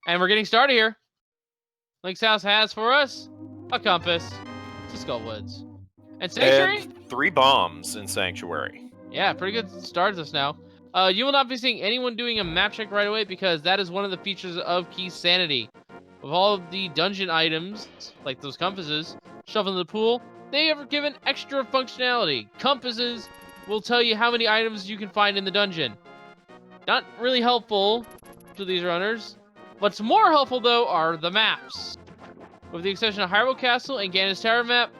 And we're getting started here. Link's house has for us a compass to Skullwoods. And Sanctuary? And 3 bombs in Sanctuary. Yeah, pretty good start to this now. You will not be seeing anyone doing a map check right away because that is one of the features of Keysanity. With all of the dungeon items, like those compasses, shoved in the pool, they are given extra functionality. Compasses will tell you how many items you can find in the dungeon. Not really helpful to these runners. What's more helpful, though, are the maps. With the exception of Hyrule Castle and Ganon's Tower map,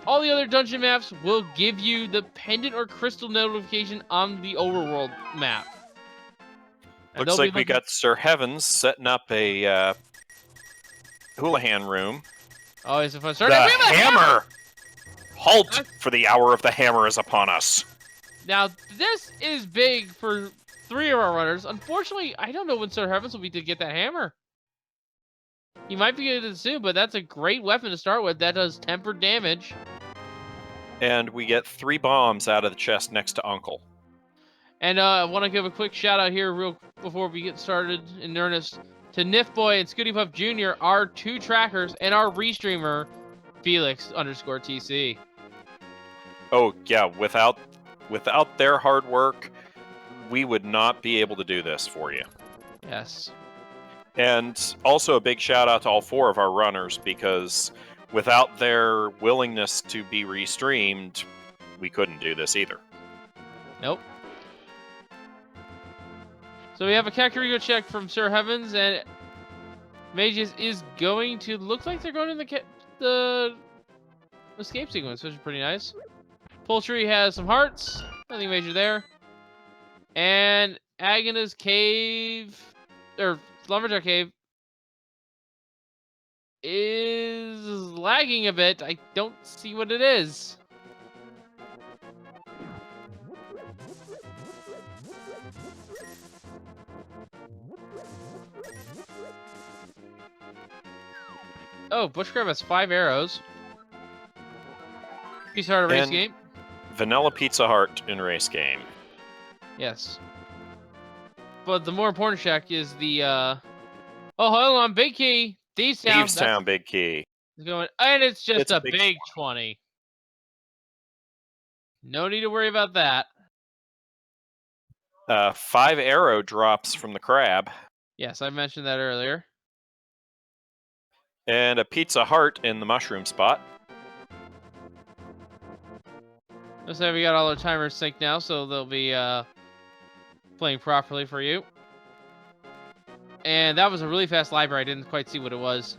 all the other dungeon maps will give you the pendant or crystal notification on the overworld map. And Looks like we got SirHeavens setting up a Houlihan room. Oh, is it fun? The hammer! Halt! For the hour of the hammer is upon us. Now, this is big for 3 of our runners. Unfortunately, I don't know when SirHeavens will be to get that hammer. He might be getting it soon, but that's a great weapon to start with. That does tempered damage. And we get 3 bombs out of the chest next to Uncle. And I want to give a quick shout out here real before we get started in earnest to Nifboy and Scooty Puff Jr., our 2 trackers, and our restreamer, Felix_TC. Oh, yeah, without their hard work, we would not be able to do this for you. Yes. And also a big shout out to all 4 of our runners, because without their willingness to be restreamed, we couldn't do this either. Nope. So we have a Kakariko check from SirHeavens, and Mageius is going to look like they're going in the escape sequence, which is pretty nice. Poultry has some hearts. Nothing major there. And Agana's cave, or Lumberjack Cave, is lagging a bit. I don't see what it is. Oh, Bushcrab has 5 arrows. Piece of Heart of race game. Vanilla Pizza Heart in race game. Yes. But the more important check is the oh, hold on, big key. Thieves Town, big key. Going, and it's just a big big 20. No need to worry about that. 5 arrow drops from the crab. Yes, I mentioned that earlier. And a Pizza Heart in the mushroom spot. Looks like we got all our timers synced now, so they'll be playing properly for you. And that was a really fast library. I didn't quite see what it was.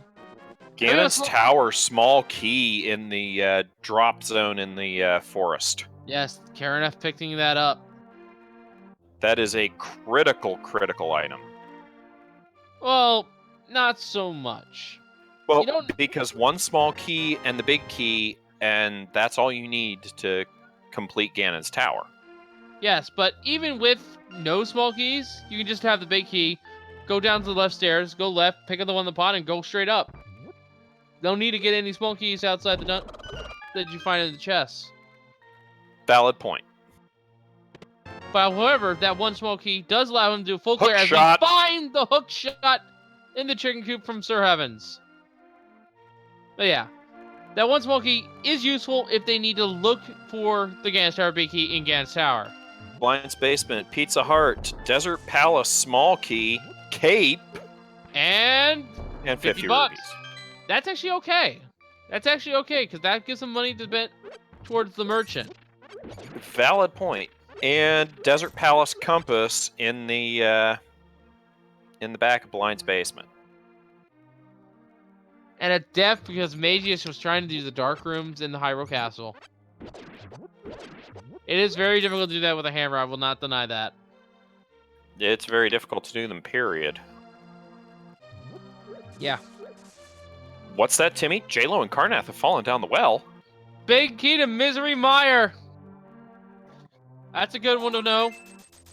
Ganon's Tower, small key in the drop zone in the forest. Yes, Karen picking that up. That is a critical item. Well, not so much. Well, because 1 small key and the big key, and that's all you need to complete Ganon's Tower. Yes, but even with no small keys, you can just have the big key, go down to the left stairs, go left, pick up the one in the pot, and go straight up. Don't need to get any small keys outside the that you find in the chest. Valid point. But however, that 1 small key does allow him to do full clear as we find the hook shot in the chicken coop from SirHeavens. But yeah, that 1 small key is useful if they need to look for the Ganon's Tower big key in Ganon's Tower. Blind's Basement, Pizza Heart, Desert Palace, small key, cape, and 50 bucks. rubies. That's actually okay. That's actually okay, because that gives them money to spend towards the merchant. Valid point. And Desert Palace compass in the back of Blind's Basement. And a death because Mageius was trying to do the dark rooms in the Hyrule Castle. It is very difficult to do that with a hammer, I will not deny that. It's very difficult to do them, period. Yeah. What's that, Timmy? Jaylow and Carnath have fallen down the well. Big key to Misery Mire. That's a good one to know.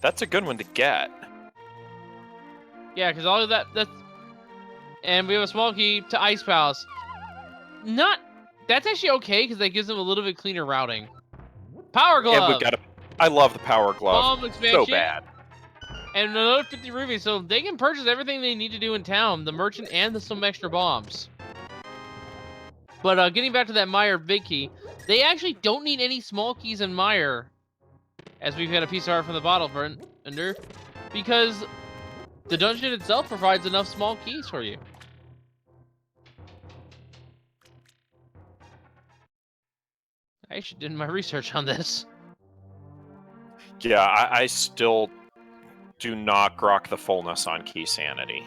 That's a good one to get. Yeah, because all of that's... And we have a small key to Ice Palace. That's actually okay, because that gives them a little bit cleaner routing. Power Glove! And I love the Power Glove. Bomb expansion. So bad. and another 50 rubies, so they can purchase everything they need to do in town, the merchant and some extra bombs. But getting back to that Meyer big key, they actually don't need any small keys in Meyer, as we've got a piece of art from the bottle under, because the dungeon itself provides enough small keys for you. I actually did my research on this. Yeah, I still do not grok the fullness on Keysanity.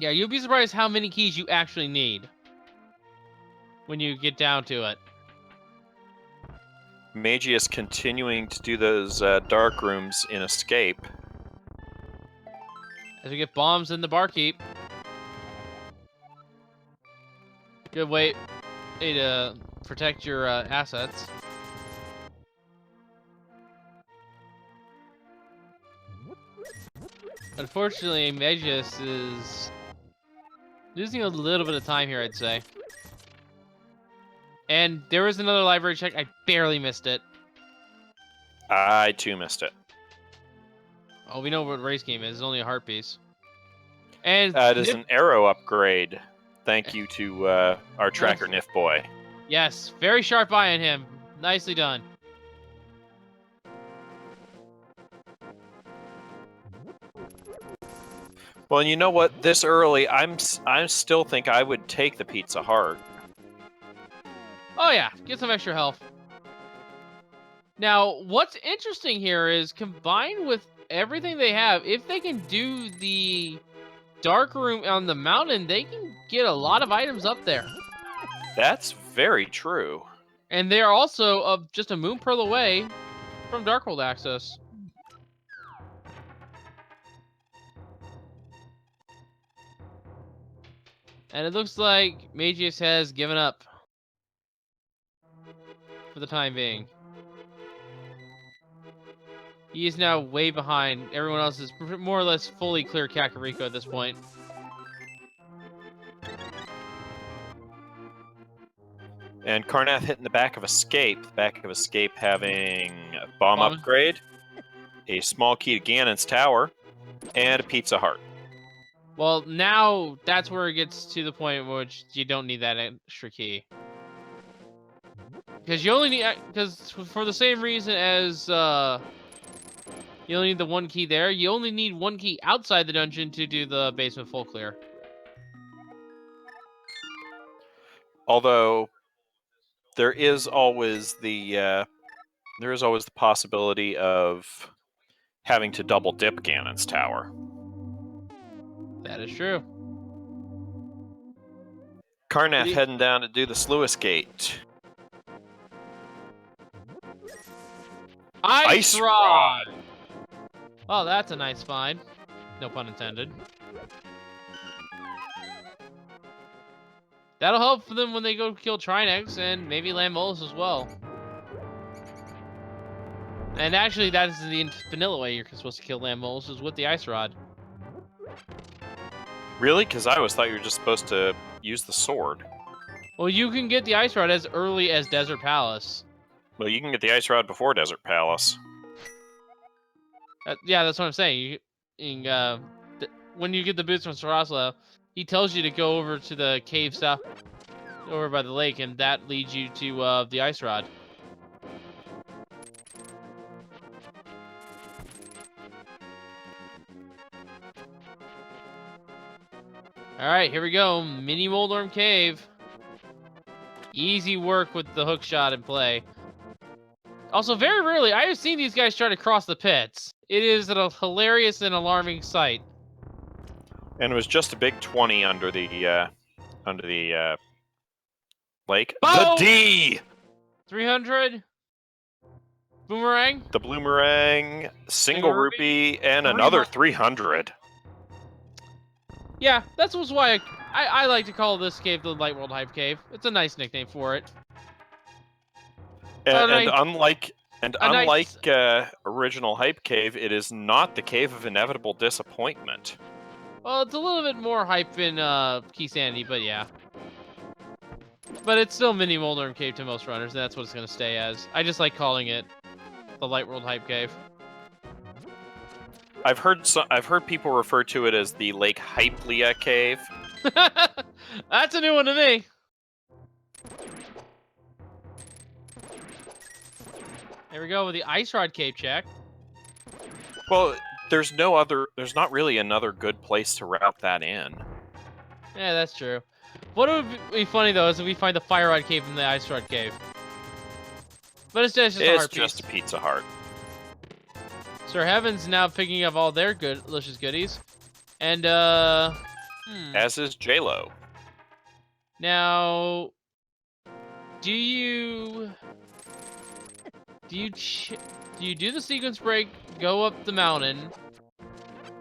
Yeah, you'll be surprised how many keys you actually need when you get down to it. Magius continuing to do those dark rooms in Escape. As we get bombs in the barkeep. Good way to protect your assets. Unfortunately, Magius is losing a little bit of time here, I'd say. And there was another library check. I barely missed it. I too missed it. Oh, we know what race game is. It's only a heart piece. And It is an arrow upgrade. Thank you to our tracker Nif boy. Yes, very sharp eye on him. Nicely done. Well, you know what? This early, I still think I would take the Pizza Heart. Oh yeah, get some extra health. Now, what's interesting here is combined with everything they have, if they can do the dark room on the mountain, they can get a lot of items up there. That's very true. And they're also just a moon pearl away from Darkhold access. And it looks like Magius has given up for the time being. He is now way behind. Everyone else is more or less fully clear Kakariko at this point. And Carnath hitting the back of Escape. The back of Escape having a bomb upgrade, a small key to Ganon's Tower, and a Pizza Heart. Well, now that's where it gets to the point in which you don't need that extra key. Because you only need, because for the same reason as you only need the one key there, you only need one key outside the dungeon to do the basement full clear. Although there is always the possibility of having to double dip Ganon's Tower. That is true. Carnath heading down to do the Sluice Gate. Ice Rod! Oh, that's a nice find. No pun intended. That'll help for them when they go kill Trinex and maybe Lamolus as well. And actually, that is the vanilla way you're supposed to kill Lamolus, is with the Ice Rod. Really? Because I always thought you were just supposed to use the sword. Well, you can get the Ice Rod as early as Desert Palace. Well, you can get the Ice Rod before Desert Palace. Yeah, that's what I'm saying. When you get the boots from Sarasla, he tells you to go over to the cave south, over by the lake, and that leads you to the Ice Rod. All right, here we go. Mini Moldorm Cave. Easy work with the hook shot in play. Also, very rarely, I have seen these guys try to cross the pits. It is a hilarious and alarming sight. And it was just a big 20 under the lake. Boom! The D! 300. Boomerang. The Bloomerang, single rupee, and another 300. Yeah, that's why I like to call this cave the Light World Hype Cave. It's a nice nickname for it. And unlike original Hype Cave, it is not the Cave of Inevitable Disappointment. Well, it's a little bit more hype in Keysanity, but yeah. But it's still Mini Moldorm Cave to most runners, and that's what it's going to stay as. I just like calling it the Light World Hype Cave. I've heard people refer to it as the Lake Hyplia Cave. That's a new one to me. There we go with the Ice Rod Cave check. Well, there's not really another good place to route that in. Yeah, that's true. What would be funny though is if we find the Fire Rod Cave in the Ice Rod Cave. But instead, it's just a heart piece. It's just a Pizza Heart. SirHeavens now picking up all their delicious goodies, and As is Jaylow. Now, do you do the sequence break, go up the mountain,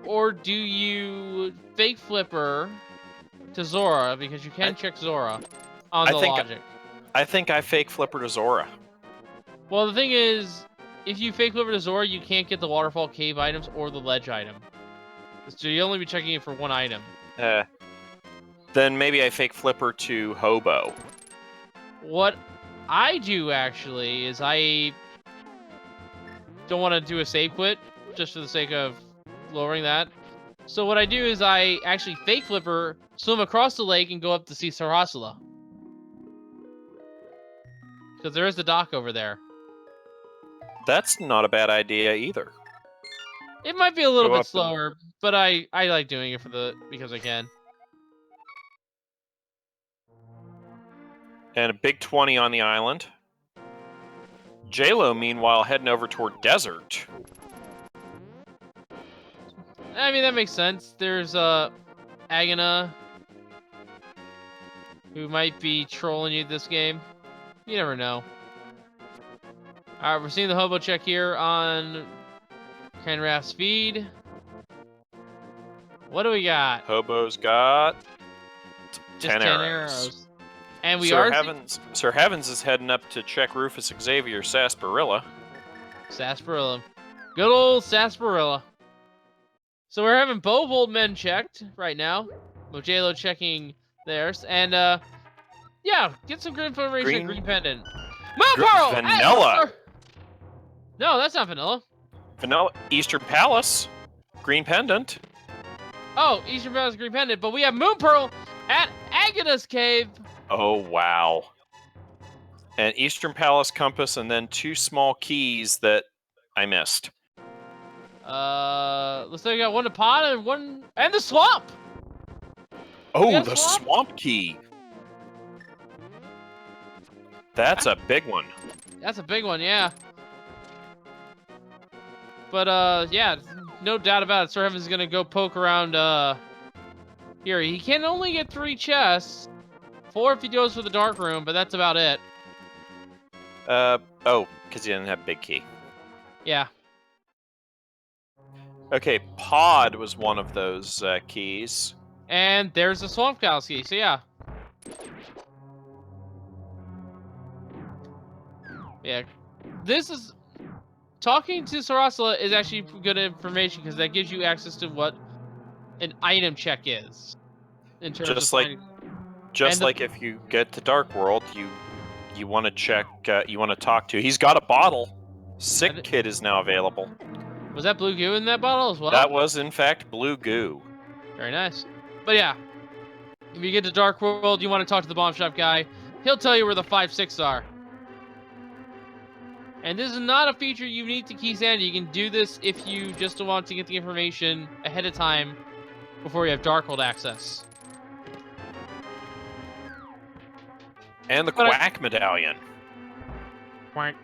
or do you fake flipper to Zora, because you can check Zora on the logic? I think I fake flipper to Zora. Well, the thing is, if you fake flipper to Zora, you can't get the waterfall cave items or the ledge item. So you'll only be checking it for one item. Then maybe I fake flipper to Hobo. What I do, actually, is I don't want to do a save quit, just for the sake of lowering that. So what I do is I actually fake flipper, swim across the lake, and go up to see Sarasala. Because there is the dock over there. That's not a bad idea either. It might be a little bit slower, but I like doing it because I can. And a big 20 on the island. Jaylow, meanwhile, heading over toward desert. I mean, that makes sense. There's Agana, who might be trolling you this game. You never know. Alright, we're seeing the hobo check here on carnathfd. What do we got? Hobo's got just 10 arrows. And SirHeavens is heading up to check Rufus Xavier's sarsaparilla. Sarsaparilla. Good old sarsaparilla. So we're having both old men checked right now. With Jaylow checking theirs. And, yeah, get some good information on Green Pendant. Moon Pearl! Vanilla! No, that's not vanilla. Vanilla. Eastern Palace. Green Pendant. Oh, Eastern Palace Green Pendant. But we have Moon Pearl at Agana's Cave. Oh, wow. And Eastern Palace Compass, and then 2 small keys that I missed. Looks like we got one to pot and one... And the swamp! Oh, the swamp key. That's a big one. That's a big one, yeah. But, yeah, no doubt about it. SirHeavens is gonna go poke around, here. He can only get 3 chests. 4 if he goes for the dark room, but that's about it. Oh, because he didn't have big key. Yeah. Okay, pod was one of those keys. And there's the swamp cow's key, so yeah. Yeah. This is... Talking to Sarasala is actually good information, because that gives you access to what an item check is. In terms of finding... Just like if you get to Dark World, you want to check, you want to talk to. He's got a bottle. Sick Kid is now available. Was that blue goo in that bottle as well? That was, in fact, blue goo. Very nice. But yeah, if you get to Dark World, you want to talk to the bomb shop guy. He'll tell you where the 5-6 are. And this is not a feature unique to Keysanity. You can do this if you just want to get the information ahead of time before you have Dark World access. And the Quack Medallion. Quack.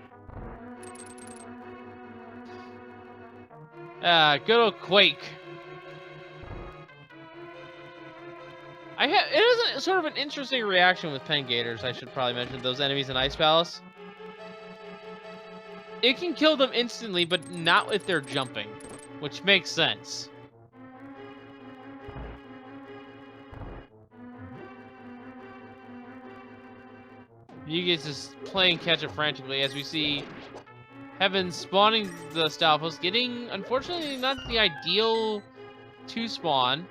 Good old Quake. It is sort of an interesting reaction with Pen Gators, I should probably mention, those enemies in Ice Palace. It can kill them instantly, but not if they're jumping, which makes sense. You guys just playing catch-up frantically as we see Heaven spawning the Stalfos, getting, unfortunately, not the ideal to spawn.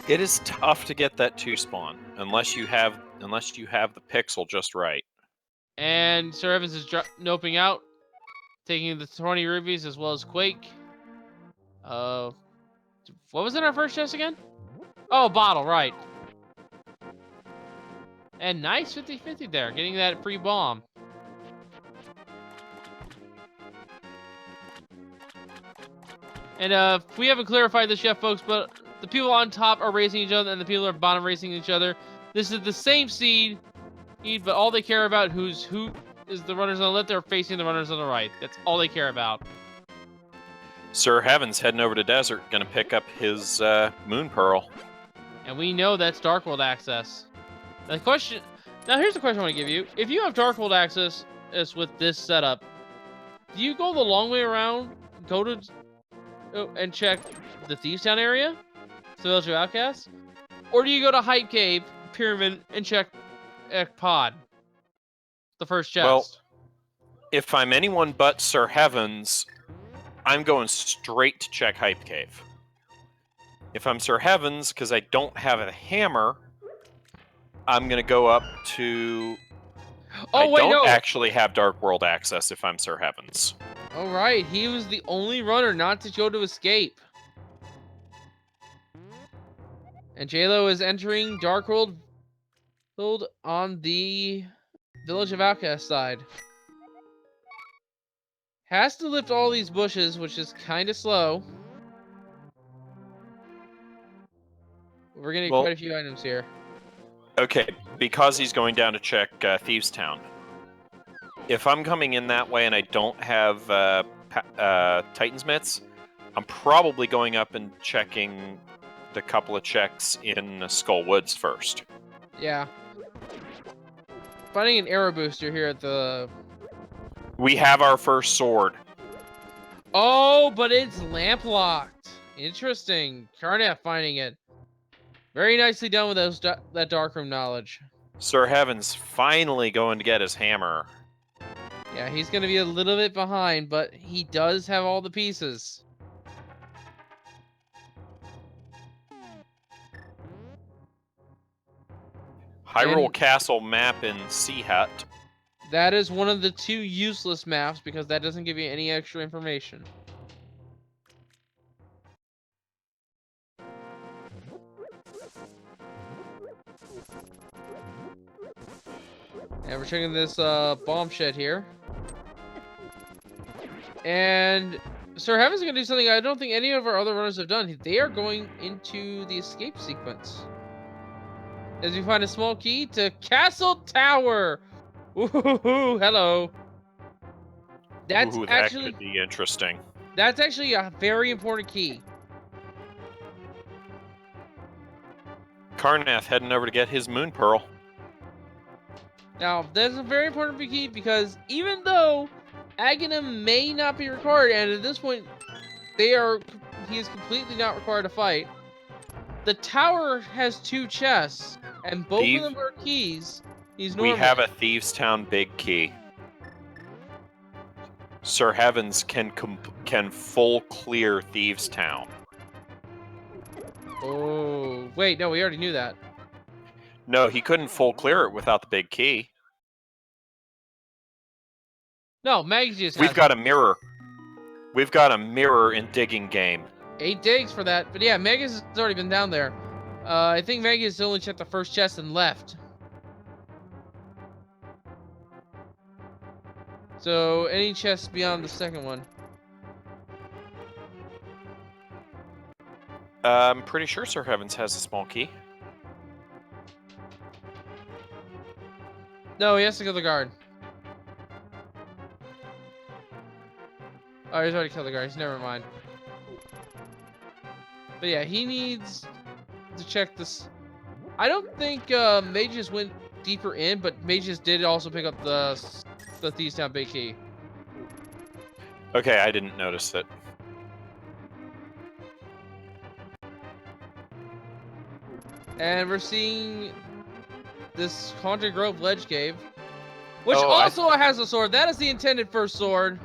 It is tough to get that 2 spawn unless you have the pixel just right. And SirHeavens is noping out. taking the 20 rubies as well as Quake. What was in our first chest again? Oh, bottle, right. And nice 50-50 there, getting that free bomb. And we haven't clarified this yet, folks, but the people on top are racing each other and the people at the bottom racing each other. This is the same seed, but all they care about who is the runners on the left, they're facing the runners on the right. That's all they care about. SirHeavens heading over to desert, gonna pick up his moon pearl. And we know that's Dark World access. Now here's the question I want to give you. If you have Dark World access with this setup, do you go the long way around, go to and check the Thieves Town area, the Village of Outcasts, or do you go to Hype Cave, Pyramid, and check Pod, the first chest? Well, if I'm anyone but SirHeavens, I'm going straight to check Hype Cave. If I'm SirHeavens, because I don't have a hammer, I'm going to go up to... I don't actually have Dark World access if I'm SirHeavens. All right, he was the only runner not to go to escape. And Jaylow is entering Dark World on the Village of Outcasts side. Has to lift all these bushes, which is kind of slow. We're going to get quite a few items here. Okay, because he's going down to check Thieves Town. If I'm coming in that way and I don't have Titan's Mitts, I'm probably going up and checking the couple of checks in Skull Woods first. Yeah. Finding an arrow booster here at the... We have our first sword. Oh, but it's lamp locked. Interesting. Carnath finding it. Very nicely done with that darkroom knowledge. SirHeavens finally going to get his hammer. Yeah, he's going to be a little bit behind, but he does have all the pieces. Hyrule Castle map in Sea Hut. That is one of the 2 useless maps because that doesn't give you any extra information. And we're checking this bomb shed here. And SirHeavens is going to do something I don't think any of our other runners have done. They are going into the escape sequence. As we find a small key to Castle Tower. Ooh, hello. That could be interesting. That's actually a very important key. Carnath heading over to get his moon pearl. Now, that's a very important key because even though Aghanim may not be required, and at this point, he is completely not required to fight. The tower has 2 chests, and both of them are keys. We have a Thieves Town big key. SirHeavens can full clear Thieves Town. Oh, wait, no, we already knew that. No, he couldn't full clear it without the big key. No, mageius1 We've got a mirror. We've got a mirror in digging game. 8 digs for that, but yeah, mageius has already been down there. I think mageius only checked the first chest and left. So, any chests beyond the second one? I'm pretty sure SirHeavens has a small key. No, he has to go to the guard. Oh, he's already killed the guard. Never mind. But yeah, he needs to check this. I don't think Mageius went deeper in, but Mageius did also pick up the Thieves Town big key. Okay, I didn't notice it. And we're seeing this Haunted Grove Ledge Cave, which also has a sword. That is the intended first sword.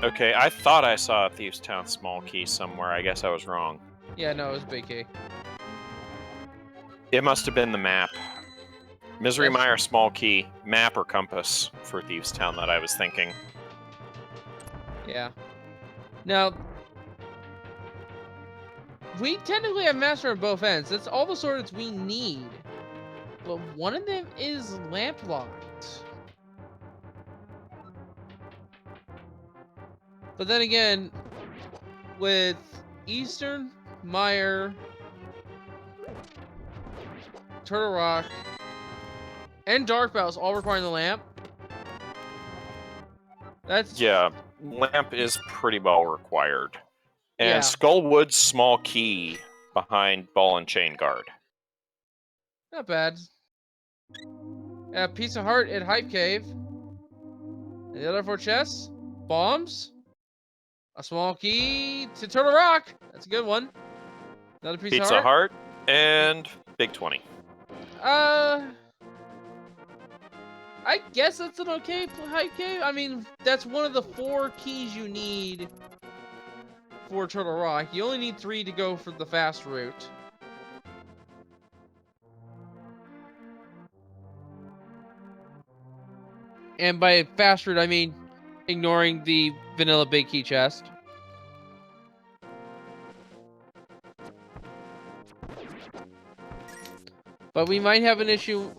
Okay, I thought I saw a Thieves Town small key somewhere. I guess I was wrong. Yeah, no, it was big key. It must have been the map. Misery Mire small key, map or compass for Thieves Town that I was thinking. Yeah. Now, we technically have master on both ends. That's all the swords we need. But one of them is lamp locked. But then again, with Eastern, Meyer, Turtle Rock, and Dark Bells all requiring the lamp. That's Yeah, lamp is pretty well required. And yeah. Skullwood's small key behind ball and chain guard. Not bad. Piece of heart at Hype Cave. And the other 4 chests, bombs, a small key to Turtle Rock. That's a good one. Another piece Pizza of heart. Heart and Big 20. I guess that's an okay Hype Cave. I mean, that's one of the 4 keys you need for Turtle Rock. You only need 3 to go for the fast route. And by fast route, I mean ignoring the vanilla big key chest. But we might have an issue.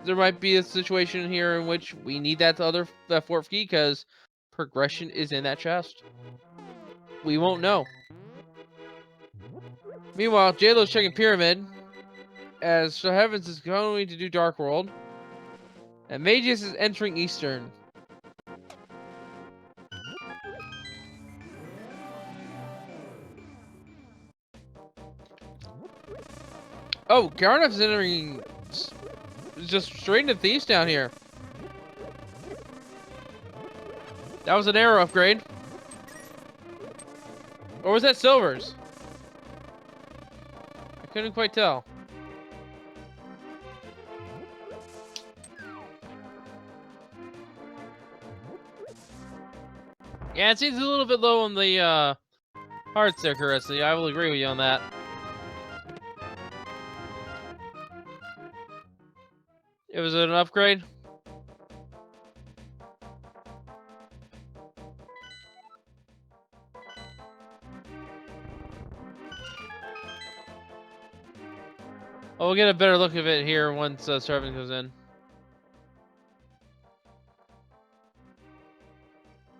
There might be a situation here in which we need that 4th key because progression is in that chest. We won't know. Meanwhile, Jaylow's checking Pyramid as SirHeavens is going to do Dark World. And Magius is entering Eastern. Oh, Garneff's entering just straight into Thieves down here. That was an arrow upgrade. Or was that Silver's? I couldn't quite tell. Yeah, it seems a little bit low on the hearts there, Carissa. I will agree with you on that. It was an upgrade. Oh, we'll get a better look of it here once SirHeavens goes in.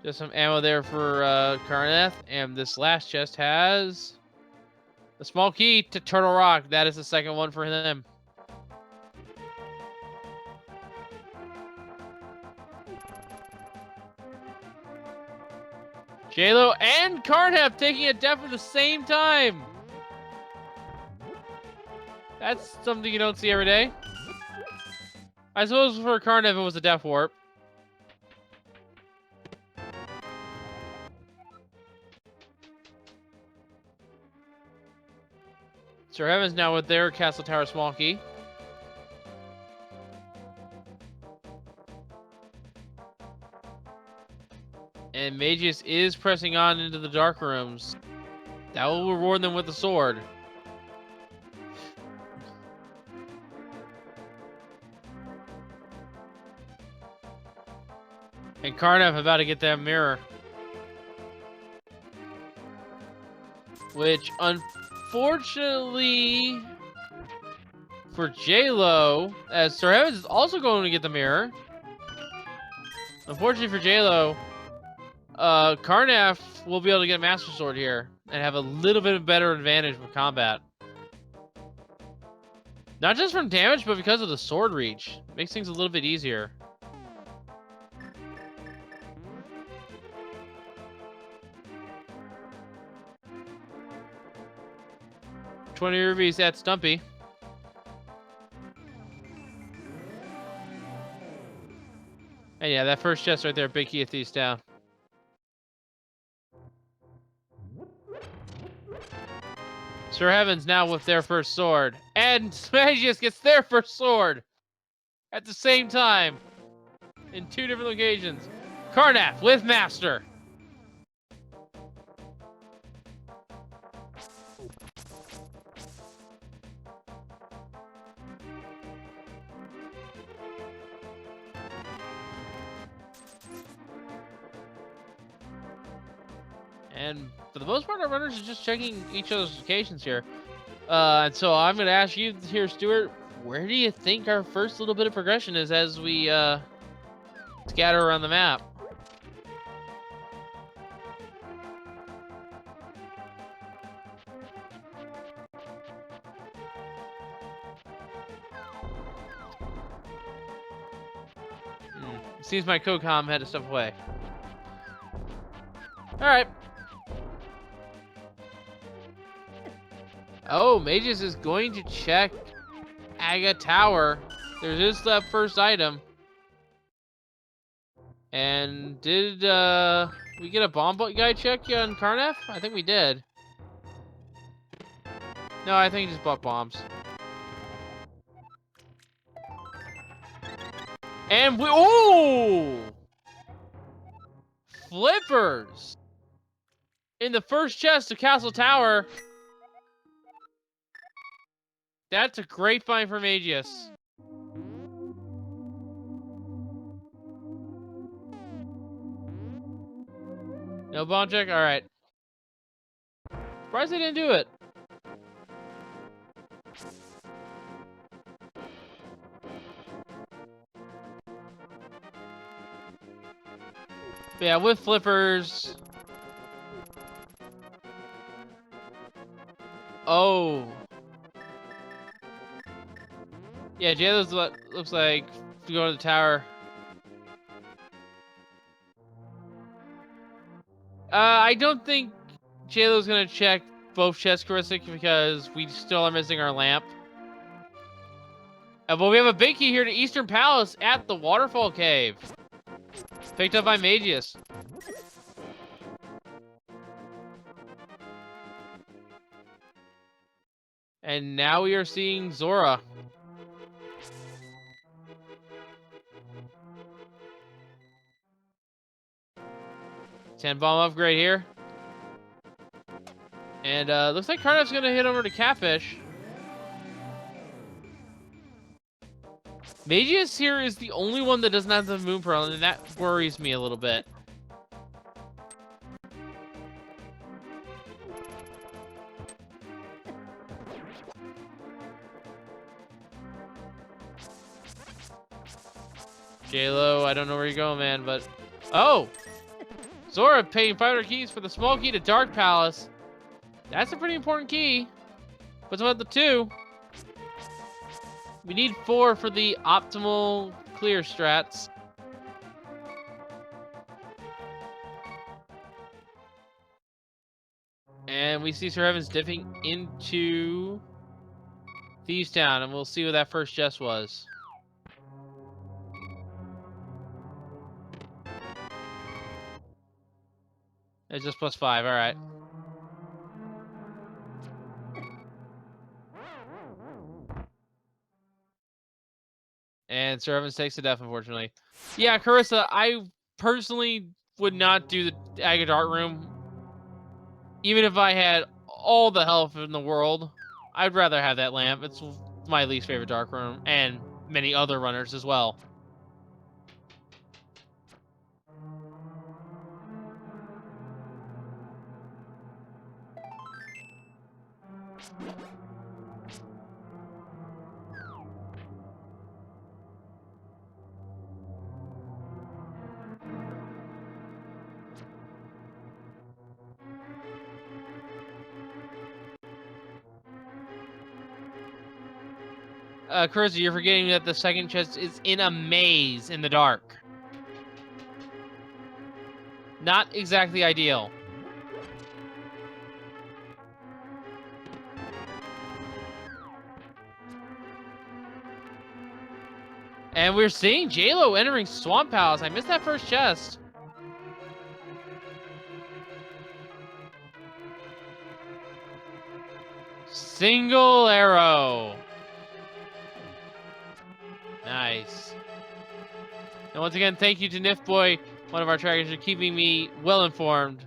Just some ammo there for Carnath, and this last chest has a small key to Turtle Rock. That is the second one for him. Jaylow and Carnath taking a death at the same time. That's something you don't see every day. I suppose for Carnath it was a death warp. SirHeavens now with their Castle Tower small key. And Magius is pressing on into the dark rooms. That will reward them with the sword. And Carnath about to get that mirror. Which, unfortunately, for Jaylow, as SirHeavens is also going to get the mirror. Unfortunately for Jaylow, Carnath will be able to get a Master Sword here and have a little bit of better advantage with combat. Not just from damage, but because of the sword reach. Makes things a little bit easier. $20 rubies at Stumpy. And yeah, that first chest right there, big key of Thieves down. SirHeavens now with their first sword. And Magius gets their first sword at the same time in 2 different locations. Carnath with Master. And for the most part, our runners are just checking each other's locations here. And so I'm going to ask you here, Stuart, where do you think our first little bit of progression is as we scatter around the map? Seems my co-com had to step away. All right. Oh, Magus is going to check Aga Tower. There's just that first item. And did we get a bomb guy check on Carnath? I think we did. No, I think he just bought bombs. And we flippers in the first chest of Castle Tower. That's a great find for Magius. No bomb check? Alright. Surprised they didn't do it. But yeah, with flippers. Oh. Yeah, Jaylow's looks like to go to the tower. I don't think Jaylow's gonna check both chests, Karissa, because we still are missing our lamp. But we have a big key here to Eastern Palace at the Waterfall Cave. Picked up by Magius. And now we are seeing Zora. Ten bomb upgrade here. And looks like Carnath's gonna hit over to Catfish. Magius here is the only one that doesn't have the Moon Pearl, and that worries me a little bit. Jaylow, I don't know where you're going, man, but... Oh! Zora paying 500 keys for the small key to Dark Palace. That's a pretty important key. What's about the 2? We need 4 for the optimal clear strats. And we see SirHeavens dipping into Thieves Town, and we'll see what that first chest was. It's just +5, alright. And SirHeavens takes the death, unfortunately. Yeah, Karissa, I personally would not do the Aga Dart Room. Even if I had all the health in the world, I'd rather have that lamp. It's my least favorite dark room, and many other runners as well. Karissa, you're forgetting that the second chest is in a maze in the dark. Not exactly ideal. And we're seeing Jaylow entering Swamp Palace. I missed that first chest. Single arrow. Nice. And once again, thank you to Nifboy, one of our trackers, for keeping me well informed.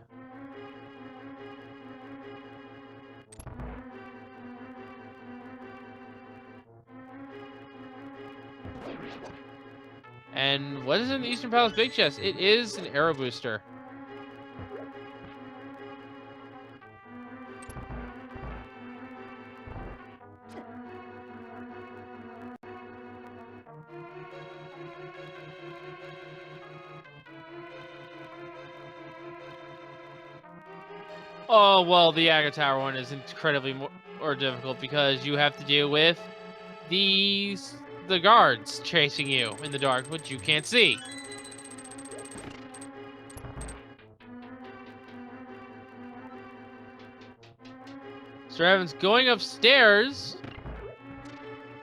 And what is in the Eastern Palace Big Chest? It is an arrow booster. Oh, well, the Aga Tower one is incredibly more difficult because you have to deal with the guards chasing you in the dark, which you can't see. SirHeavens going upstairs.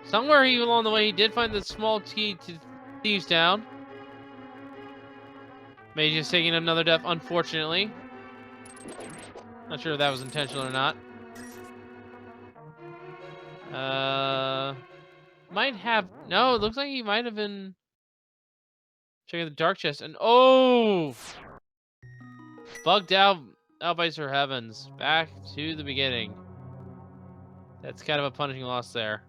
Somewhere along the way, he did find the small key to Thieves Town. Mageius taking another death, unfortunately. Not sure if that was intentional or not. Might have... No, it looks like he might have been checking the dark chest. And oh! Bugged out by SirHeavens. Back to the beginning. That's kind of a punishing loss there.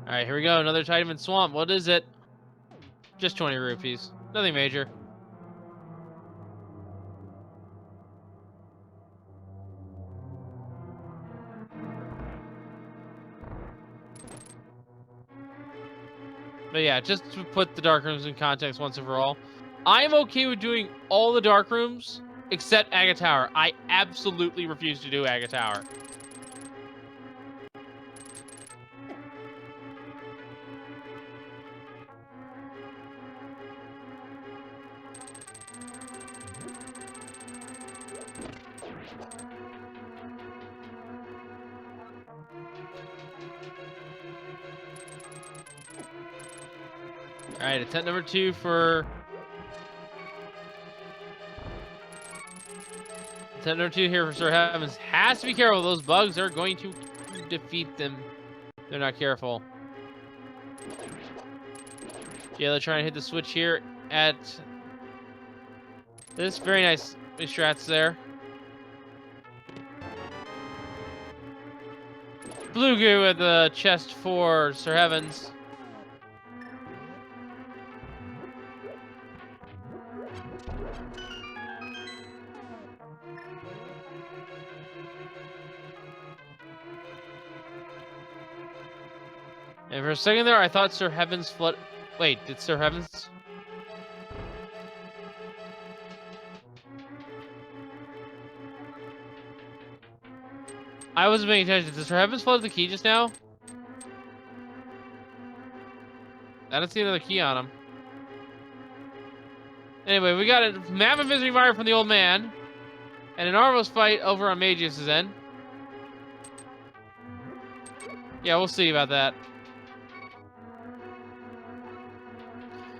Alright, here we go. Another Tideman Swamp. What is it? Just 20 rupees. Nothing major. But yeah, just to put the dark rooms in context once and for all, I'm okay with doing all the dark rooms except Aga Tower. I absolutely refuse to do Aga Tower. Alright, attempt number 2 for... Attempt number 2 here for SirHeavens. Has to be careful. Those bugs are going to defeat them. They're not careful. Jaylow trying to hit the switch here at... This very nice strats there. Blue goo at the chest for SirHeavens. And for a second there, I thought SirHeavens flood... Wait, did SirHeavens... I wasn't paying attention. Did SirHeavens flood the key just now? I don't see another key on him. Anyway, we got a map of Misery Mire from the old man. And an Armos fight over on Mageius' end. Yeah, we'll see about that.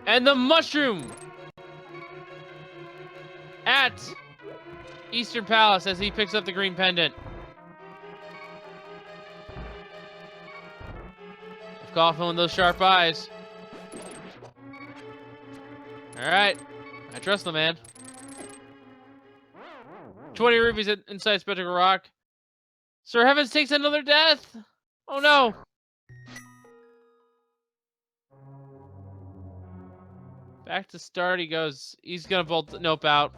And the mushroom at Eastern Palace as he picks up the green pendant. Coffin with those sharp eyes. Alright. I trust the man. 20 rupees inside Spectacle Rock. SirHeavens takes another death. Oh no. Back to start he goes. He's gonna bolt nope out.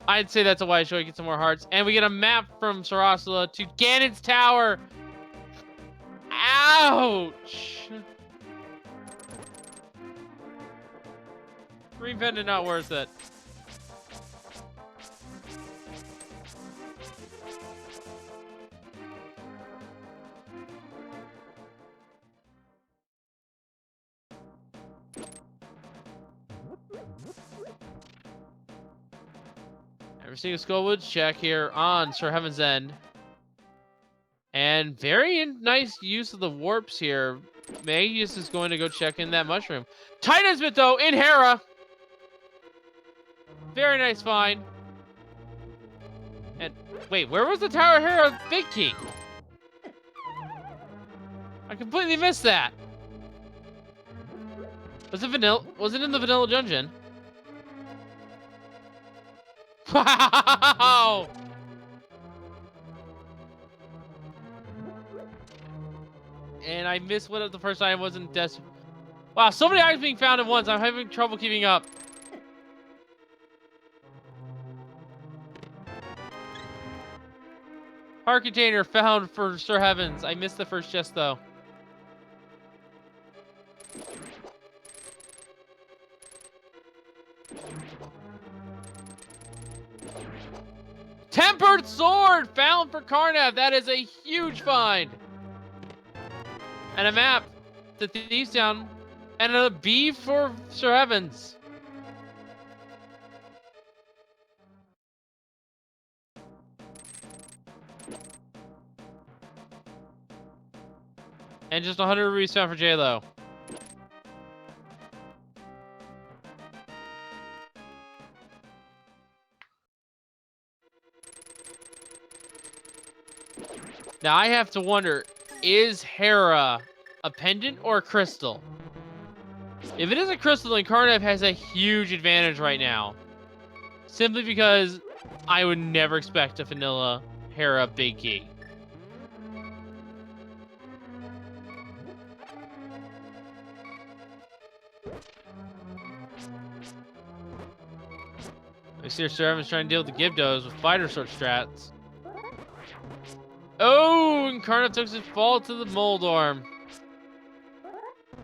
I'd say that's a wise choice. Get some more hearts. And we get a map from Sarasula to Ganon's Tower. Ouch! Green pendant not worth it. Ever seen a Skullwoods check here on SirHeavens' end. And very nice use of the warps here. Mageius is going to go check in that mushroom. Titan Smith, though, in Hera. Very nice find. And wait, where was the Tower of Hera big key? I completely missed that. Was it vanilla? Was it in the vanilla dungeon? Wow! And I missed what the first item was in Des. Wow, so many items being found at once. I'm having trouble keeping up. Heart container found for SirHeavens. I missed the first chest though. Tempered sword found for Carnath. That is a huge find. And a map to Thieves Town. And a B for SirHeavens. And just 100 rupees found for Jaylow. Now I have to wonder, is Hera a pendant or a crystal? If it is a crystal, then Carnath has a huge advantage right now. Simply because I would never expect a vanilla Hera big key. I see SirHeavens trying to deal with the Gibdos with fighter sword strats. Oh, and Carnath took his fall to the Moldorm.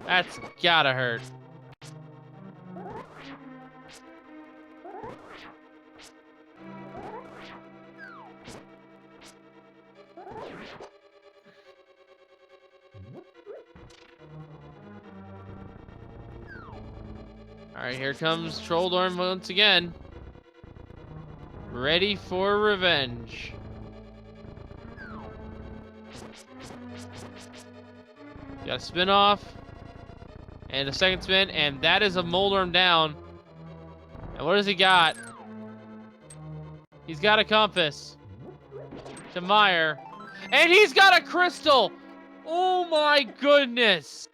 That's gotta hurt. Alright, here comes Trolldorm once again. Ready for revenge. Got a spin off. And a second spin, and that is a Moldorm down. And what does he got? He's got a compass. To Meyer. And he's got a crystal! Oh my goodness!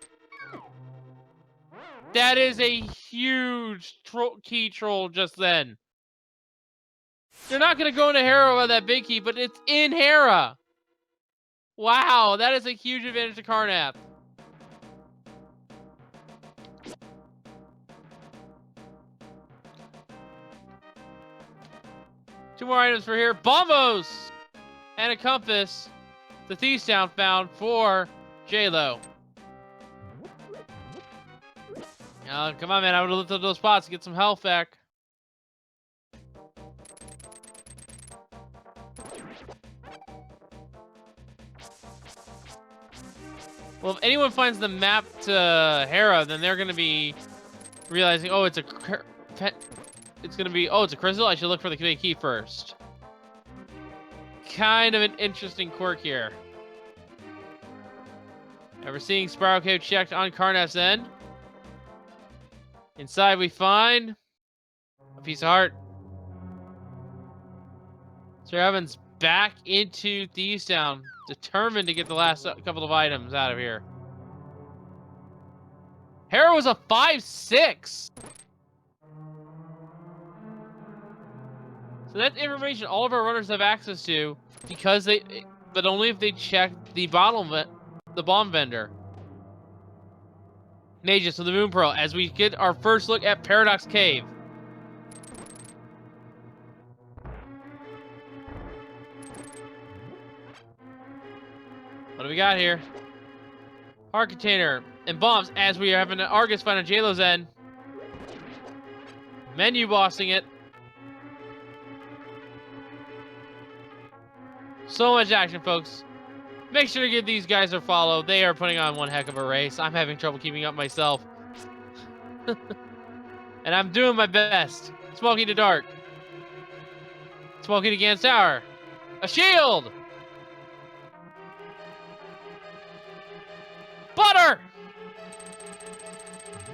That is a huge key troll just then. You're not going to go into Hera with that big key, but it's in Hera. Wow, that is a huge advantage to Carnath. Two more items for here. Bombos! And a compass. The Thieves Town found for Jaylow. Come on, man. I would have lifted those pots to get some health back. Well, if anyone finds the map to Hera, then they're going to be realizing, oh, it's a crystal. I should look for the big key first. Kind of an interesting quirk here. And we're seeing Spiral Cave checked on Carnath's end. Inside we find a piece of heart. SirHeavens back into Thieves Town, determined to get the last couple of items out of here. Hera was a 5-6. So that's information all of our runners have access to, because but only if they check the bomb vendor. Magus of the Moon Pearl, as we get our first look at Paradox Cave. What do we got here? Heart container and bombs, as we are having an Argus find on Jaylow7. Menu bossing it. So much action, folks. Make sure to give these guys a follow. They are putting on one heck of a race. I'm having trouble keeping up myself. And I'm doing my best. Smoking to dark. Smoking against tower. A shield! Butter!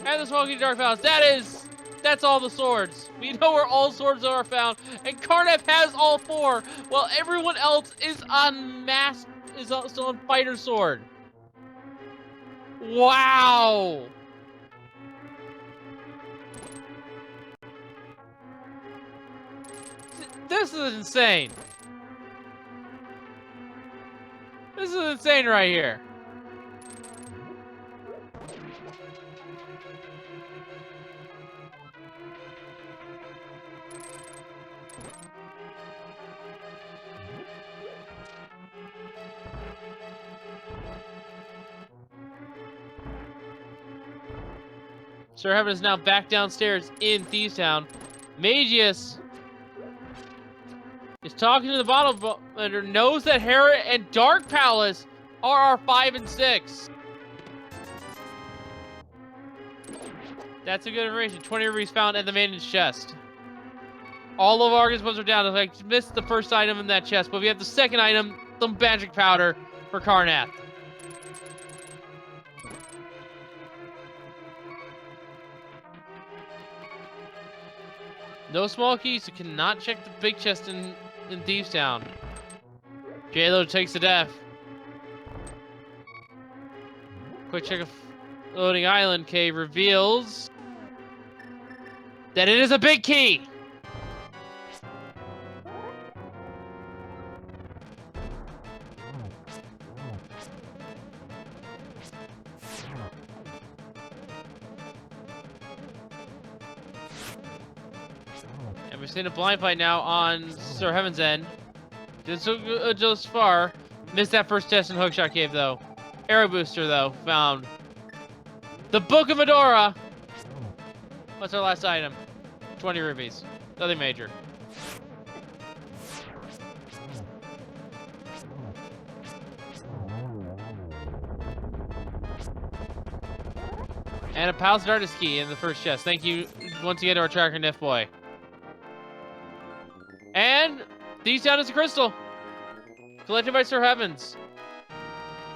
And the Smoking to Dark Balance. That's all the swords. We know where all swords are found. And Carnath has all four, while everyone else is on still on fighter sword. Wow! This is insane. This is insane right here. SirHeavens is now back downstairs in Thieves Town. Magius is talking to the bottle vendor, knows that Hera and Dark Palace are our 5 and 6. That's a good information. 20 rubies found at the maiden's chest. All of our bones are down. I missed the first item in that chest, but we have the second item, some magic powder for Carnath. No small keys, you cannot check the big chest in Thieves Town. Jaylow takes the death. Quick check of loading island cave reveals that it is a big key. And we're seeing a blind fight now on SirHeavens' end. Did so good just far. Missed that first test in Hookshot Cave though. Arrow booster though, found. The Book of Adora. What's our last item? 20 rubies. Nothing major. And a Palace of Artist key in the first chest. Thank you once again to our tracker, Niff Boy. And Thieves Town is a crystal. Collected by SirHeavens.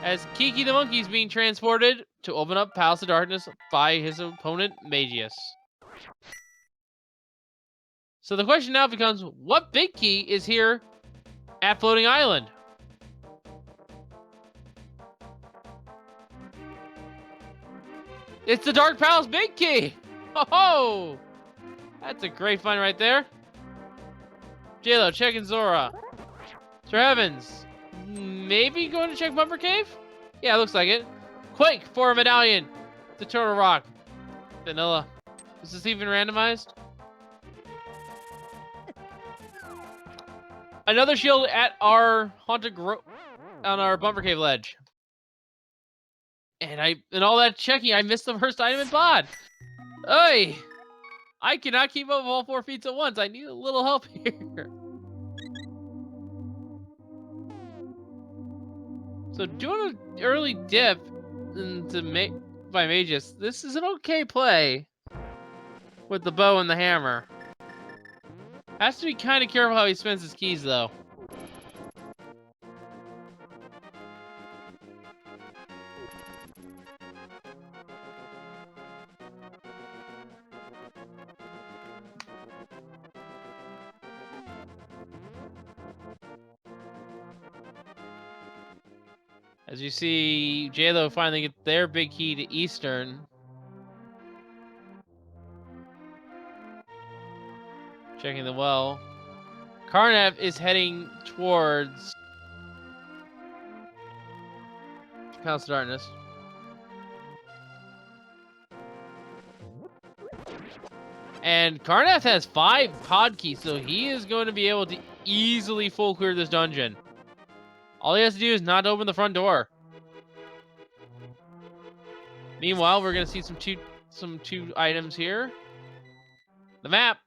As Kiki the monkey is being transported to open up Palace of Darkness by his opponent, Magius. So the question now becomes, what big key is here at Floating Island? It's the Dark Palace big key! Oh, that's a great find right there. Jaylow, checking Zora. SirHeavens, maybe going to check Bumper Cave? Yeah, looks like it. Quake for a medallion. The Turtle Rock. Vanilla. Is this even randomized? Another shield at our haunted on our Bumper Cave ledge. And in all that checking, I missed the first item in pod. Oy! I cannot keep up all 4 feats at once. I need a little help here. So doing an early dip into by Magius, this is an okay play with the bow and the hammer. Has to be kind of careful how he spends his keys though. As you see, Jaylow finally get their big key to Eastern. Checking the well. Carnath is heading towards Palace of Darkness. And Carnath has 5 pod keys, so he is going to be able to easily full clear this dungeon. All he has to do is not open the front door. Meanwhile, we're gonna see some two items here. The map.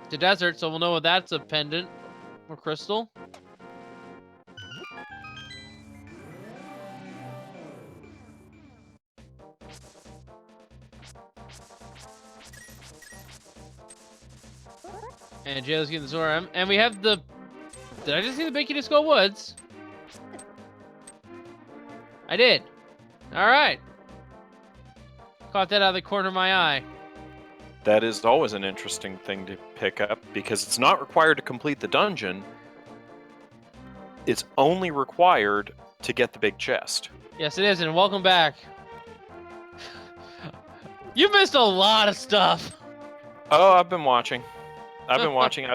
The desert, so we'll know what that's a pendant or crystal. And Jaylow's getting the Zora. And we have the... Did I just see the Big Key to Skull Woods? I did. Alright. Caught that out of the corner of my eye. That is always an interesting thing to pick up, because it's not required to complete the dungeon. It's only required to get the big chest. Yes, it is, and welcome back. You missed a lot of stuff. Oh, I've been watching. I've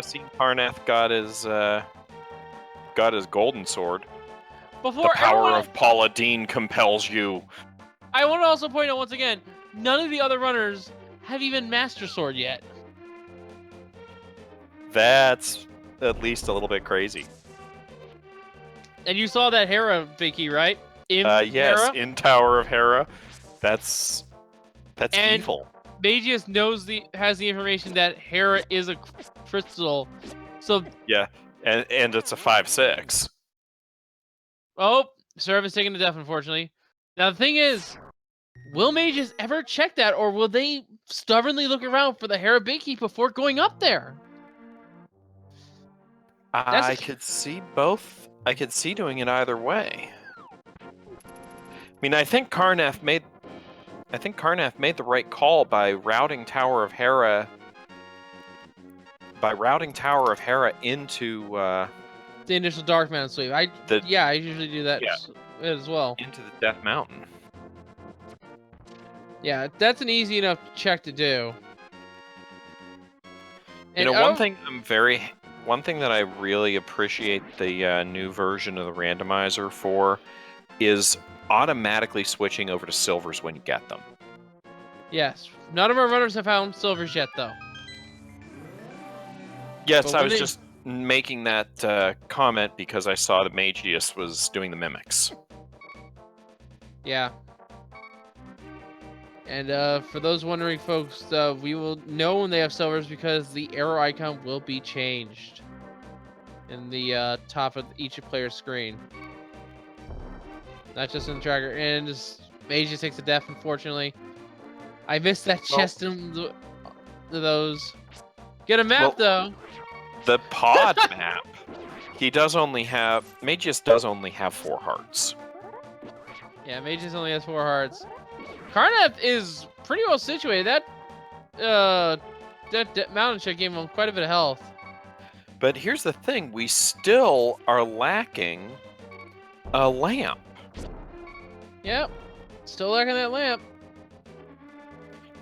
seen Carnath got his golden sword. Before the power of Paula Deen compels you. I want to also point out once again, none of the other runners have even Master Sword yet. That's at least a little bit crazy. And you saw that Hera, Vicky, right? Yes, Hera? in Tower of Hera. That's That's And evil. Magius has the information that Hera is a crystal. So Yeah, and it's a 5/6. Seraph is taking the death, unfortunately. Now the thing is, will Magius ever check that, or will they stubbornly look around for the Hera Binky before going up there? I could see both. I could see doing it either way. I mean, I think Carnath made the right call by routing Tower of Hera into The initial Dark Mountain sweep. I usually do that as well. into the Death Mountain. Yeah, that's an easy enough check to do. And one thing that I really appreciate the new version of the randomizer for is automatically switching over to silvers when you get them. Yes, none of our runners have found silvers yet, though. Yes, I was just making that comment because I saw that Magius was doing the mimics. Yeah. And for those wondering, folks, we will know when they have silvers because the arrow icon will be changed in the top of each player's screen. Not just in the tracker. And Magius takes a death, unfortunately. I missed that chest in those. Get a map, though. The pod map. Magius does only have 4 hearts. Yeah, Magius only has 4 hearts. Carnath is pretty well situated. That mountain check gave him quite a bit of health. But here's the thing: we still are lacking a lamp. Yep, still lacking that lamp.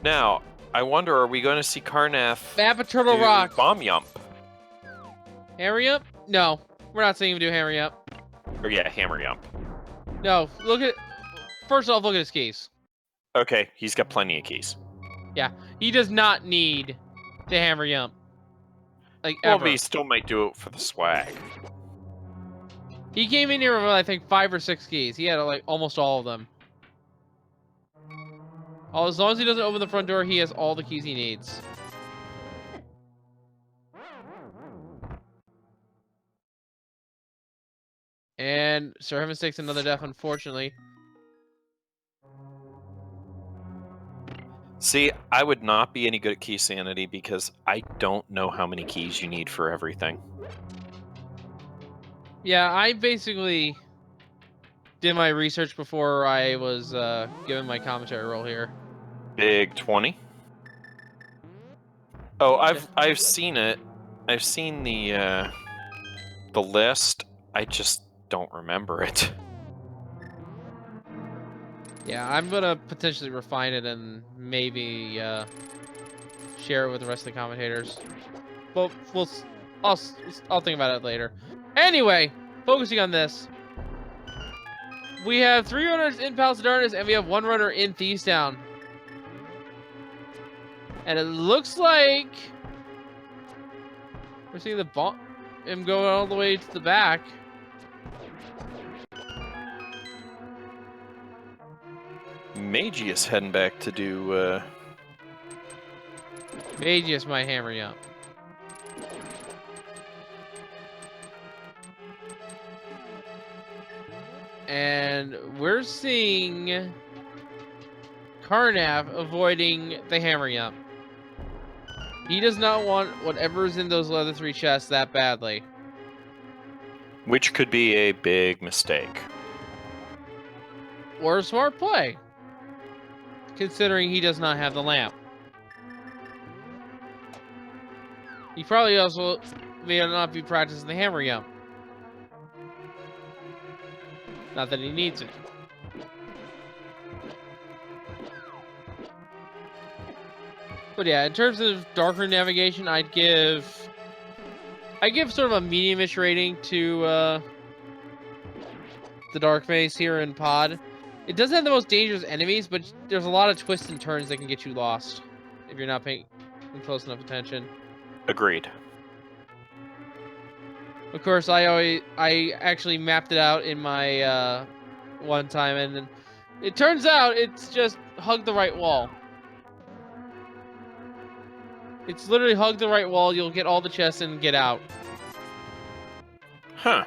Now, I wonder, are we going to see Carnath Map of Turtle Rock. Bomb Yump? Hammer Yump? No, we're not seeing him do Hammer Yump. Or yeah, Hammer Yump. No, first off, look at his keys. Okay, he's got plenty of keys. Yeah, he does not need to Hammer Yump. Like, well, ever. but he still might do it for the swag. He came in here with, I think, 5 or 6 keys. He had, like, almost all of them. As long as he doesn't open the front door, he has all the keys he needs. And SirHeavens takes another death, unfortunately. See, I would not be any good at Keysanity because I don't know how many keys you need for everything. Yeah, I basically did my research before I was given my commentary role here. Big 20. Oh, I've seen it. I've seen the list. I just don't remember it. Yeah, I'm gonna potentially refine it and maybe share it with the rest of the commentators. But I'll think about it later. Anyway, focusing on this, we have 3 runners in Palace of Darkness and we have 1 runner in Thieves Town. And it looks like we're seeing him going all the way to the back. Magius heading back to do Magius might hammer you up. And we're seeing Carnath avoiding the hammer yump. He does not want whatever's in those leather 3 chests that badly. Which could be a big mistake. Or a smart play, considering he does not have the lamp. He probably also may not be practicing the hammer yump. Not that he needs it. But yeah, in terms of darker navigation, I'd give sort of a medium-ish rating to the Dark Maze here in Pod. It doesn't have the most dangerous enemies, but there's a lot of twists and turns that can get you lost if you're not paying close enough attention. Agreed. Of course, I actually mapped it out in my one time, and it turns out it's just hug the right wall. It's literally hug the right wall. You'll get all the chests and get out. Huh.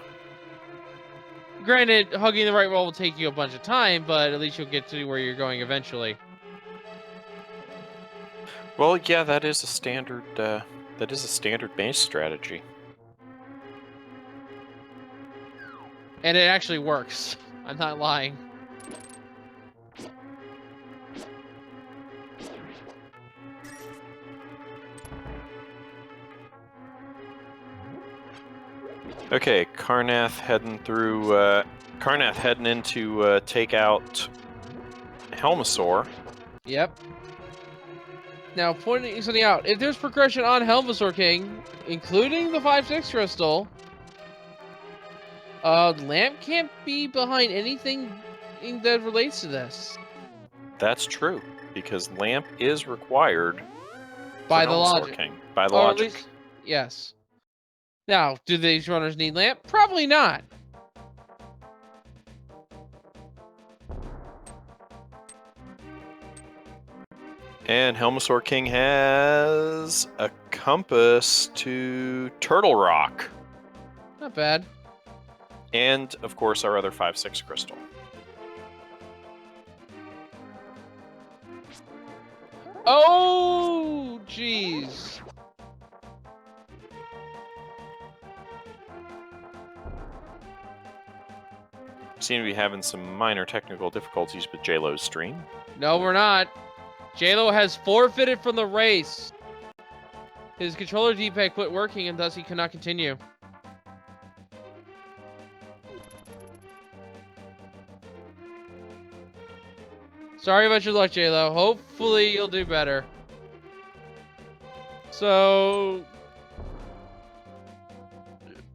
Granted, hugging the right wall will take you a bunch of time, but at least you'll get to where you're going eventually. Well, yeah, that is a standard. That is a standard base strategy. And it actually works. I'm not lying. Okay, Carnath heading through. Carnath heading in to take out Helmasaur. Yep. Now, pointing something out. If there's progression on Helmasaur King, including the 5-6 crystal, Lamp can't be behind anything that relates to this. That's true, because Lamp is required By for the Helmasaur logic. King. By the Or logic. at least, yes. Now, do these runners need Lamp? Probably not. And Helmasaur King has a compass to Turtle Rock. Not bad. And, of course, our other 5-6 crystal. Oh, jeez. Seem to be having some minor technical difficulties with Jaylow's stream. No, we're not. Jaylow has forfeited from the race. His controller D-pad quit working, and thus he cannot continue. Sorry about your luck, Jaylow. Hopefully you'll do better. So,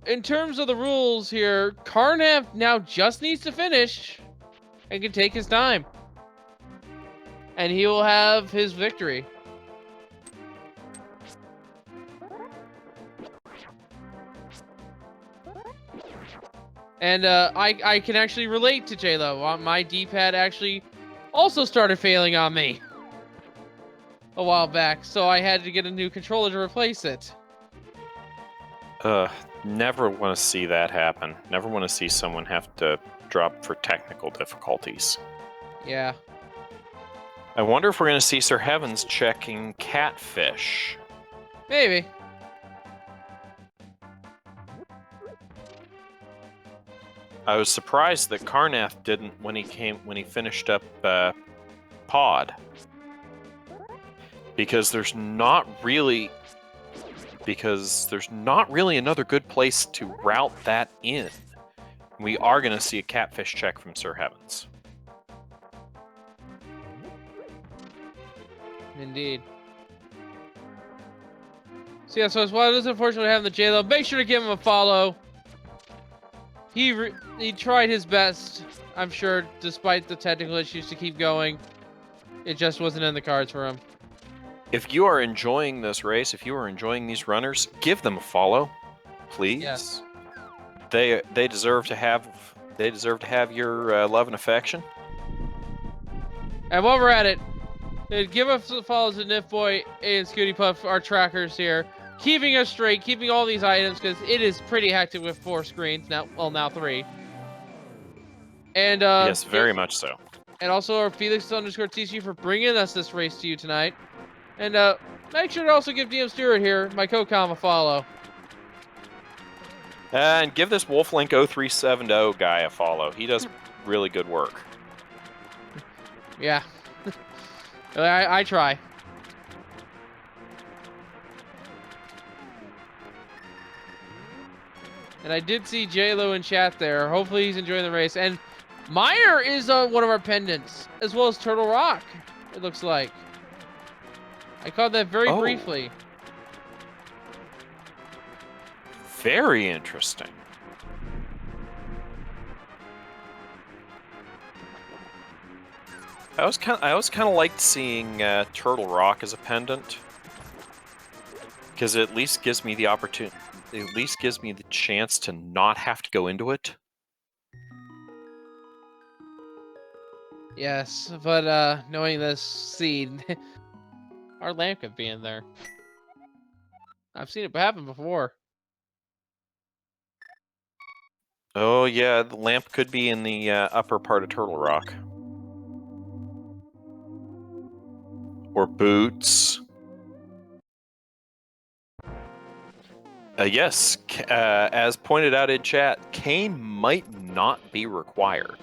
in terms of the rules here, Carnath now just needs to finish and can take his time. And he will have his victory. And I can actually relate to Jaylow. My D-pad actually also started failing on me a while back, so I had to get a new controller to replace it. Never want to see that happen. Never want to see someone have to drop for technical difficulties. Yeah. I wonder if we're going to see SirHeavens checking Catfish. Maybe. I was surprised that Carnath didn't when he finished up Pod. Because there's not really another good place to route that in. We are going to see a Catfish check from SirHeavens. Indeed. So yeah, so as well as unfortunately having the Jaylow, make sure to give him a follow. He tried his best, I'm sure, despite the technical issues, to keep going. It just wasn't in the cards for him. If you are enjoying this race, if you are enjoying these runners, give them a follow, please. Yes. They deserve to have your love and affection. And while we're at it, give us a follow to Nifboy and Scooty Puff, our trackers here, keeping us straight, keeping all these items, because it is pretty hectic with 4 screens now. Well, now 3. And Yes, very much so. And also our Felix_TC for bringing us this race to you tonight. And make sure to also give DM Stewart here, my co-com, a follow. And give this Wolflink0370 guy a follow. He does really good work. Yeah. I try. And I did see Jaylow in chat there. Hopefully he's enjoying the race. And Meyer is one of our pendants, as well as Turtle Rock, it looks like. I caught that very briefly. Very interesting. I always kind of liked seeing Turtle Rock as a pendant, because it at least gives me the opportunity. It at least gives me the chance to not have to go into it. Yes, but knowing this seed, our lamp could be in there. I've seen it happen before. Oh yeah, the lamp could be in the upper part of Turtle Rock. Or boots. Yes, as pointed out in chat, cane might not be required.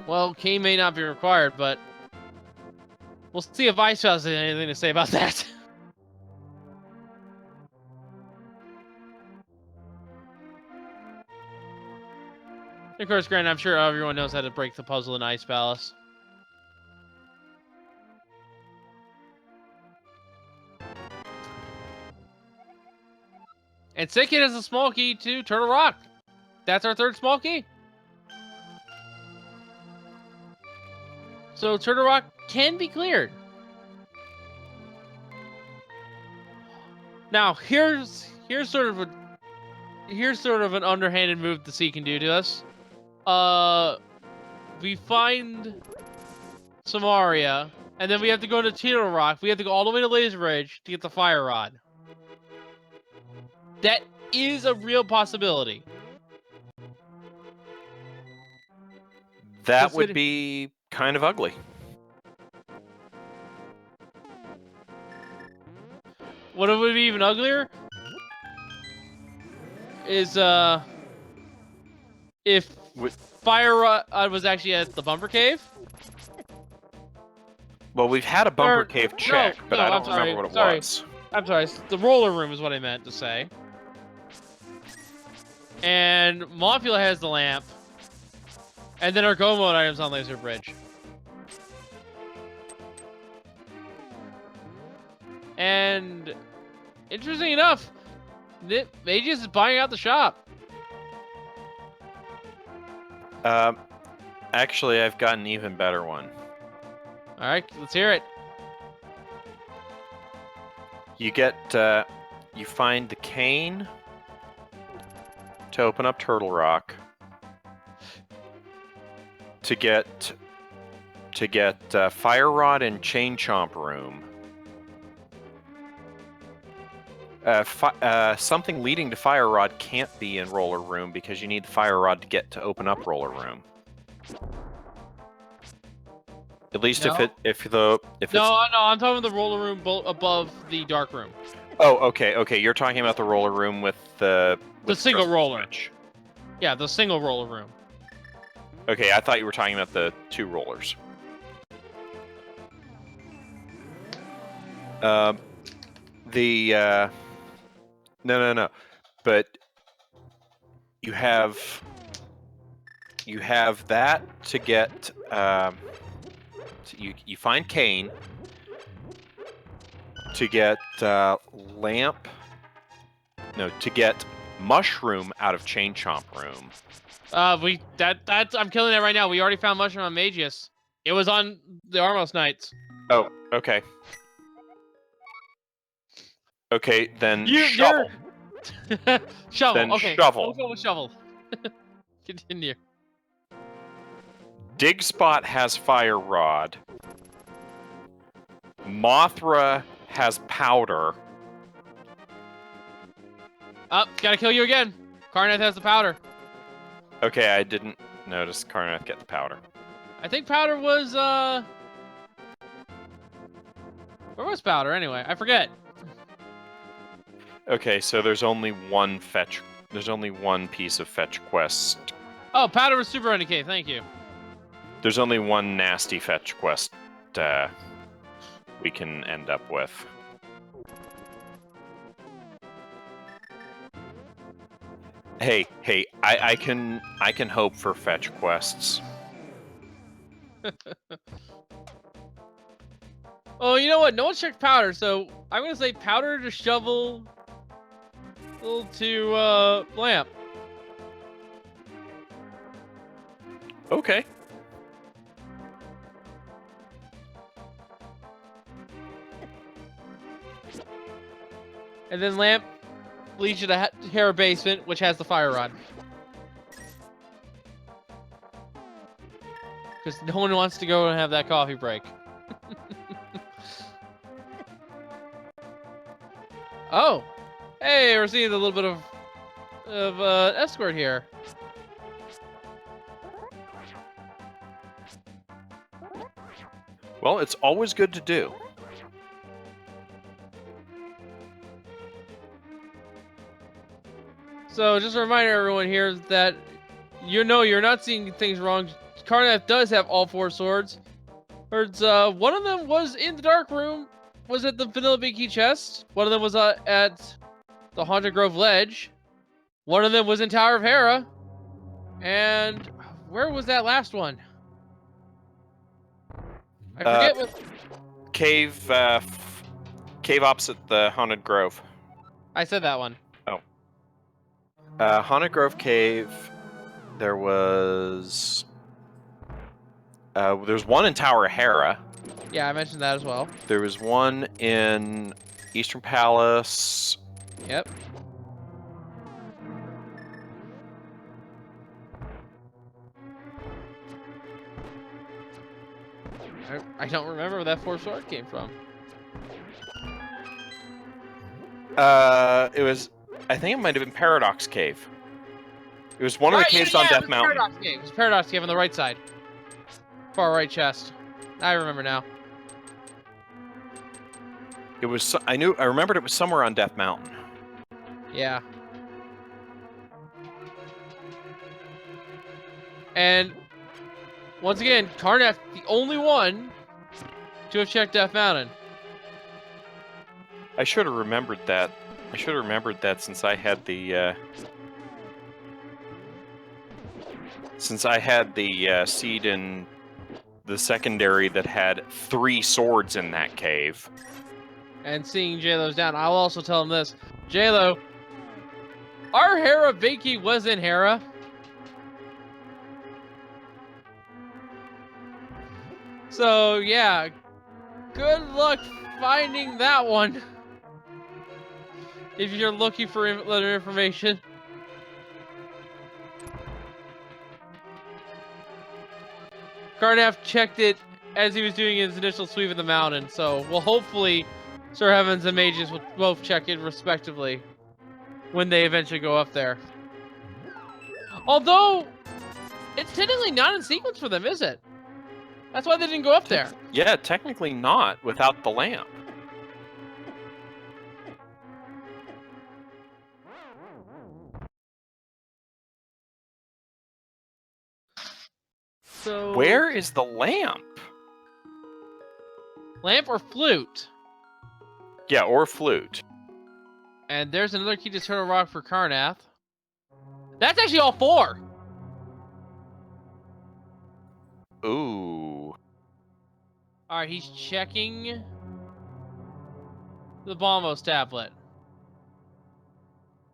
Well, cane may not be required, but we'll see if Ice has anything to say about that. Of course, Grant, I'm sure everyone knows how to break the puzzle in Ice Palace. And Sickit has a small key to Turtle Rock. That's our third small key. So Turtle Rock can be cleared. Now here's sort of an underhanded move the sea can do to us. We find Samaria, and then we have to go to Turtle Rock. We have to go all the way to Laser Ridge to get the Fire Rod. That is a real possibility. That would be kind of ugly. What would be even uglier is if Fire Rod was actually at the Bumper Cave. Well, we've had a Bumper Cave check, but I don't remember what it was. I'm sorry, the roller room is what I meant to say. And Mompula has the lamp. And then our Go Mode items on Laser Bridge. And interesting enough, Mageius is buying out the shop. Actually, I've got an even better one. All right, let's hear it. You get, you find the cane to open up Turtle Rock. To get Fire Rod and Chain Chomp Room. Something leading to Fire Rod can't be in Roller Room because you need the Fire Rod to open up Roller Room. At least No. if it's... No, I'm talking about the Roller Room above the Dark Room. Oh, okay. You're talking about the Roller Room with the single roller. Yeah, the single roller room. Okay, I thought you were talking about the two rollers. No. But you have that to get. You find cane to get lamp. No, to get mushroom out of Chain Chomp Room. I'm killing that right now. We already found mushroom on Mageius. It was on the Armos Knights. Oh, okay. Okay, then shovel. Shovel. Then okay. shovel. Let's go with shovel. Continue. Dig Spot has Fire Rod. Mothra has powder. Gotta kill you again. Carnath has the powder. Okay, I didn't notice Carnath get the powder. I think powder was, where was powder anyway? I forget. Okay, so there's only one fetch. There's only one piece of fetch quest. Oh, powder was super under cave. Thank you. There's only one nasty fetch quest we can end up with. Hey, I can hope for fetch quests. Oh, you know what? No one checked powder, so I'm gonna say powder to shovel to lamp. Okay. And then lamp leads you to Hera Basement, which has the fire rod. Because no one wants to go and have that coffee break. Oh, hey, we're seeing a little bit of escort here. Well, it's always good to do. So just a reminder, everyone here, that you're not seeing things wrong. Carnath does have all 4 swords. One of them was in the dark room, was at the Vanilla Big Key chest. One of them was at the Haunted Grove Ledge. One of them was in Tower of Hera. And where was that last one? I forget what... Cave opposite the Haunted Grove. I said that one. Oh. Haunted Grove Cave. There was... there's one in Tower of Hera. Yeah, I mentioned that as well. There was one in Eastern Palace. Yep. I don't remember where that 4 sword came from. It was... I think it might have been Paradox Cave. It was one of the caves on Death Mountain. Paradox Cave. It was Paradox Cave on the right side. Far right chest. I remember now. It was... I remembered it was somewhere on Death Mountain. Yeah. And once again, Carnath, the only one to have checked Death Mountain. I should have remembered that. I should have remembered that since I had the seed in the secondary that had 3 swords in that cave. And seeing Jaylow's down, I'll also tell him this. Jaylow, our Hera Vacay was in Hera. So, yeah. Good luck finding that one. If you're looking for little information. Carnath checked it as he was doing his initial sweep of the mountain, so well, hopefully SirHeavens and Mageius will both check it respectively when they eventually go up there. Although, it's technically not in sequence for them, is it? That's why they didn't go up there. Yeah, technically not without the lamp. So where is the lamp? Lamp or flute? Yeah, or flute. And there's another key to Turtle Rock for Carnath. That's actually all 4. Ooh. Alright, he's checking the Bombos tablet.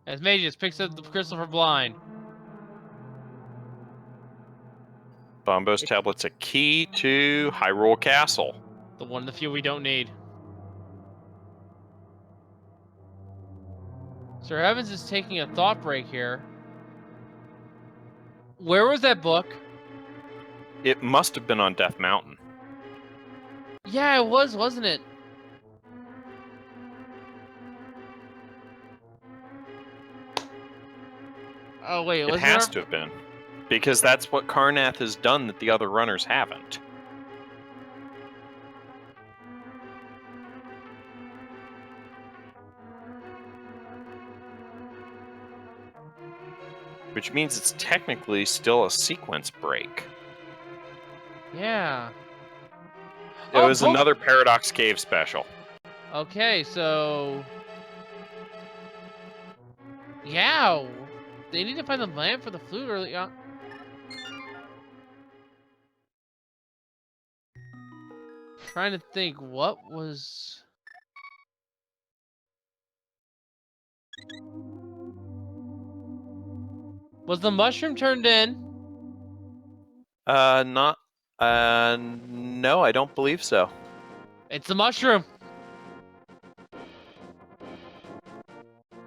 As Mageius picks up the crystal for blind. Bombos tablet's a key to Hyrule Castle. The one of the few we don't need. SirHeavens is taking a thought break here. Where was that book? It must have been on Death Mountain. Yeah, it was, wasn't it? Oh, wait. It has to have been. Because that's what Carnath has done that the other runners haven't. Which means it's technically still a sequence break. Yeah. It was another Paradox Cave special. Okay, so... yeah. They need to find the lamp for the flute early on. Trying to think, what was... was the mushroom turned in? No, I don't believe so. It's the mushroom.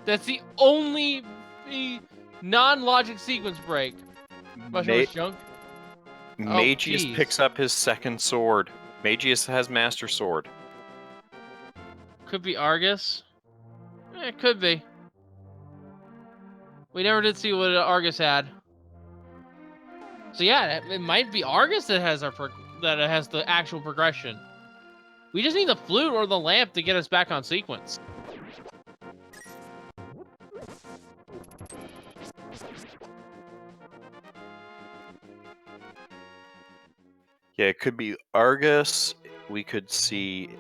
That's the only non-logic sequence break. Mushroom is junk. Magius jeez. picks up his second sword. Magius has Master Sword. Could be Argus. It could be. We never did see what Argus had. So yeah, it might be Argus that has the actual progression. We just need the flute or the lamp to get us back on sequence. Yeah, it could be Argus. We could see...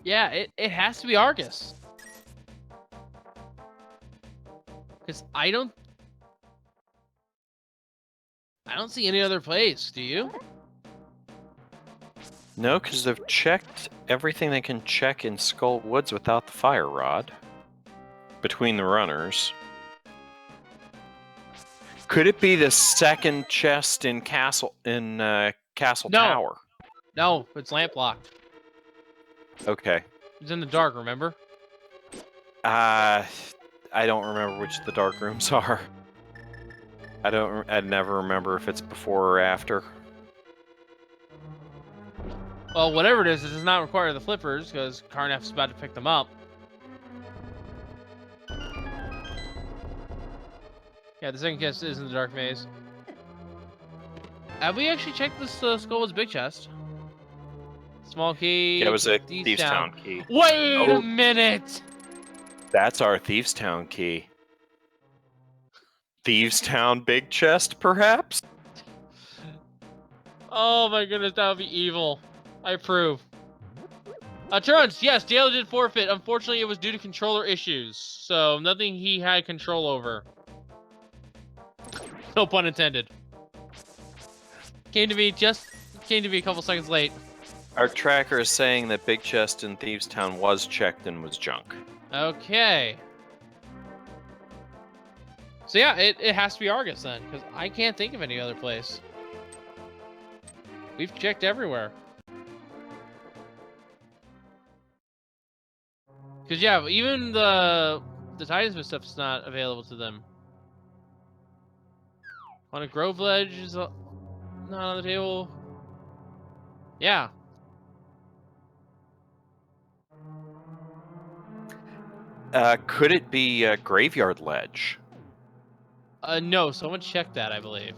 Yeah, it has to be Argus. Because I don't see any other place, do you? No, because they've checked everything they can check in Skull Woods without the fire rod. Between the runners. Could it be the second chest in Castle Tower? No, it's lamp locked. Okay. It's in the dark, remember? I don't remember which the dark rooms are. I'd never remember if it's before or after. Well, whatever it does not require the flippers, because Carnath's about to pick them up. Yeah, the second chest is in the dark maze. Have we actually checked this Skullwood's big chest? Small key. Yeah, it was a Thieves' Town key. Wait a minute! That's our Thieves' Town key. Thieves' Town big chest, perhaps? Oh my goodness, that would be evil. I approve. Turns, yes, Jaylow did forfeit. Unfortunately, it was due to controller issues, so nothing he had control over. No pun intended. Came to me a couple seconds late. Our tracker is saying that big chest in Thieves' Town was checked and was junk. Okay. So yeah, it has to be Argus then, because I can't think of any other place. We've checked everywhere. Because yeah, even the Titansmith stuff is not available to them. On a Grove Ledge is not on the table. Yeah. Could it be Graveyard Ledge? No, someone checked that, I believe.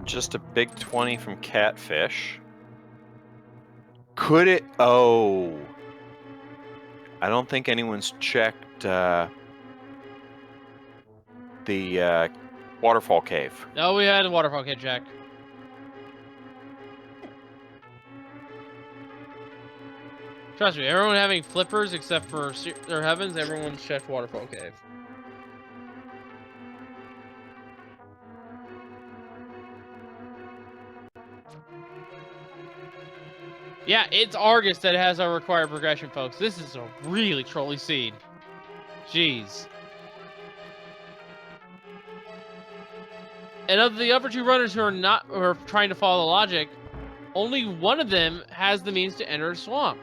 Just a big 20 from Catfish. Could it... Oh. I don't think anyone's checked the Waterfall Cave. No, we had a Waterfall Cave check. Trust me, everyone having flippers except for SirHeavens, everyone's checked Waterfall Cave. Yeah, it's Argus that has our required progression, folks. This is a really trolly seed. Jeez. And of the upper two runners who are trying to follow the logic, only one of them has the means to enter a swamp.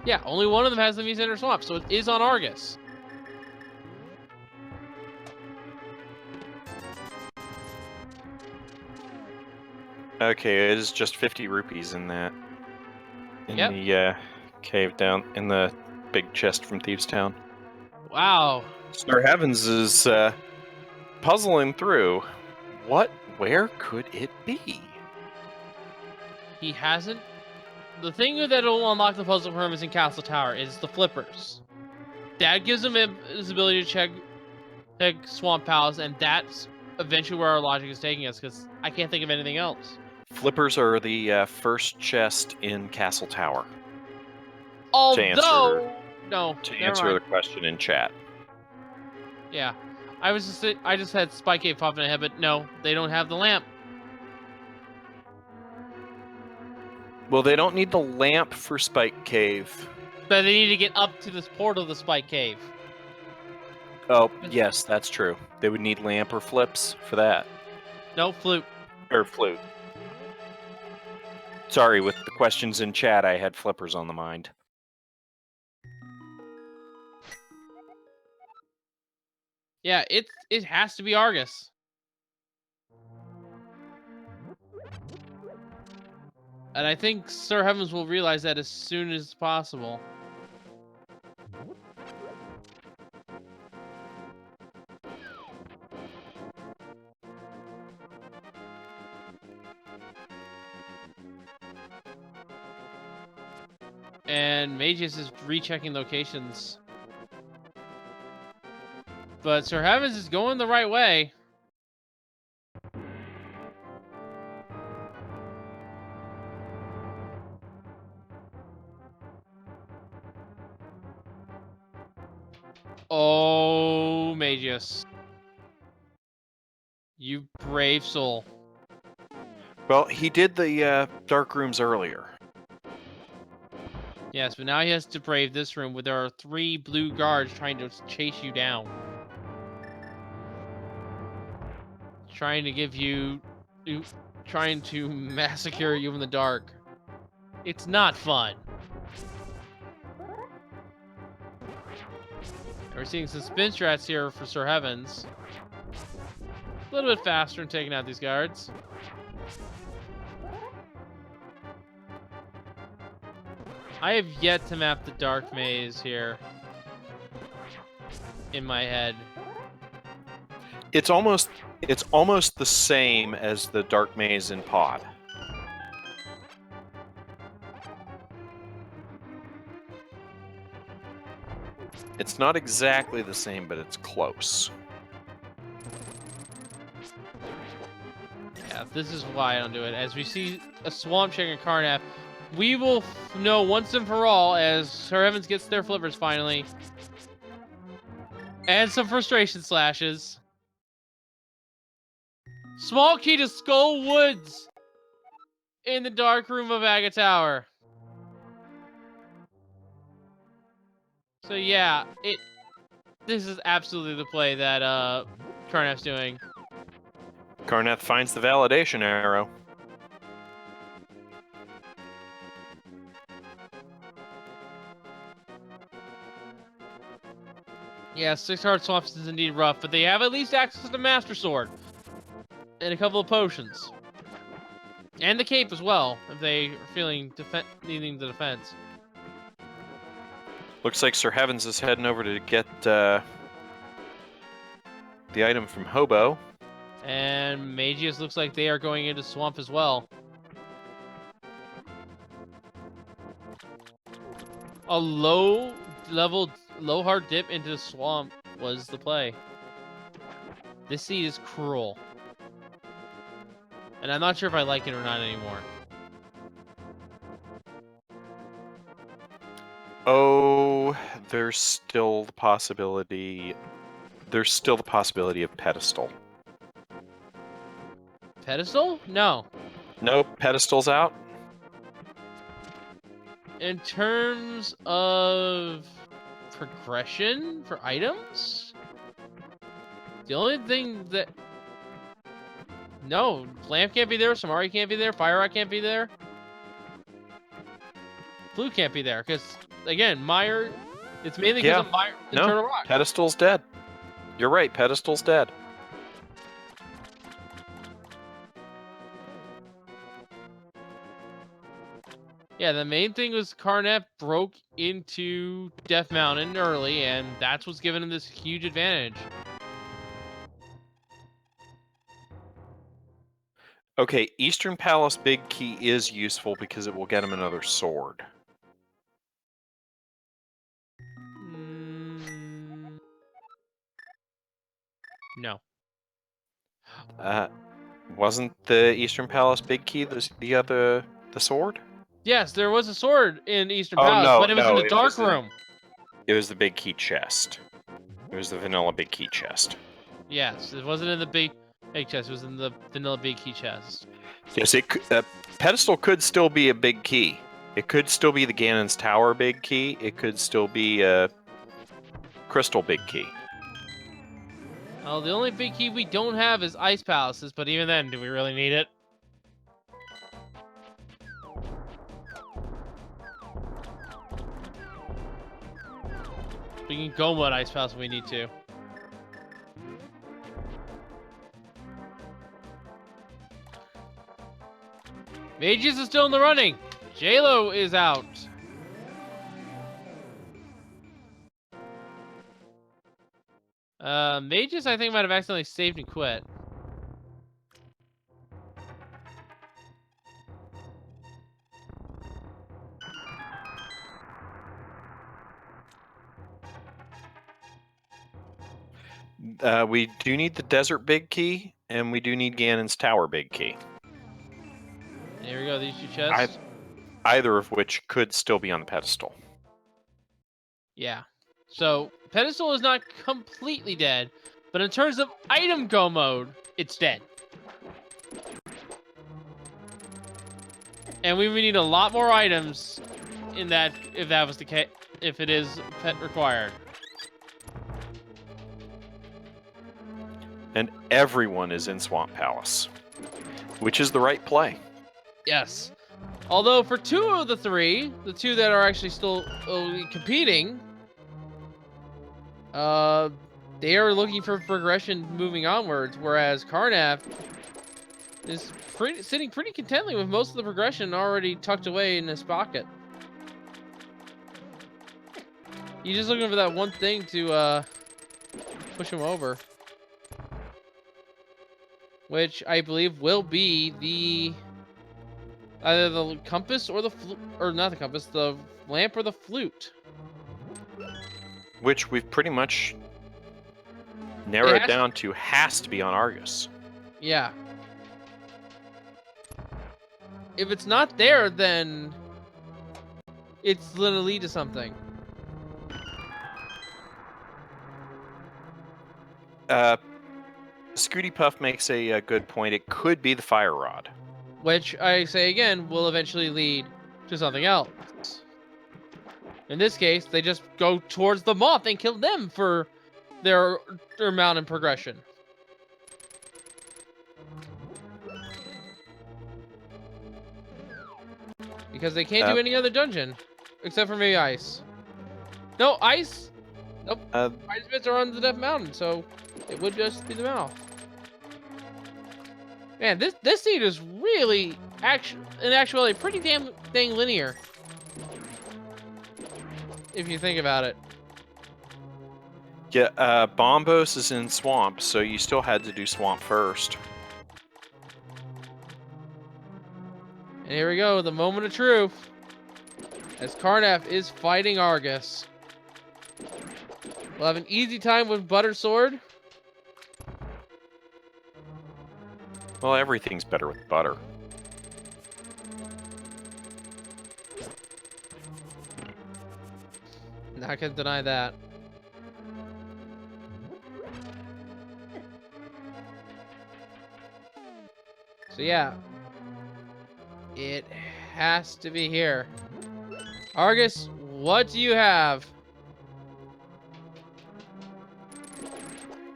Yeah, only one of them has the means to enter a swamp, so it is on Argus. Okay, it is just 50 rupees in that. In Yep. the cave down in the big chest from Thieves' Town. Wow. SirHeavens is puzzling through. Where could it be? He hasn't. The thing that will unlock the puzzle for him is in Castle Tower is the flippers. That gives him his ability to check Swamp Palace, and that's eventually where our logic is taking us, because I can't think of anything else. Flippers are the first chest in Castle Tower. Although, To answer the question in chat. Yeah, I just had Spike Cave pop in my head, but no, they don't have the lamp. Well, they don't need the lamp for Spike Cave. But they need to get up to this portal, the Spike Cave. Oh, yes, that's true. They would need lamp or flips for that. No, flute. Or flute. Sorry, with the questions in chat, I had flippers on the mind. Yeah, it has to be Argus. And I think SirHeavens will realize that as soon as possible. And Magius is rechecking locations. But SirHeavens is going the right way. Oh, Magius. You brave soul. Well, he did the dark rooms earlier. Yes, but now he has to brave this room where there are 3 blue guards trying to chase you down. Trying to give you... trying to massacre you in the dark. It's not fun. We're seeing some spin strats here for SirHeavens. A little bit faster in taking out these guards. I have yet to map the dark maze here in my head. It's almost the same as the dark maze in Pod. It's not exactly the same, but it's close. Yeah, this is why I don't do it. As we see a swamp check in Carnath, we will know once and for all as SirHeavens gets their flippers finally. And some frustration slashes. Small key to Skull Woods in the dark room of Aga Tower. So yeah, this is absolutely the play that Carnath's doing. Carnath finds the validation arrow. Yeah, 6-card swamps is indeed rough, but they have at least access to Master Sword. And a couple of potions. And the cape as well, if they are feeling needing the defense. Looks like SirHeavens is heading over to get the item from Hobo. And Magius looks like they are going into swamp as well. A low hard dip into the swamp was the play. This seed is cruel. And I'm not sure if I like it or not anymore. Oh, there's still the possibility. There's still the possibility of pedestal. Pedestal? No. Nope, pedestal's out. In terms of progression for items, the only thing that... No, Lamp can't be there, Samari can't be there, Fire Rock can't be there. Blue can't be there, because, again, Meyer... It's mainly because of Meyer and Turtle Rock. Pedestal's dead. You're right, pedestal's dead. Yeah, the main thing was Carnath broke into Death Mountain early, and that's what's given him this huge advantage. Okay, Eastern Palace Big Key is useful because it will get him another sword. No. Wasn't the Eastern Palace Big Key the sword? Yes, there was a sword in Eastern Oh, Palace, no, but it was no, in the it dark was room. It was the Big Key chest. It was the vanilla Big Key chest. Yes, it wasn't in the big chest. It was in the vanilla big key chest. Yes, pedestal could still be a big key. It could still be the Ganon's Tower big key. It could still be Crystal big key. Oh, the only big key we don't have is Ice Palaces, but even then, do we really need it? We can go mud Ice Palace if we need to. Mageius is still in the running. Jaylow is out. Mageius, I think, might have accidentally saved and quit. We do need the Desert big key, and we do need Ganon's Tower big key. Here we go, these two chests. Either of which could still be on the pedestal. Yeah. So, pedestal is not completely dead, but in terms of item go mode, it's dead. And we would need a lot more items in that, if that was the case, if it is pet required. And everyone is in Swamp Palace, which is the right play. Yes. Although for two of the three, the two that are actually still competing, they are looking for progression moving onwards, whereas Carnath is sitting pretty contently with most of the progression already tucked away in his pocket. He's just looking for that one thing to push him over, which I believe will be the either the compass or the not the compass, the lamp or the flute. Which we've pretty much narrowed down to has to be on Argus. Yeah. If it's not there, then it's gonna lead to something. Scooty Puff makes a good point. It could be the Fire Rod. Which, I say again, will eventually lead to something else. In this case, they just go towards the moth and kill them for their mountain progression. Because they can't do any other dungeon. Except for maybe ice. No, ice! Nope. Ice bits are on the Death Mountain, so it would just be the mouth. Man, this seed is really, in actuality, pretty damn dang linear. If you think about it. Yeah, Bombos is in Swamp, so you still had to do Swamp first. And here we go, the moment of truth. As Carnath is fighting Argus. We'll have an easy time with Butter Sword. Well, everything's better with butter. Not gonna deny that. So yeah. It has to be here. Argus, what do you have?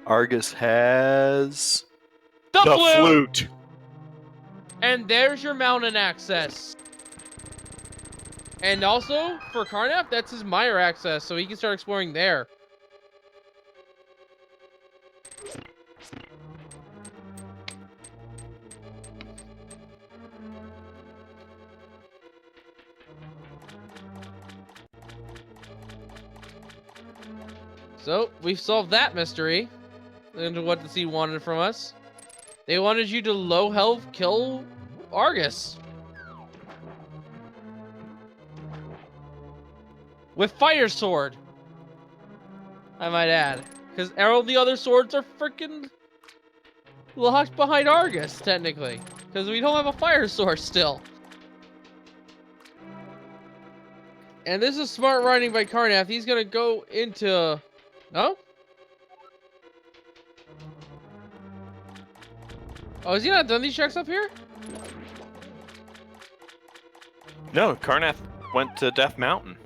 Argus has The flute. And there's your mountain access. And also, for Carnath, that's his mire access, so he can start exploring there. So, we've solved that mystery. Into what the seed wanted from us. They wanted you to low health kill Argus. With Fire Sword. I might add. Because all the other swords are freaking locked behind Argus, technically. Because we don't have a Fire Sword still. And this is smart writing by Carnath. He's going to go into... No? Oh, has he not done these checks up here? No, Carnath went to Death Mountain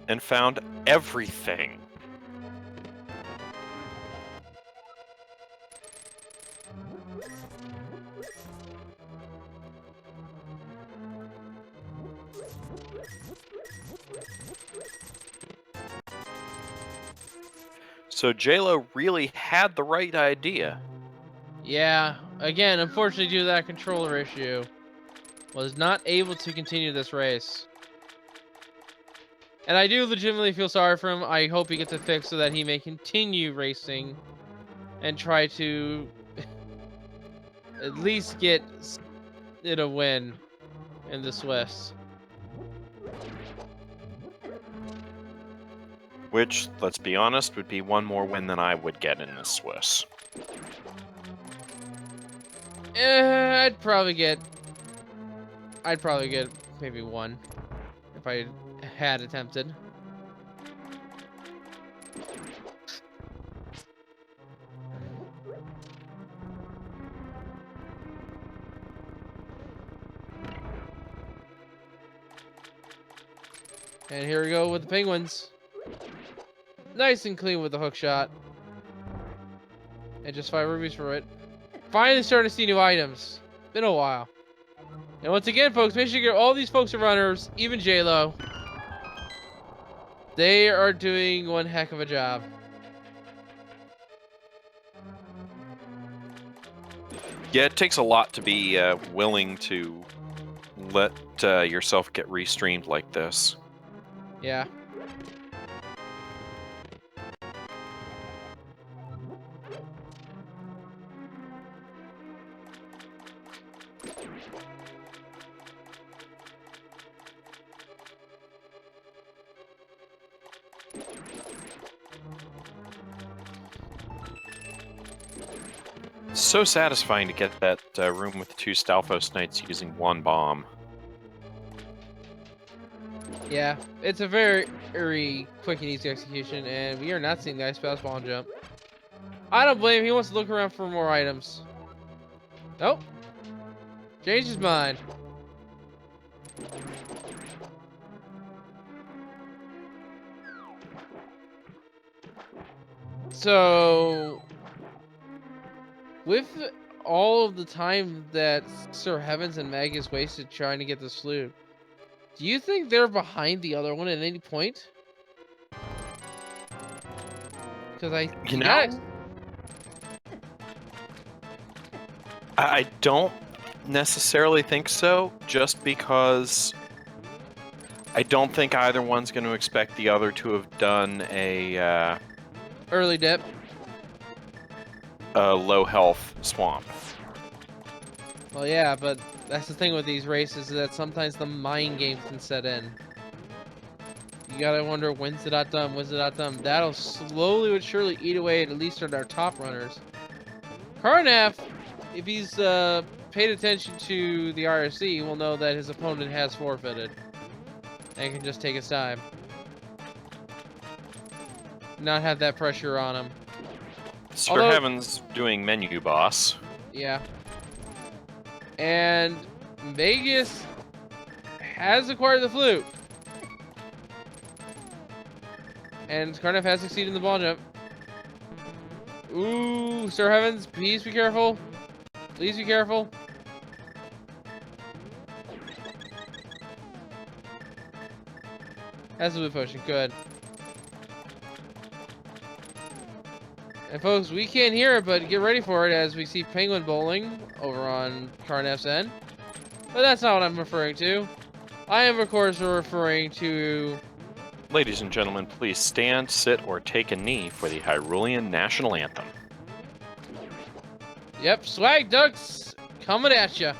and found everything. So Jaylow really had the right idea. Yeah, again, unfortunately due to that controller issue, was not able to continue this race. And I do legitimately feel sorry for him. I hope he gets it fixed so that he may continue racing and try to at least get it a win in the Swiss. Which, let's be honest, would be one more win than I would get in the Swiss. I'd probably get maybe one if I had attempted. And here we go with the penguins. Nice and clean with the hook shot. And just 5 rubies for it. Finally starting to see new items. Been a while. And once again, folks, make sure you get all these folks are runners, even Jaylow. They are doing one heck of a job. Yeah, it takes a lot to be willing to let yourself get restreamed like this. Yeah. So satisfying to get that room with the 2 Stalfos Knights using 1 bomb. Yeah, it's a very, very quick and easy execution, and we are not seeing the ice pass ball and jump. I don't blame him. He wants to look around for more items. Nope. Changed his mind. So, with all of the time that SirHeavens and Mageius wasted trying to get this flute, do you think they're behind the other one at any point? Because You know, I don't necessarily think so, just because I don't think either one's going to expect the other to have done a early dip. Low health swamp. Well, yeah, but that's the thing with these races is that sometimes the mind games can set in. You gotta wonder, when's it not done? When's it not done? That'll slowly but surely eat away at least at our top runners. Carnath, if he's paid attention to the RSC, will know that his opponent has forfeited and can just take his time. Not have that pressure on him. SirHeavens doing menu boss. Yeah. And Vegas has acquired the flute. And Carnath has succeeded in the ball jump. Ooh, SirHeavens, please be careful. Please be careful. Has the blue potion, good. And folks, we can't hear it, but get ready for it as we see penguin bowling over on Carnath's end. But that's not what I'm referring to. I am, of course, referring to... Ladies and gentlemen, please stand, sit, or take a knee for the Hyrulean National Anthem. Yep, Swag Ducks coming at ya.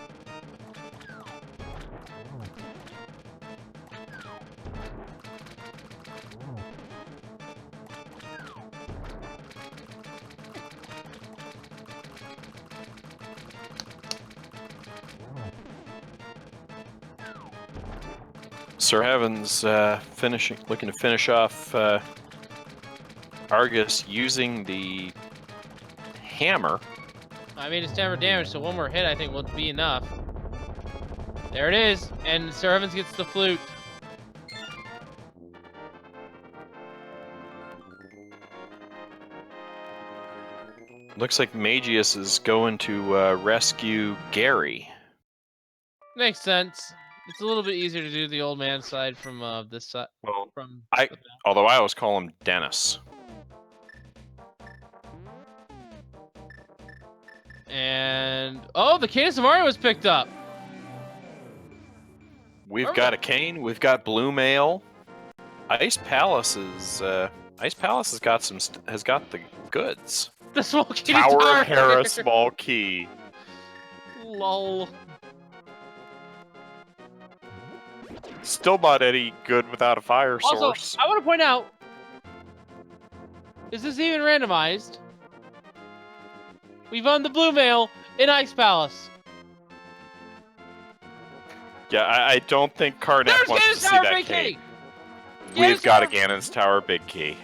SirHeavens looking to finish off Argus using the hammer. I mean, it's 10 damage, so one more hit I think will be enough. There it is, and SirHeavens gets the flute. Looks like Magius is going to rescue Gary. Makes sense. It's a little bit easier to do the old man side from this side. Well, From although I always call him Dennis. And oh, the Cadence of Mario was picked up. We've got a cane. We've got Blue Mail. Ice Palace has got the goods. The small key Tower of Hera small key. Lol. Still not any good without a fire source. Also, I want to point out, is this even randomized? We've won the Blue Mail in Ice Palace. Yeah, I don't think Carnath wants to see that key. We've got a Ganon's Tower big key.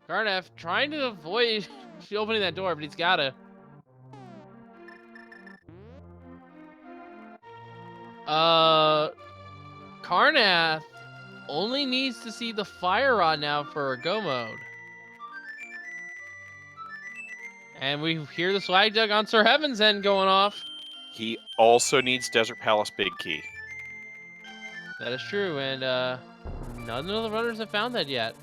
Carnath trying to avoid opening that door, but he's gotta. Carnath only needs to see the fire rod now for a go mode. And we hear the swag jug on SirHeavens' end going off. He also needs Desert Palace big key. That is true, and none of the runners have found that yet.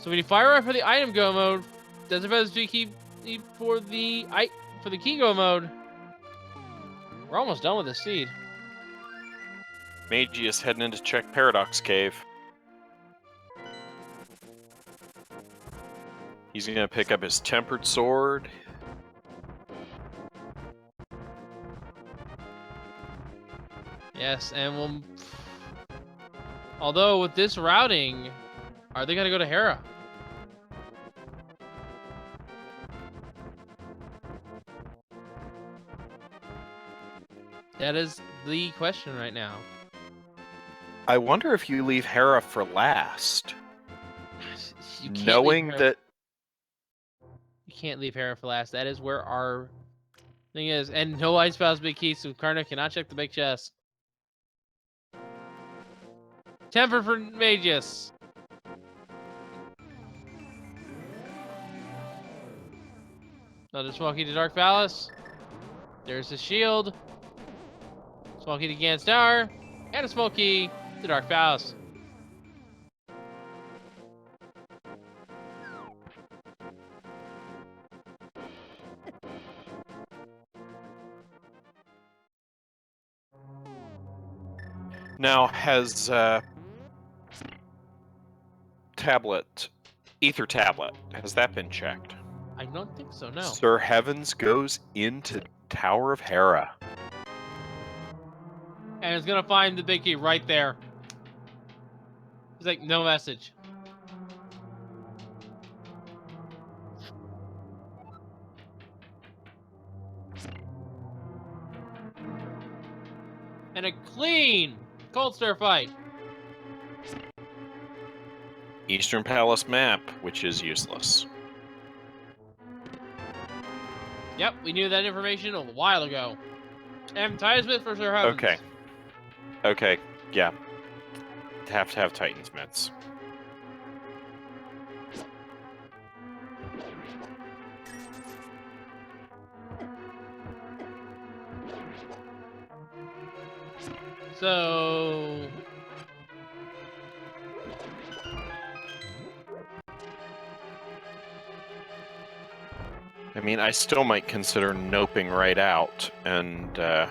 So when you fire rod for the item go mode, Desert Palace big key for the key go mode. We're almost done with this seed. Magius heading in to check Paradox Cave. He's going to pick up his Tempered Sword. Yes, and we'll... Although with this routing, are they going to go to Hera? That is the question right now. I wonder if you leave Hera for last. You can't knowing that... You can't leave Hera for last. That is where our thing is. And no Ice Palace big key, so Carnath cannot check the big chest. Temper for Magius. Another small key to Dark Palace. There's the shield. Small key to Ganon's Tower. And a small key to Dark Palace. Now, has Ether Tablet, has that been checked? I don't think so, no. SirHeavens goes into Tower of Hera. And it's gonna find the big key right there. It's like, no message. And a clean Cold Star fight. Eastern Palace map, which is useless. Yep, we knew that information a while ago. And Titus Smith for SirHeavens. Okay. Okay, yeah. Have to have Titan's mitts. So... I mean, I still might consider noping right out, and I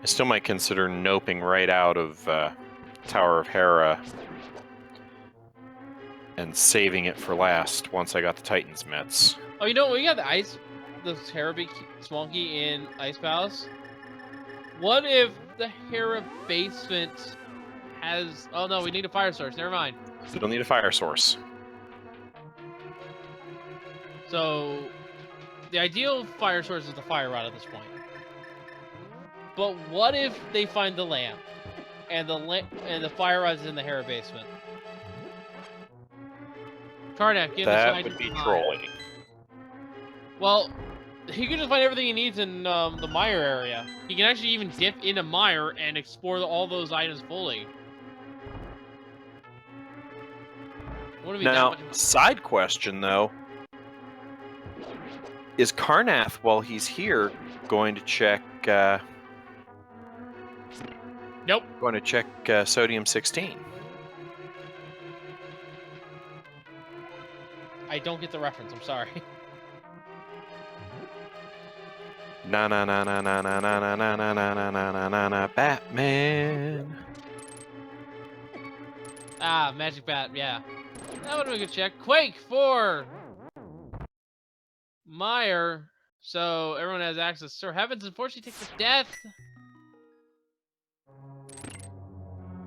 still might consider noping right out of Tower of Hera and saving it for last once I got the Titan's mitts. Oh, you know, we got the Hera big small key in Ice Palace. What if the Hera basement has... Oh no, we need a fire source, never mind. So don't need a fire source. So, the ideal fire source is the fire rod at this point. But what if they find the lamp? and the fire rod is in the Hera basement. Karnak, give the That side would be mine. Trolly. Well, he can just find everything he needs in the mire area. He can actually even dip into mire and explore all those items fully. Wouldn't be Now, that much. side question though, is Carnath, while he's here, going to check? Nope. Going to check sodium 16. I don't get the reference. I'm sorry. Na na na na na na na na na na na na na na na Batman. Ah, magic bat. Yeah, that would have been a good check. Quake for Mire. So everyone has access. SirHeavens unfortunately takes a death,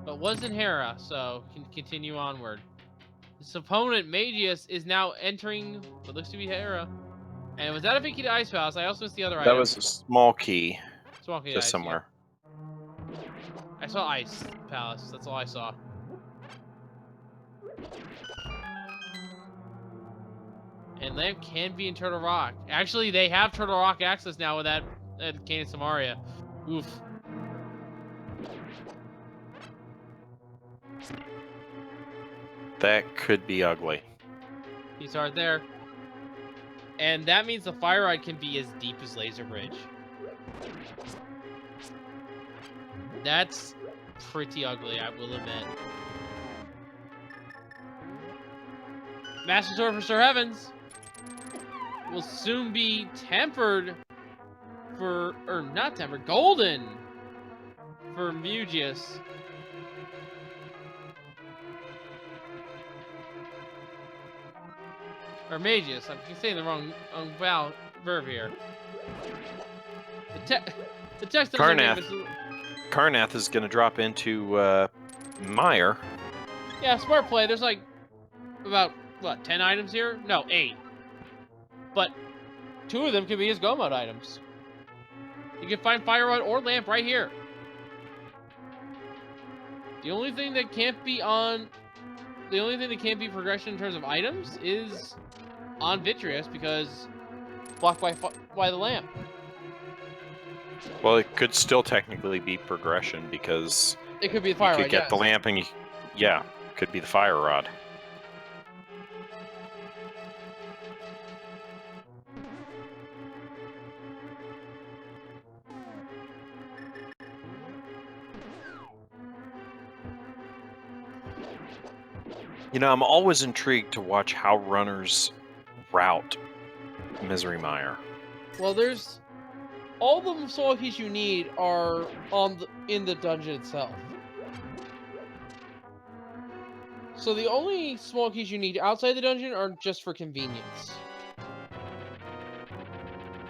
but wasn't Hera, so can continue onward. His opponent Magius is now entering what looks to be Hera. And was that a big key to Ice Palace? I also missed the other That item. was a small key, Small key to just Ice, somewhere. yeah. I saw Ice Palace. That's all I saw. And Lamp can be in Turtle Rock. Actually, they have Turtle Rock access now with that Cane and Samaria. Oof. That could be ugly. He's hard there. And that means the Fire Ride can be as deep as Laser Bridge. That's pretty ugly, I will admit. Master Sword for SirHeavens will soon be tempered for, or not tempered, golden for Magius. Or Magius, I'm saying the wrong verb here. The text of Carnath is going to drop into Mire. Yeah, smart play. There's like about, what, 10 items here? No, 8. But 2 of them can be his go mode items. You can find Fire Rod or Lamp right here. The only thing that can't be progression in terms of items is on Vitreous because blocked by the Lamp. Well, it could still technically be progression because it could be the Fire Rod. You could get the Lamp and could be the Fire Rod. You know, I'm always intrigued to watch how runners route Misery Mire. Well, there's all the soul keys you need are in the dungeon itself. So the only small keys you need outside the dungeon are just for convenience.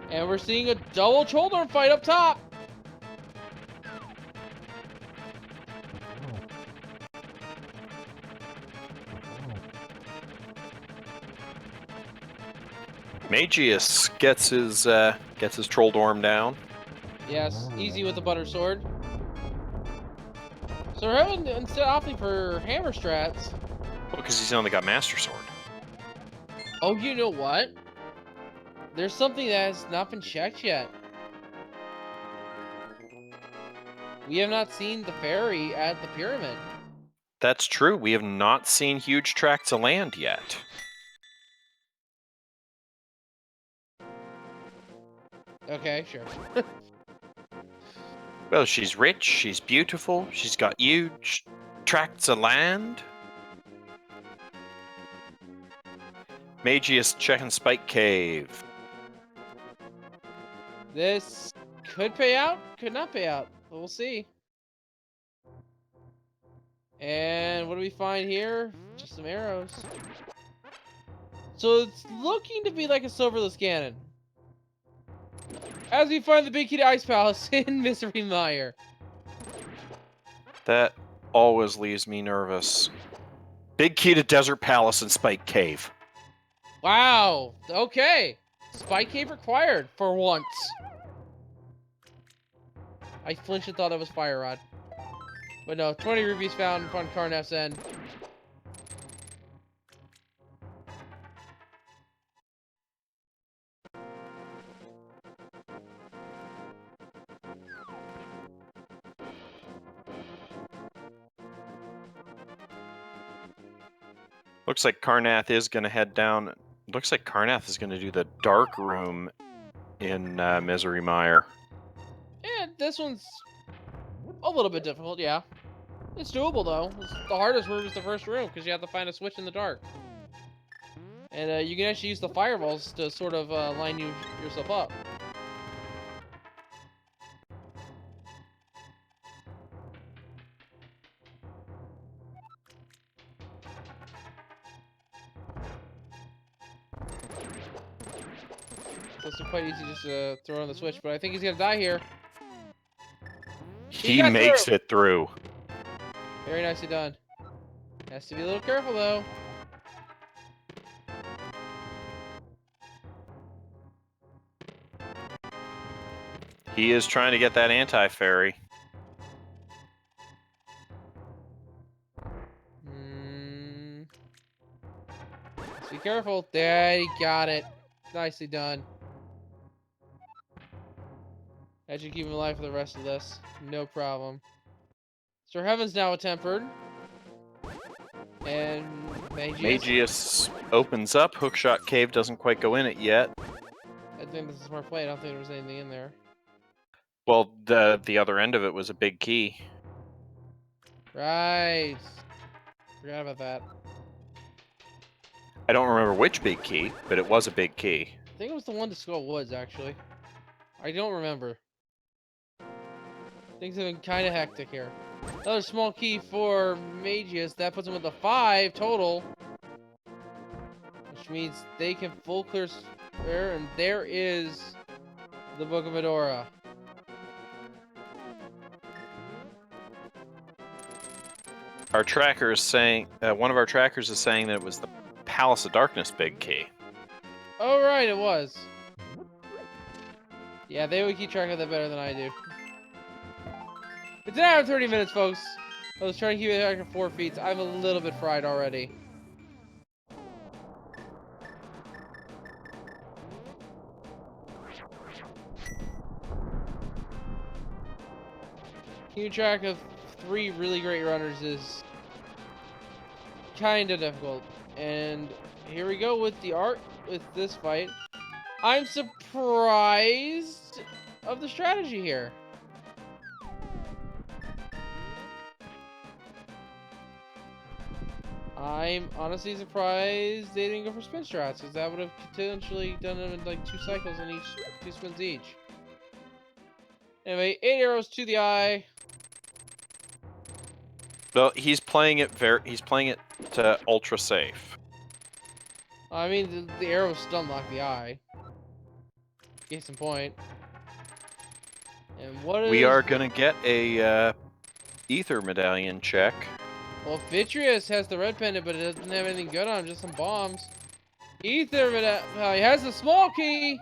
And we're seeing a double shoulder fight up top. Magius gets his troll dorm down. Yes, easy with the butter sword. So we're having instead opting for hammer strats. Well, because he's only got Master Sword. Oh, you know what? There's something that has not been checked yet. We have not seen the ferry at the pyramid. That's true. We have not seen huge tracts of land yet. Okay, sure. Well, she's rich, she's beautiful, she's got huge tracts of land. Magius checking Spike Cave. This could pay out, could not pay out. But we'll see. And what do we find here? Just some arrows. So it's looking to be like a silverless cannon. As we find the big key to Ice Palace in Misery Mire. That always leaves me nervous. Big key to Desert Palace and Spike Cave. Wow. Okay. Spike Cave required for once. I flinched and thought that was Fire Rod. But no, 20 rupees found on Carnath's end. Looks like Carnath is going to head down. Looks like Carnath is going to do the dark room in Misery Mire. Yeah, this one's a little bit difficult, yeah. It's doable, though. The hardest room is the first room, because you have to find a switch in the dark. And you can actually use the fireballs to sort of line yourself up. So it's quite easy just to throw on the switch, but I think he's gonna die here. He makes it through. Very nicely done. Has to be a little careful, though. He is trying to get that anti-fairy. Let's be careful. There, he got it. Nicely done. That should keep him alive for the rest of this. No problem. SirHeavens now attempered. And Mageius opens up. Hookshot Cave doesn't quite go in it yet. I think this is a smart play. I don't think there was anything in there. Well, the other end of it was a big key. Right. Forgot about that. I don't remember which big key, but it was a big key. I think it was the one to Skull Woods, actually. I don't remember. Things have been kind of hectic here. Another small key for Mageius. That puts him with a 5 total. Which means they can full clear there, and there is the Book of Medora. Our tracker is saying, one of our trackers is saying that it was the Palace of Darkness big key. Oh, right, it was. Yeah, they would keep track of that better than I do. It's an hour and 30 minutes, folks. I was trying to keep it back to 4 feet. I'm a little bit fried already. Keeping track of 3 really great runners is kind of difficult. And here we go with the art with this fight. I'm surprised of the strategy here. I'm honestly surprised they didn't go for spin strats, because that would have potentially done them in like 2 cycles and 2 spins each. Anyway, 8 arrows to the eye. Well, he's playing it to ultra safe. I mean, the arrows still unlock the eye. Case in point. And what is... We are gonna get a ether medallion check. Well, Vitreous has the red pendant, but it doesn't have anything good on him, just some bombs. Ether medallion, he has a small key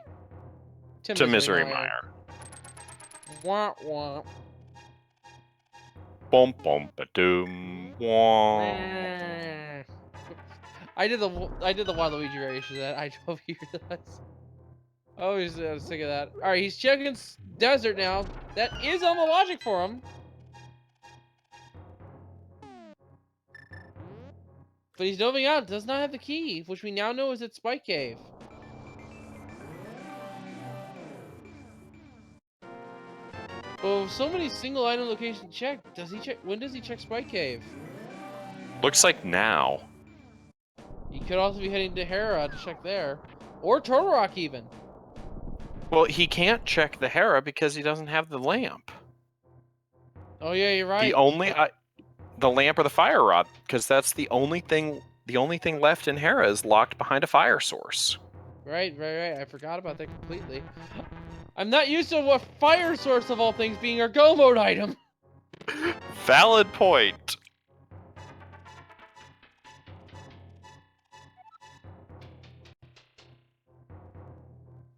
To Misery Mire. Wah, wah. Bum bum ba doom wah. I did the Waluigi variation of that. I hope you realize. Oh, he's sick of that. All right, he's checking desert now. That is on the logic for him. But he's moving out. Does not have the key, which we now know is at Spike Cave. Oh, so many single item location check. Does he check? When does he check Spike Cave? Looks like now. He could also be heading to Hera to check there, or Turtle Rock even. Well, he can't check the Hera because he doesn't have the lamp. Oh yeah, you're right. The lamp or the fire rod, because that's the only thing left in Hera is locked behind a fire source. Right. I forgot about that completely. I'm not used to a fire source of all things being our go mode item. Valid point.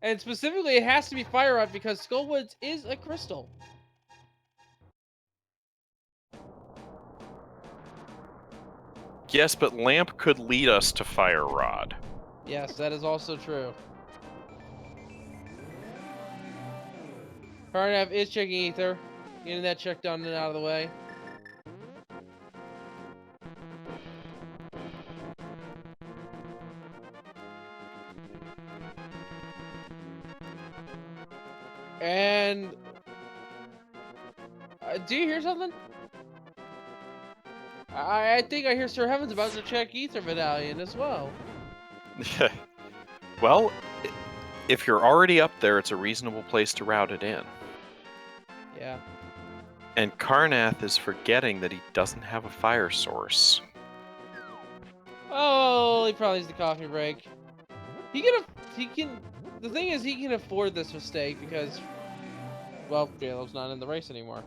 And specifically, it has to be fire rod because Skullwoods is a crystal. Yes, but lamp could lead us to fire rod. Yes, that is also true. Carnath is checking ether. Getting that check done and out of the way. And do you hear something? I think I hear SirHeavens about to check ether medallion as well. Well, if you're already up there, it's a reasonable place to route it in. Yeah. And Carnath is forgetting that he doesn't have a fire source. Oh, he probably needs the coffee break. He can. The thing is, he can afford this mistake because, well, Jaylow's not in the race anymore.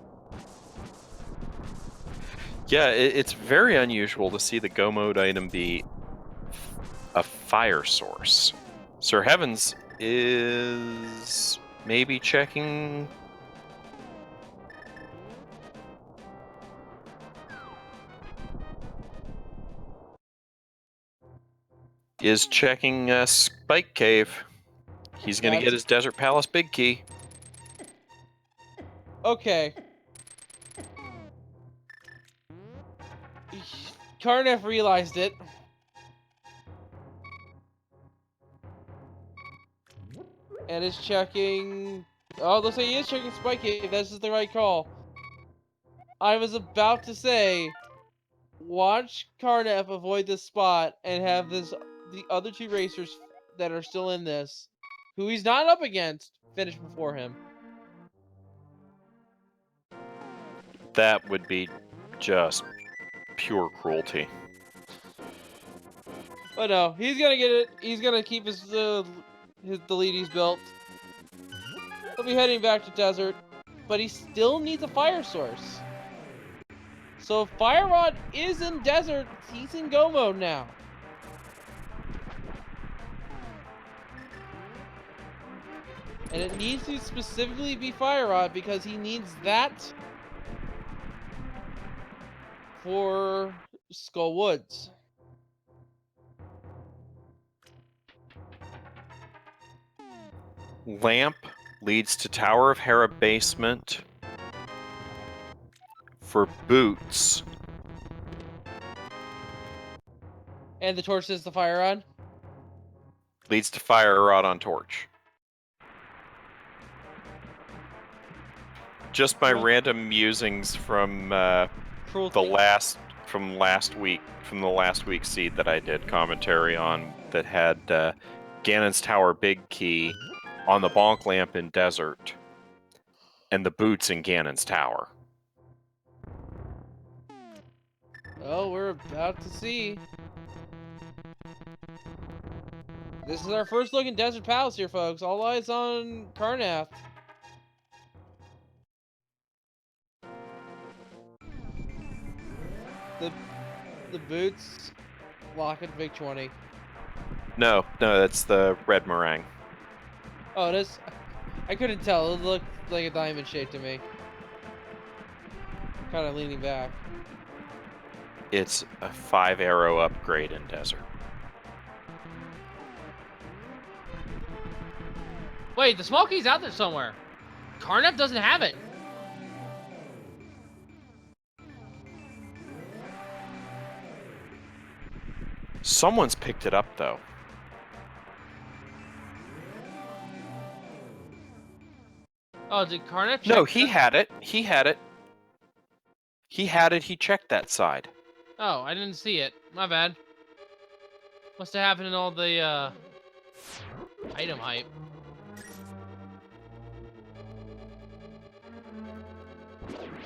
Yeah, it's very unusual to see the Go Mode item be a fire source. SirHeavens is maybe checking. Is checking Spike Cave. He's gonna get his Desert Palace big key. Okay. Carnath realized it. And is checking... Oh, looks like he is checking Spike Cave. This is the right call. I was about to say, watch Carnath avoid this spot and have the other two racers that are still in this, who he's not up against, finish before him. That would be just pure cruelty. But no, he's gonna get it. He's gonna keep the lead he's built. He'll be heading back to desert, but he still needs a fire source. So if Fire Rod is in desert, he's in go mode now. And it needs to specifically be Fire Rod because he needs that for Skull Woods. Lamp leads to Tower of Hera basement for boots. And the torch is the Fire Rod? Leads to Fire Rod on Torch. Just my random musings from the last week's seed that I did commentary on that had Ganon's Tower big key on the bonk lamp in desert and the boots in Ganon's Tower. Oh, we're about to see. This is our first look in Desert Palace here, folks. All eyes on Carnath. The boots, Locket, Big 20. No, that's the red meringue. Oh, it is? I couldn't tell. It looked like a diamond shape to me. Kind of leaning back. It's a 5-arrow upgrade in desert. Wait, the small key's out there somewhere. Carnath doesn't have it. Someone's picked it up, though. Oh, did Carnath check? No, he had it. He had it. He had it. He checked that side. Oh, I didn't see it. My bad. Must have happened in all the item hype.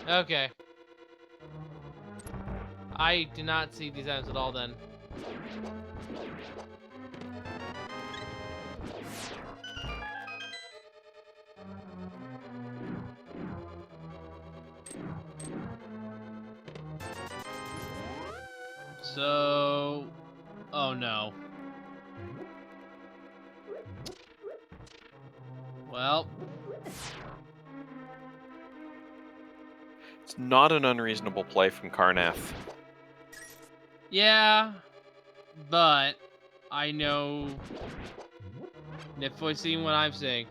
Okay. I did not see these items at all then. So... Oh no. Well... It's not an unreasonable play from Carnath. Yeah, but I know Nipfoy's seeing what I'm saying.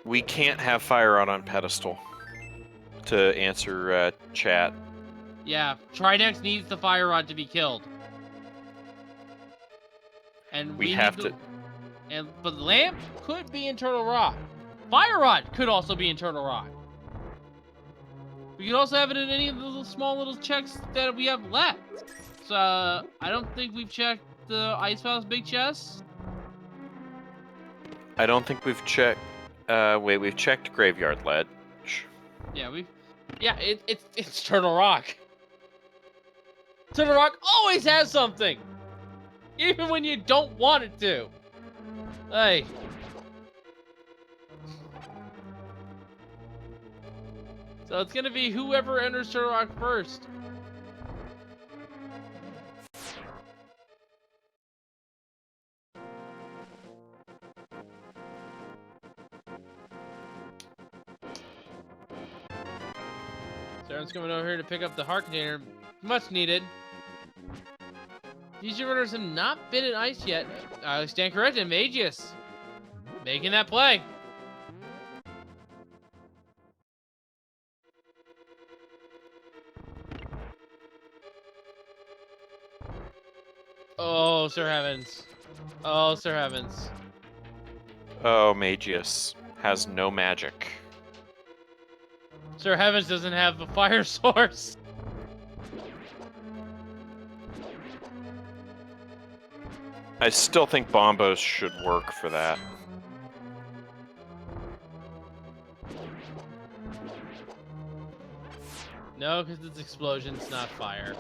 We can't have fire rod on pedestal. To answer chat. Yeah, Tridex needs the fire rod to be killed. And We we have need to. but Lamp could be in Turtle Rock. Fire Rod could also be in Turtle Rock. We could also have it in any of the little small little checks that we have left. So I don't think we've checked the Ice Palace big chest. I don't think we've checked. Wait, we've checked Graveyard Ledge. Yeah, it's Turtle Rock. Turtle Rock always has something, even when you don't want it to. Hey. So it's gonna be whoever enters Turtle Rock first. Sarah's coming over here to pick up the heart container. Much needed. These runners have not been in ice yet. I stand corrected. Magius making that play. Oh, SirHeavens. Oh, SirHeavens. Oh, Magius has no magic. SirHeavens doesn't have a fire source. I still think Bombos should work for that. No, because it's explosions, not fire.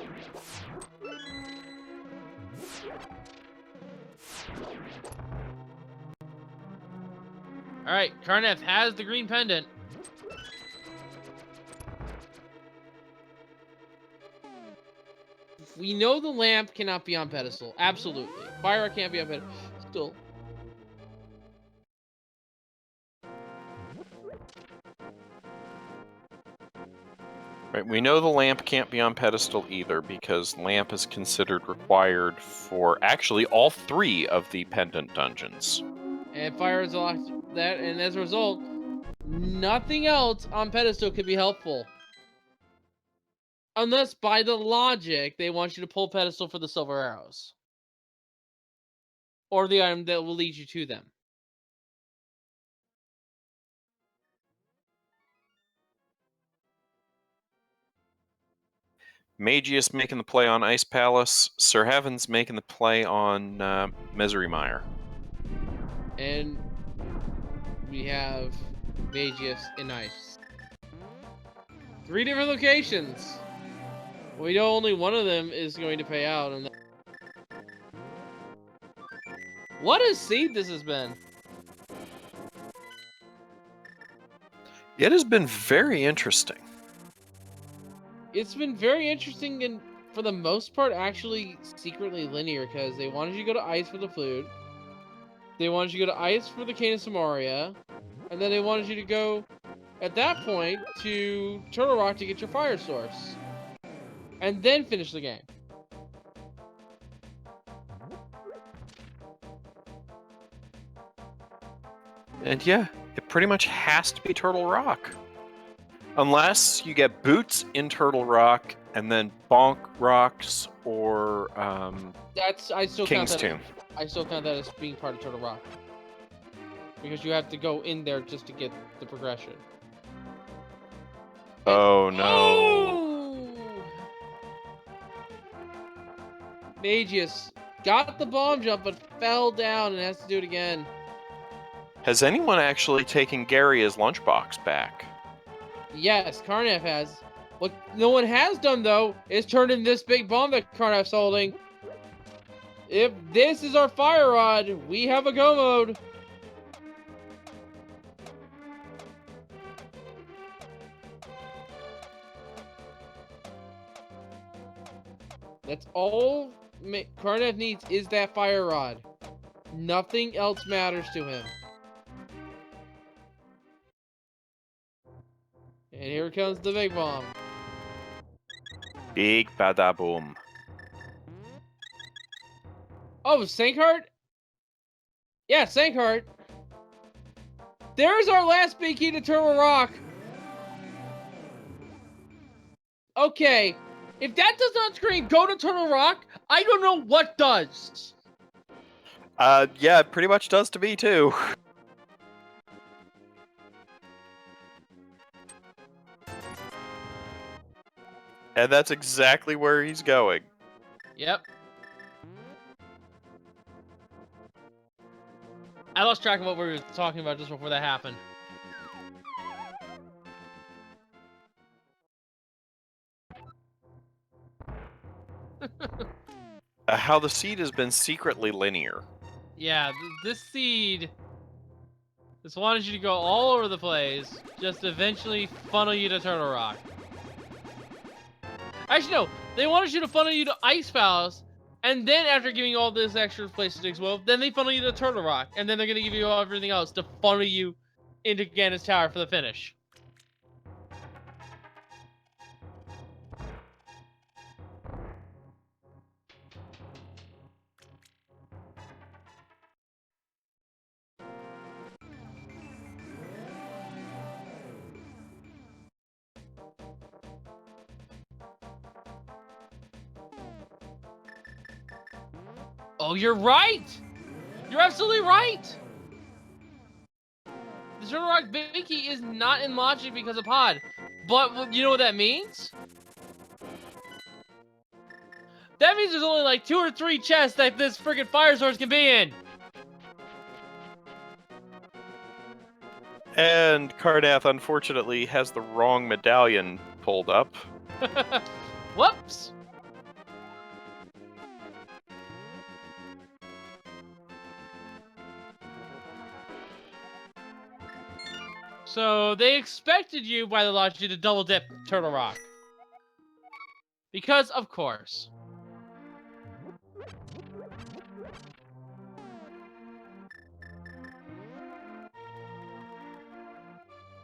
Alright, Carnath has the green pendant. We know the lamp cannot be on pedestal. Absolutely. Fire can't be on pedestal. Right, we know the lamp can't be on pedestal either because lamp is considered required for actually all 3 of the pendant dungeons. And fire is locked that, and as a result, nothing else on pedestal could be helpful. Unless, by the logic, they want you to pull pedestal for the silver arrows. Or the item that will lead you to them. Magius making the play on Ice Palace. SirHeavens making the play on Misery Mire. And we have Magius and Ice. 3 different locations. We know only one of them is going to pay out. And what a seed this has been. It has been very interesting. It's been very interesting and, for the most part, actually secretly linear, because they wanted you to go to Ice for the flute. They wanted you to go to Ice for the Cane of Samaria. And then they wanted you to go, at that point, to Turtle Rock to get your fire source. And then finish the game. And yeah, it pretty much has to be Turtle Rock. Unless you get boots in Turtle Rock and then Bonk Rocks or I still King's count that. Tomb. I still count that as being part of Turtle Rock. Because you have to go in there just to get the progression. Oh no. Oh! Magius got the bomb jump but fell down and has to do it again. Has anyone actually taken Gary as lunchbox back? Yes, Carnath has. What no one has done, though, is turn in this big bomb that Carnath's holding. If this is our fire rod, we have a go mode. That's all Carnath needs is that fire rod. Nothing else matters to him. And here comes the big bomb. Big bada boom. Oh, Sankheart? Yeah, Sankheart. There's our last big key to Turtle Rock. Okay, if that does not scream go to Turtle Rock, I don't know what does. Yeah, it pretty much does to me too. And that's exactly where he's going. Yep. I lost track of what we were talking about just before that happened. How the seed has been secretly linear. Yeah, this seed just wanted you to go all over the place, just to eventually funnel you to Turtle Rock. Actually, no, they wanted you to funnel you to Ice Palace, and then after giving you all this extra places to explore, then they funnel you to Turtle Rock, and then they're going to give you everything else to funnel you into Ganon's Tower for the finish. Oh, you're right! You're absolutely right! The Turtle Rock Big Key is not in Logic because of Pod. But you know what that means? That means there's only like 2 or 3 chests that this friggin' fire source can be in. And Carnath, unfortunately, has the wrong medallion pulled up. Whoops! So they expected you, by the logic, to double dip Turtle Rock. Because, of course.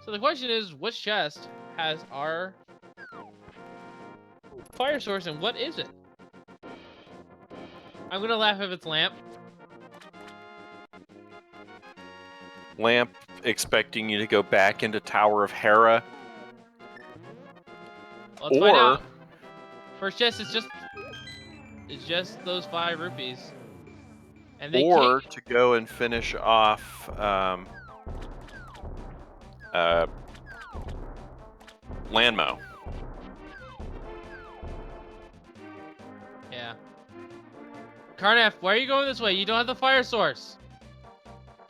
So the question is, which chest has our fire source and what is it? I'm gonna laugh if it's Lamp. Lamp expecting you to go back into Tower of Hera. Let's find out. First chest is just those 5 rupees. And they or can't... to go and finish off Landmo. Yeah. Carnath, why are you going this way? You don't have the fire source.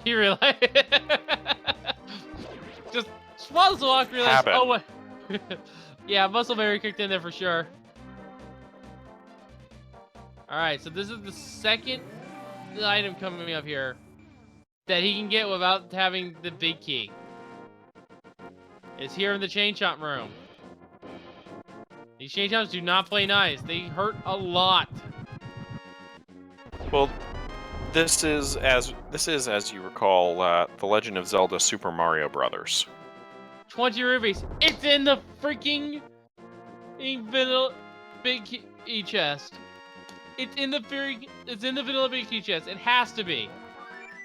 He realized. just swallows the walk, realized, Habit. oh, wait. Yeah, Muscle Berry kicked in there for sure. Alright, so this is the second item coming up here that he can get without having the big key. It's here in the Chain Chomp room. These Chain Chomps do not play nice. They hurt a lot. Well, this is as you recall, The Legend of Zelda: Super Mario Brothers. 20 rupees. It's in the freaking vanilla big key chest. It's in the vanilla big key chest. It has to be.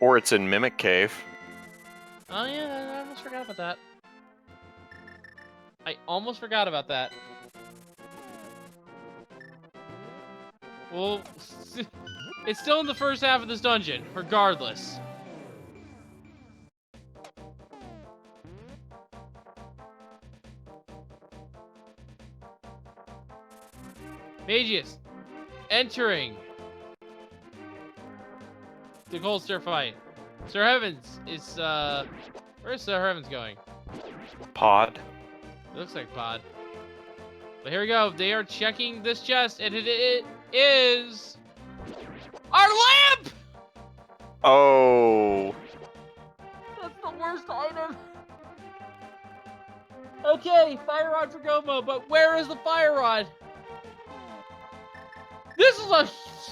Or it's in Mimic Cave. Oh yeah, I almost forgot about that. I almost forgot about that. Well, it's still in the first half of this dungeon, regardless. Magius, entering the Gold Star fight. SirHeavens is, where's SirHeavens going? Pod. It looks like Pod. But here we go. They are checking this chest, and it is our lamp! Oh. That's the worst item. Okay, fire rod for Gomo, but where is the fire rod? This is a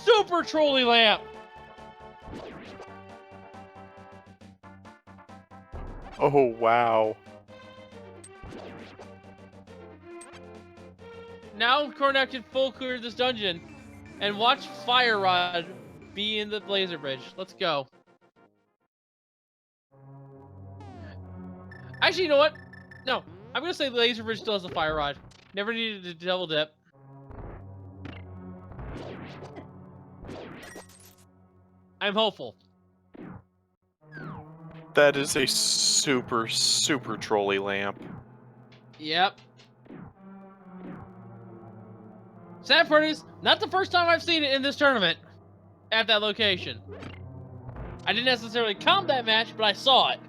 super Trolly lamp. Oh, wow. now Cornac can full clear this dungeon, and watch Fire Rod be in the laser bridge. Let's go. Actually, you know what? No, I'm gonna say the laser bridge still has a Fire Rod. Never needed to double dip. I'm hopeful. That is a super, super Trolly lamp. Yep. Sad part is, not the first time I've seen it in this tournament at that location. I didn't necessarily count that match, but I saw it.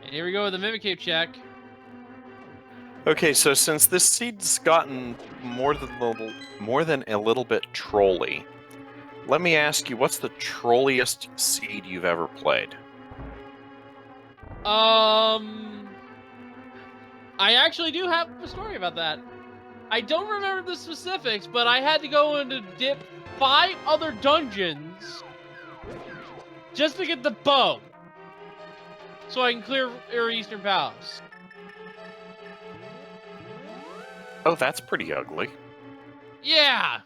And here we go with the Mimic Cape check. Okay, so since this seed's gotten more than a little bit Trolly, let me ask you, what's the trolliest seed you've ever played? I actually do have a story about that. I don't remember the specifics, but I had to go into dip 5 other dungeons just to get the bow, so I can clear Eastern Palace. Oh, that's pretty ugly. Yeah!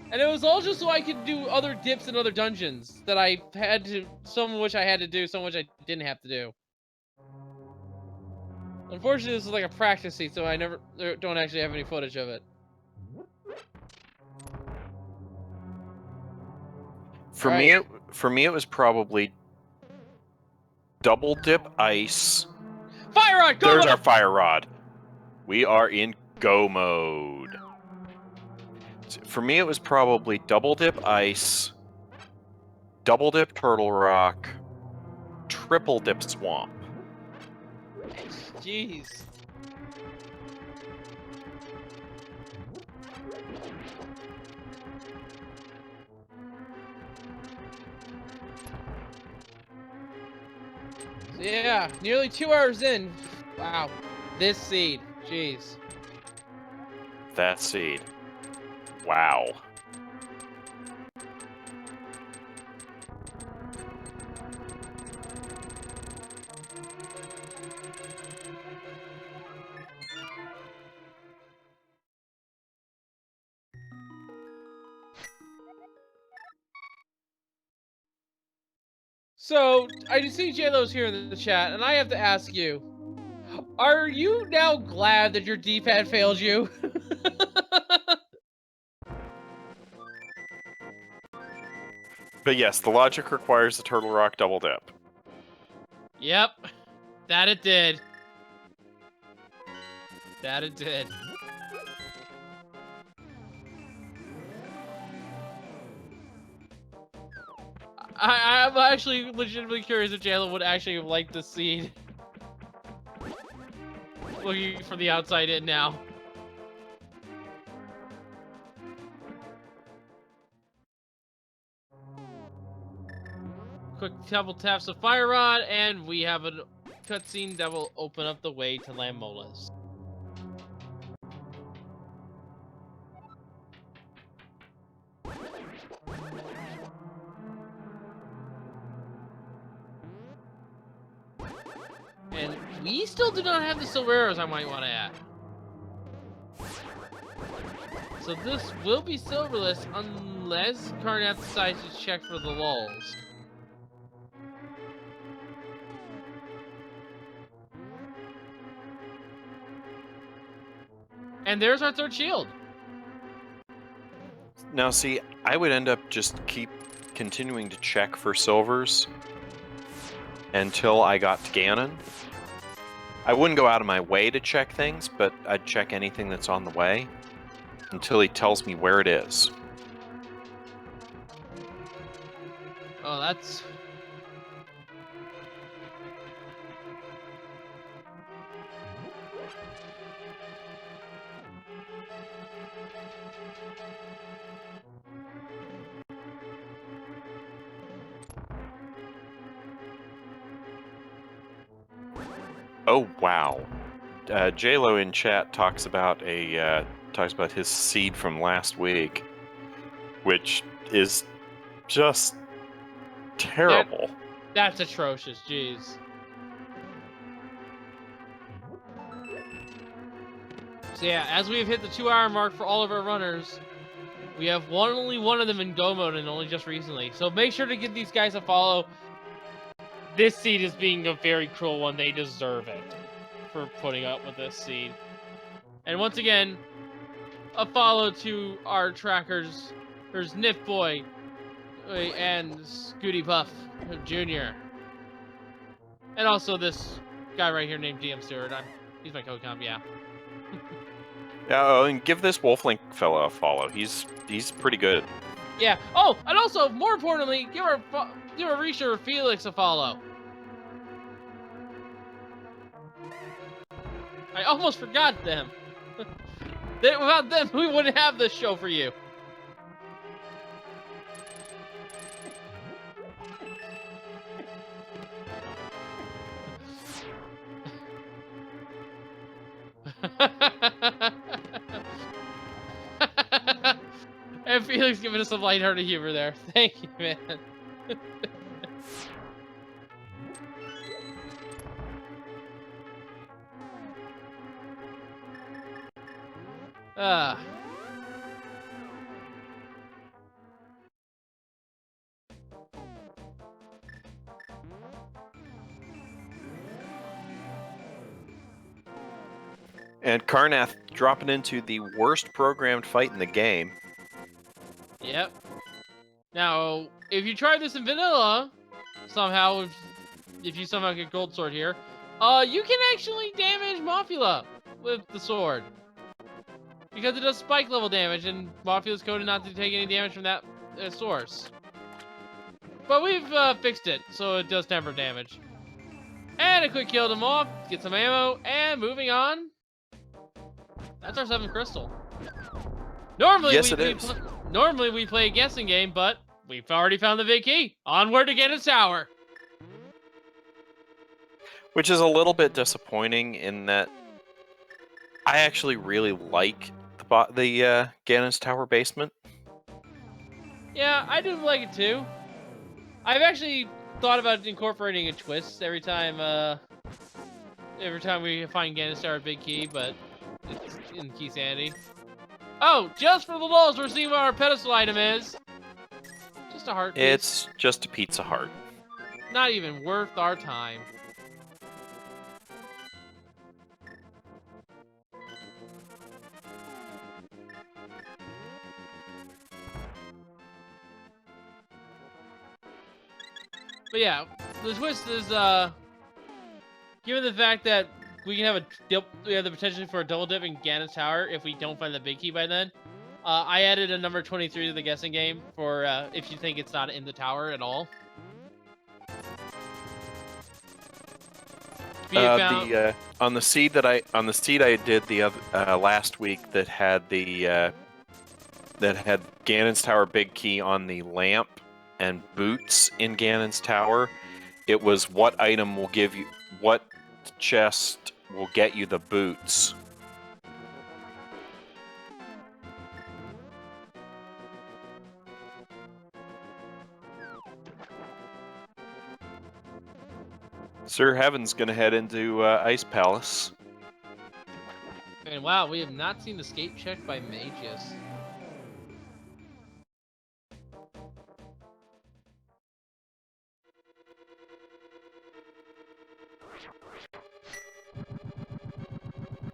And it was all just so I could do other dips in other dungeons that I had to, some of which I had to do, some of which I didn't have to do. Unfortunately, this is like a practice seat, so I don't actually have any footage of it. For me, it was probably double dip ice. Fire Rod, go! There's our Fire Rod. We are in go mode. For me, it was probably double dip ice, double dip turtle rock, triple dip swamp. Jeez. So yeah, nearly 2 hours in. Wow. This seed. Jeez. That seed. Wow. So, I see Jaylow's here in the chat, and I have to ask you, are you now glad that your D-pad failed you? But yes, the logic requires the turtle rock double dip. Yep. That it did. That it did. I'm actually legitimately curious if Jaylow would actually have liked the seed. Looking for the outside in now. Quick double taps of Fire Rod, and we have a cutscene that will open up the way to Lammolas. And we still do not have the Silveros, I might want to add. So this will be silverless unless Carnath decides to check for the lulls. And there's our third shield. Now see, I would end up just keep continuing to check for silvers until I got to Ganon. I wouldn't go out of my way to check things, but I'd check anything that's on the way until he tells me where it is. Oh, that's... Oh wow! Jaylow in chat talks about his seed from last week, which is just terrible. That's atrocious. Jeez. So yeah, as we have hit the 2-hour mark for all of our runners, we have only one of them in go mode, and only just recently. So make sure to give these guys a follow. This seed is being a very cruel one. They deserve it for putting up with this seed. And once again, a follow to our trackers. There's Nif Boy and Scooty Puff Jr. And also this guy right here named DM Stewart. He's my co-comp, yeah. Oh, and give this Wolflink fella a follow. He's pretty good. Yeah. Oh, and also, more importantly, give our Risha Felix a follow. I almost forgot them. Without them, we wouldn't have this show for you. And Felix giving us some lighthearted humor there. Thank you, man. And Carnath dropping into the worst programmed fight in the game. Yep. Now, if you try this in vanilla, somehow, if you somehow get Gold Sword here, you can actually damage Mafula with the sword. Because it does spike level damage, and Mafula's coded not to take any damage from that source. But we've fixed it, so it does temper damage. And a quick kill them off, get some ammo, and moving on. That's our 7th crystal. Normally, normally we play a guessing game, but we've already found the big key. Onward to Gauntlets Tower. Which is a little bit disappointing in that I actually really like the Gauntlets Tower basement. Yeah, I do like it too. I've actually thought about incorporating a twist every time we find Gauntlets Tower big key, but it's in Keysanity. Oh, just for the lulz, we're seeing what our pedestal item is. Just a heart piece. It's just a pizza heart. Not even worth our time. But yeah, the twist is, given the fact that we have the potential for a double dip in Gauntlets Tower if we don't find the big key by then. I added a number 23 to the guessing game for if you think it's not in the tower at all. On the seed I did the other last week that had the Gauntlets Tower big key on the lamp and boots in Gauntlets Tower. It was what item will give you what chest will get you the boots. SirHeavens gonna head into Ice Palace. And wow, we have not seen the escape check by Magius.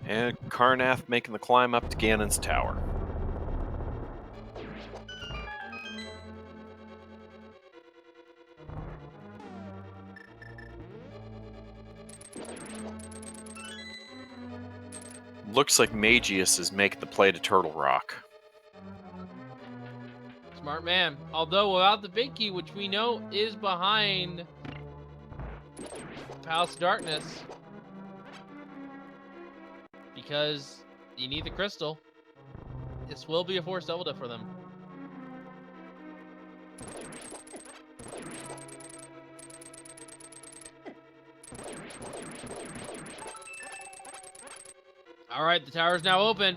And Carnath making the climb up to Gauntlets Tower. Looks like Magius is making the play to Turtle Rock. Smart man. Although without the big key, which we know is behind Palace of Darkness. Because you need the crystal. This will be a forced double dip for them. Alright, the tower is now open.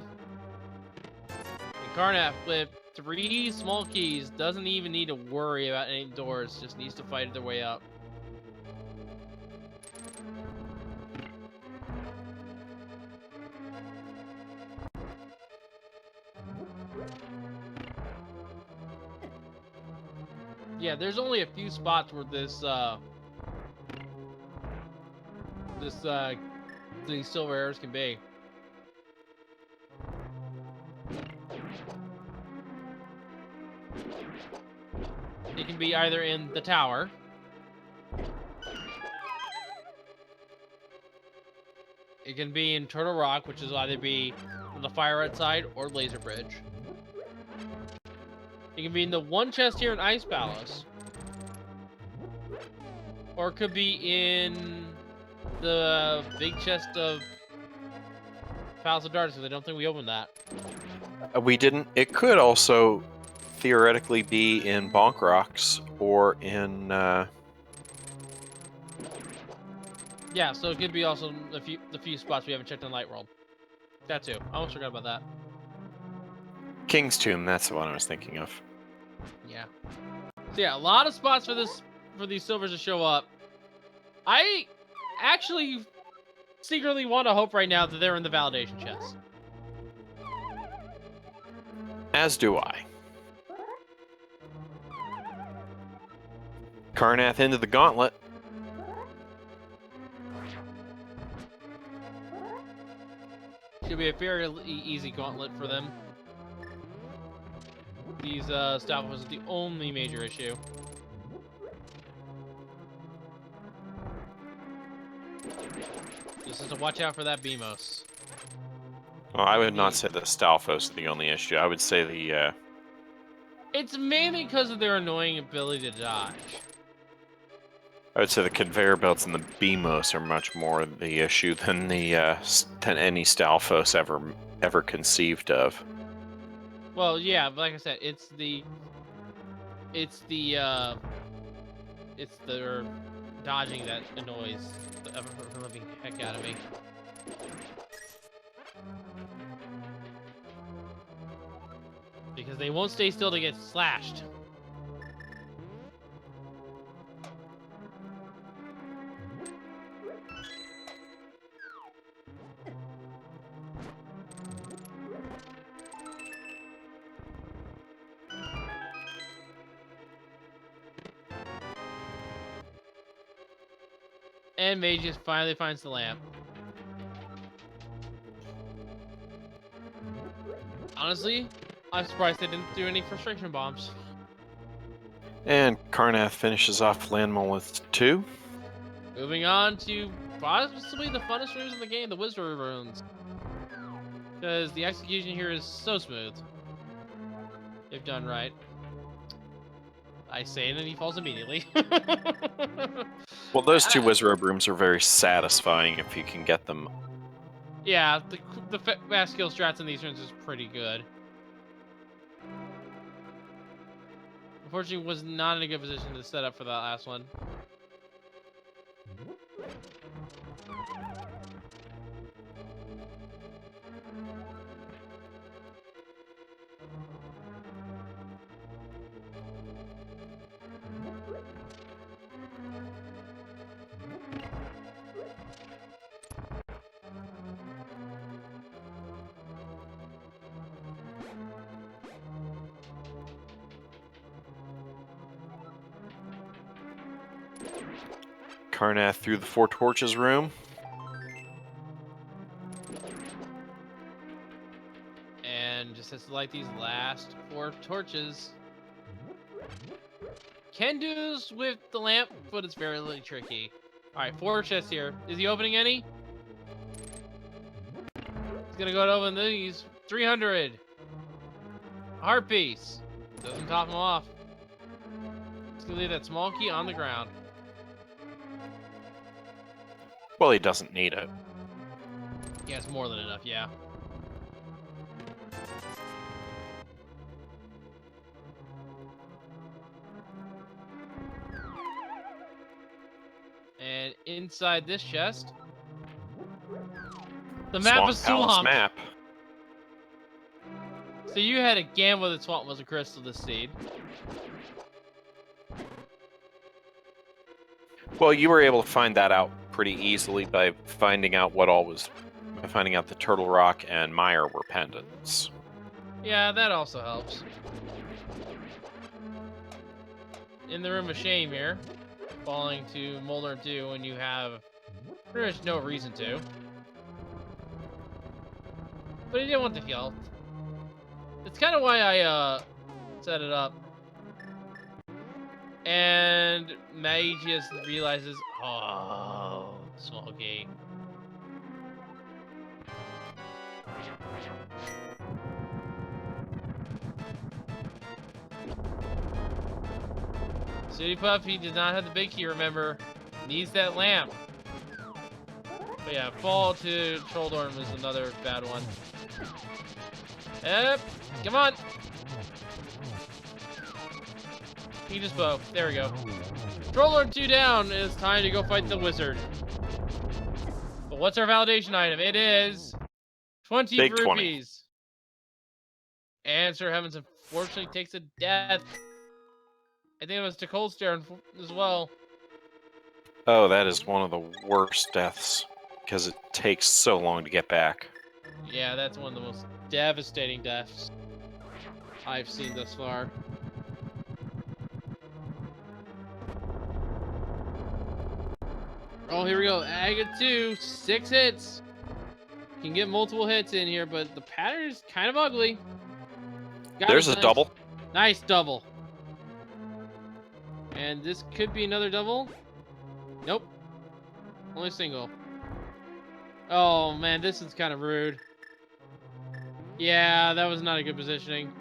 And Carnath with 3 small keys. Doesn't even need to worry about any doors. Just needs to fight their way up. Yeah, there's only a few spots where these silver arrows can be. It can be either in the tower, it can be in Turtle Rock, which is either be on the fire red side or Laser Bridge. It can be in the one chest here in Ice Palace, or it could be in the big chest of Palace of Darkness, because I don't think we opened that. We didn't. It could also theoretically be in Bonk Rocks or in. Yeah, so it could be also the few spots we haven't checked on Light World. That too. I almost forgot about that. King's Tomb. That's the one I was thinking of. Yeah. So yeah, a lot of spots for these silvers to show up. I actually secretly want to hope right now that they're in the validation chest. As do I. Carnath into the gauntlet. Should be a fairly easy gauntlet for them. These staff was the only major issue. Just have to watch out for that Beamos. Well, I would not say the Stalfos is the only issue. I would say the. It's mainly because of their annoying ability to dodge. I would say the conveyor belts and the Beamos are much more the issue than the than any Stalfos ever conceived of. Well, yeah, but like I said, it's their dodging that annoys the ever-living heck out of me. Because they won't stay still to get slashed. And Mageius finally finds the lamp. Honestly, I'm surprised they didn't do any frustration bombs. And Carnath finishes off Landmole with 2. Moving on to possibly the funnest rooms in the game, the Wizard Runes. Because the execution here is so smooth. If done right. I say it and he falls immediately. Well, those 2 Wizard rooms are very satisfying if you can get them. Yeah, the fast skill strats in these runes is pretty good. Unfortunately, was not in a good position to set up for that last one. Carnath through the 4 torches room. And just has to light these last 4 torches. Can do this with the lamp, but it's very tricky. Alright, 4 chests here. Is he opening any? He's gonna go to open these. 300. A heart piece. Doesn't top him off. He's gonna leave that small key on the ground. Well, he doesn't need it. Yeah, it's more than enough, yeah. And inside this chest, the map is Palace swamped. map. So you had a gamble that Swamp was a crystal this seed. Well, you were able to find that out pretty easily by finding out the Turtle Rock and Mire were pendants. Yeah, that also helps. In the Room of Shame here, falling to Molder 2 when you have pretty much no reason to. But he didn't want the health. It's kind of why I set it up. And Maggie just realizes, oh, small gate. City Puff, he does not have the big key, remember. Needs that lamp. But yeah, fall to Trolldorn was another bad one. Yep, come on. Penis bow, there we go. Trolldorn 2 down, it's time to go fight the wizard. But what's our validation item? It is 20 Big rupees. 20. And SirHeavens unfortunately takes a death. I think it was to Cold Stare as well. Oh, that is one of the worst deaths because it takes so long to get back. Yeah, that's one of the most devastating deaths I've seen thus far. Oh, here we go. Aga 2, 6 hits. Can get multiple hits in here, but the pattern is kind of ugly. There's a double. Nice double. And this could be another double. Nope. Only single. Oh, man, this is kind of rude. Yeah, that was not a good positioning.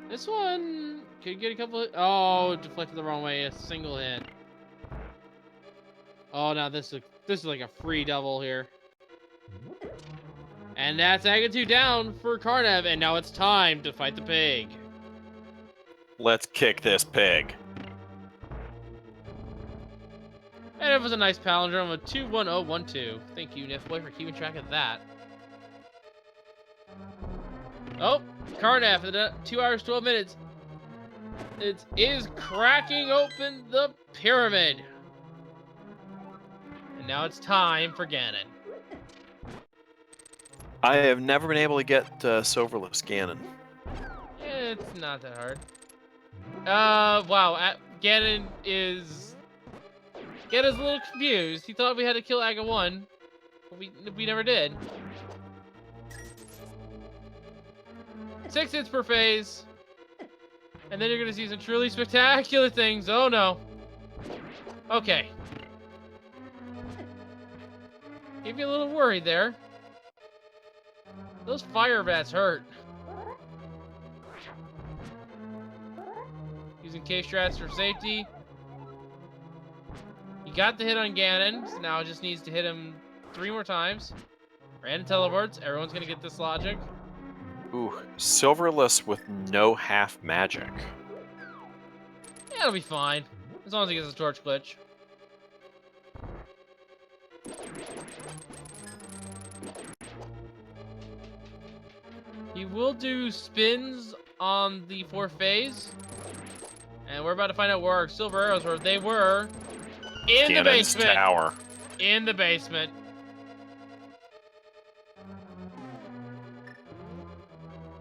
This one could get a couple of... Oh, deflected the wrong way. A single hit. Oh, now this is like a free double here. And that's Aga 2 down for Carnav, and now it's time to fight the pig. Let's kick this pig. And it was a nice palindrome of 21012. Thank you, Nifboy, for keeping track of that. Oh, Carnav for the 2 hours, 12 minutes. It is cracking open the pyramid. And now it's time for Ganon. I have never been able to get Silverlips Ganon. It's not that hard. Wow. Ganon is a little confused. He thought we had to kill Aga 1, but we never did. 6 hits per phase. And then you're gonna see some truly spectacular things. Oh no. Okay. Gave me a little worried there. Those fire bats hurt. Using K-strats for safety. He got the hit on Ganon, so now it just needs to hit him 3 more times. Random teleports. Everyone's gonna get this logic. Ooh, Silverless with no half magic. Yeah, it'll be fine. As long as he gets a torch glitch. He will do spins on the 4th phase. And we're about to find out where our silver arrows were. They were in the basement. Tower. In the basement.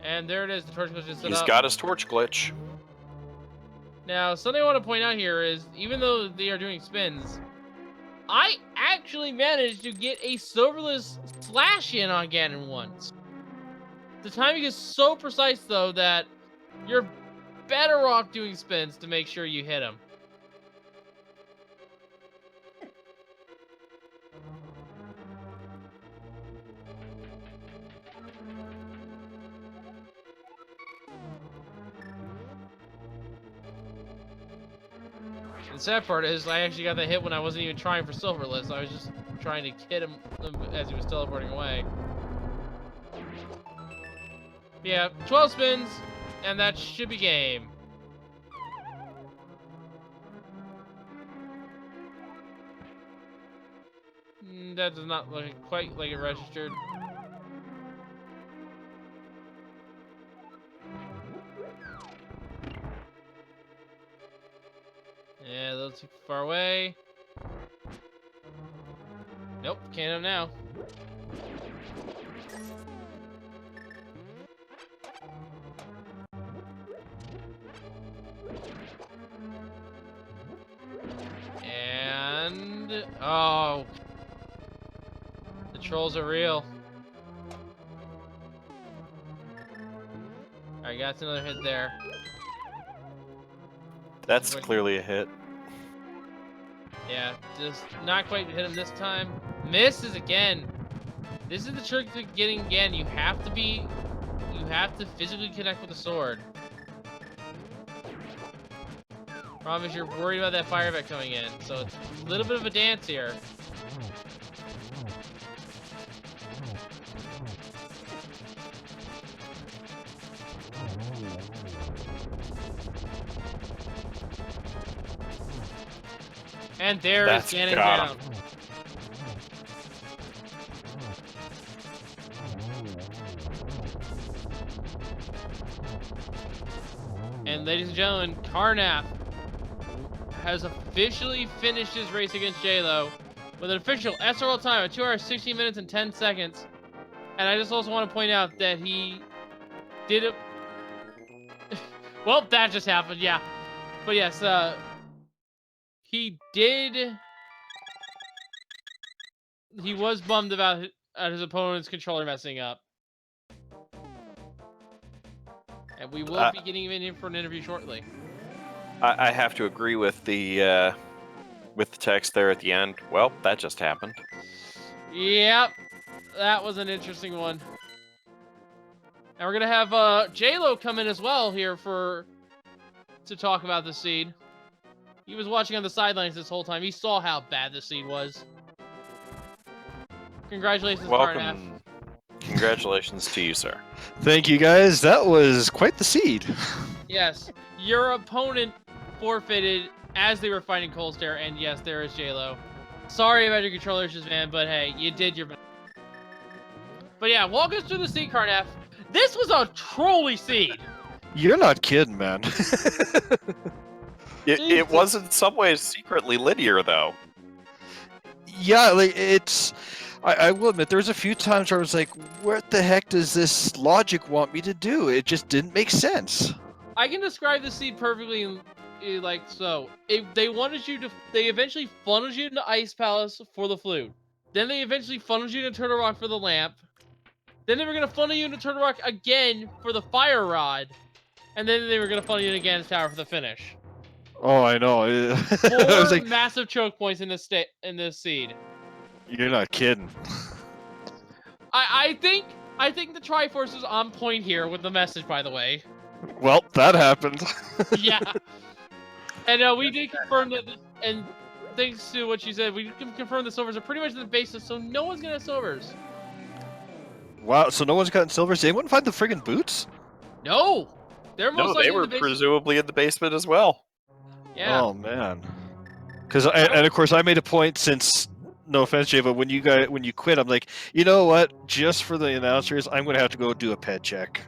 And there it is. The torch glitch is set up. He's got his torch glitch. Now, something I want to point out here is, even though they are doing spins, I actually managed to get a silverless slash in on Ganon once. The timing is so precise, though, that you're better off doing spins to make sure you hit him. The sad part is I actually got that hit when I wasn't even trying for silverless. I was just trying to hit him as he was teleporting away. Yeah, 12 spins, and that should be game. That does not look quite like it registered. Yeah, a little too far away. Nope, can't him now. And oh, the trolls are real. Alright, got another hit there. That's clearly a hit. Yeah, just not quite hit him this time. Misses again. This is the trick to getting again. You have to physically connect with the sword. Problem is you're worried about that fire effect coming in, so it's a little bit of a dance here. And there is Ganon down. And ladies and gentlemen, Carnath has officially finished his race against Jaylow with an official SRL time of 2 hours, 16 minutes, and 10 seconds. And I just also want to point out that he did it. Well, that just happened, yeah. But yes, he did. He was bummed about his opponent's controller messing up. And we will be getting him in for an interview shortly. I have to agree with the text there at the end. Well, that just happened. Yep, that was an interesting one. And we're gonna have Jaylow come in as well here to talk about the seed. He was watching on the sidelines this whole time. He saw how bad the seed was. Congratulations, Carnath. Congratulations to you, sir. Thank you, guys. That was quite the seed. Yes, your opponent forfeited as they were fighting Coldstare, and yes, there is Jaylow. Sorry about your controller issues, man, but hey, you did your best. But yeah, walk us through the seed, Carnath. This was a Trolly seed. You're not kidding, man. It was in some ways secretly linear, though. Yeah, like it's. I will admit, there's a few times where I was like, what the heck does this logic want me to do? It just didn't make sense. I can describe the seed perfectly like so. If they wanted you to, they eventually funneled you into Ice Palace for the flute. Then they eventually funneled you into Turtle Rock for the lamp. Then they were going to funnel you into Turtle Rock again for the fire rod. And then they were going to funnel you into Ganon's Tower for the finish. Oh, I know. Four I was like, massive choke points in this seed. You're not kidding. I think the Triforce is on point here with the message, by the way. Well, that happened. Yeah. And we did confirm that, and thanks to what she said, we can confirm the silvers are pretty much the basis, so no one's gonna have silvers. Wow, so no one's gotten silvers? Did anyone find the friggin' boots? No! They're most likely they were in the basement. presumably in the basement as well. Yeah. Oh, man. And of course, I made a point since... No offense, Jay, but when you quit, I'm like, you know what? Just for the announcers, I'm going to have to go do a pet check.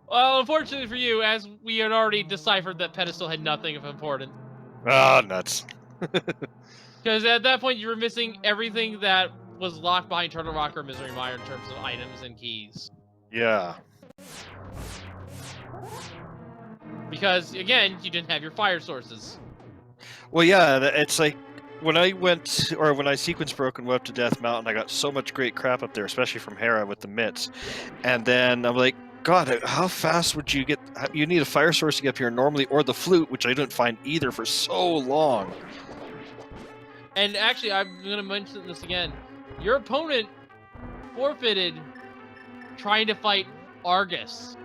Well, unfortunately for you, as we had already deciphered that pedestal had nothing of importance. Ah, nuts. Because at that point, you were missing everything that was locked behind Turtle Rock or Misery Mire in terms of items and keys. Yeah. Because, again, you didn't have your fire sources. Well, yeah, it's like, when I sequence broke and went up to Death Mountain, I got so much great crap up there, especially from Hera with the mitts. And then I'm like, God, how fast would you get? You need a fire source to get up here normally, or the flute, which I didn't find either for so long. And actually, I'm going to mention this again. Your opponent forfeited trying to fight Argus.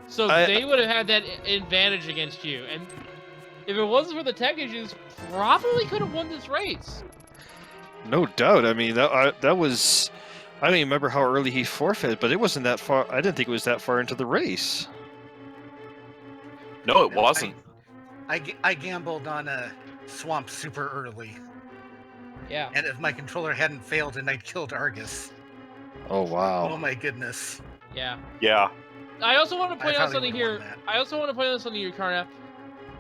So they would have had that advantage against you. And if it wasn't for the tech issues, probably could have won this race. No doubt. I mean, that was... I don't even remember how early he forfeited, but it wasn't that far. I didn't think it was that far into the race. No, it wasn't. I gambled on a swamp super early. Yeah. And if my controller hadn't failed and I'd killed Argus. Oh, wow. Oh my goodness. Yeah. Yeah. I also want to point out something here. I also want to point out something here, Carnath.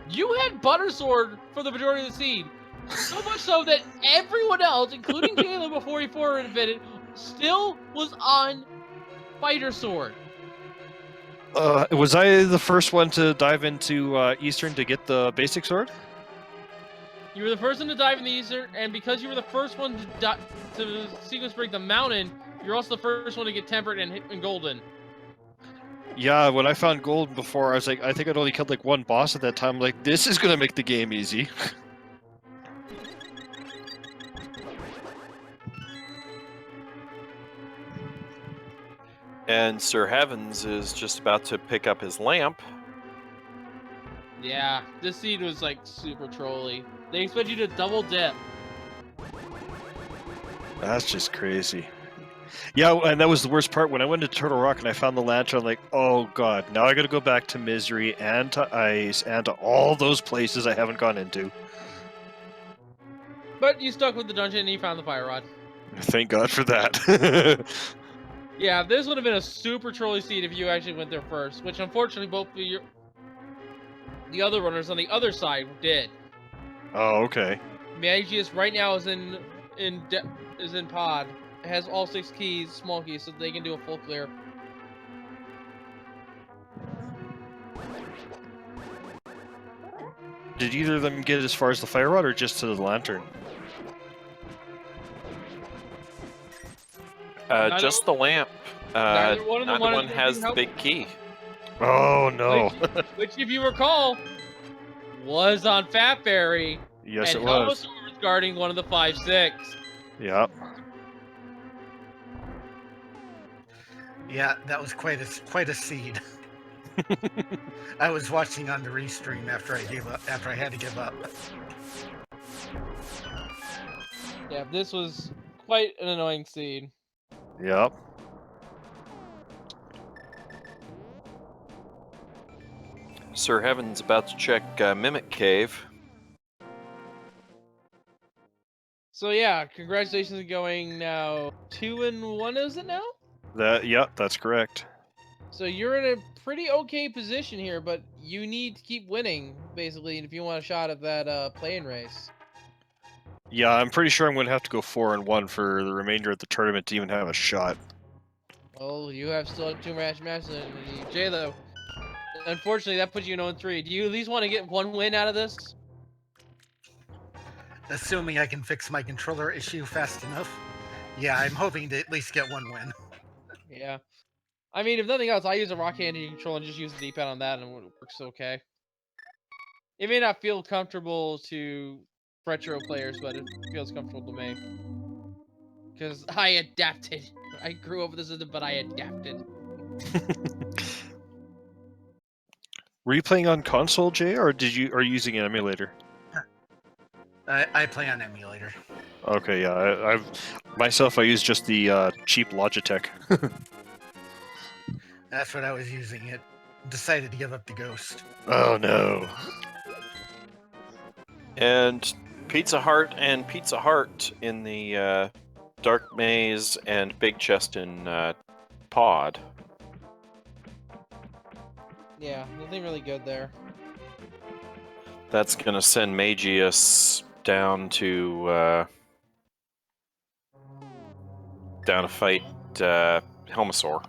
You had Butter Sword for the majority of the seed. So much so that everyone else, including Jaylow before he forward invented, still was on Fighter Sword. Was I the first one to dive into Eastern to get the basic sword? You were the first one to dive in the Eastern, and because you were the first one to sequence break the mountain, you're also the first one to get tempered and hit in golden. Yeah, when I found gold before, I was like, I think I'd only killed like one boss at that time. Like, this is gonna make the game easy. And SirHeavens is just about to pick up his lamp. Yeah, this seed was like super trolly. They expect you to double dip. That's just crazy. Yeah, and that was the worst part. When I went to Turtle Rock and I found the lantern, I'm like, oh god, now I gotta go back to Misery and to Ice and to all those places I haven't gone into. But you stuck with the dungeon and you found the fire rod. Thank God for that. Yeah, this would have been a super trolly seed if you actually went there first, which unfortunately both of the other runners on the other side did. Oh, okay. Magius right now is in pod. It has all 6 keys, small keys, so they can do a full clear. Did either of them get as far as the fire rod or just to the lantern? Just the lamp. neither one of them Neither wanted one to has do the help. big key. Oh no. Which, if you recall, was on Fatberry. Yes, and it was. Helmsor was guarding one of the 5-6. Yep. Yeah, that was quite a seed. I was watching on the restream after I gave up. After I had to give up. Yeah, this was quite an annoying seed. Yep. SirHeavens about to check Mimic Cave. So yeah, congratulations on going now 2-1, is it now? Yep, that's correct. So you're in a pretty okay position here, but you need to keep winning, basically, if you want a shot at that play-in race. Yeah, I'm pretty sure I'm going to have to go 4-1 for the remainder of the tournament to even have a shot. Well, you have still 2 matches in the Jaylow. Unfortunately, that puts you in 0-3. Do you at least want to get 1 win out of this? Assuming I can fix my controller issue fast enough. Yeah, I'm hoping to at least get 1 win. Yeah. I mean, if nothing else, I use a rock handed controller and just use the D-pad on that, and it works okay. It may not feel comfortable to retro players, but it feels comfortable to me. Because I adapted. I grew up with this system, but I adapted. Were you playing on console, Jay, or are you using an emulator? I play on emulator. Okay, yeah. I use just the cheap Logitech. That's what I was using. It decided to give up the Ghost. Oh no. And Pizza Hut and Pizza Hut in the Dark Maze and Big Chest in Pod. Yeah, nothing really good there. That's gonna send Magius down to fight Helmsor.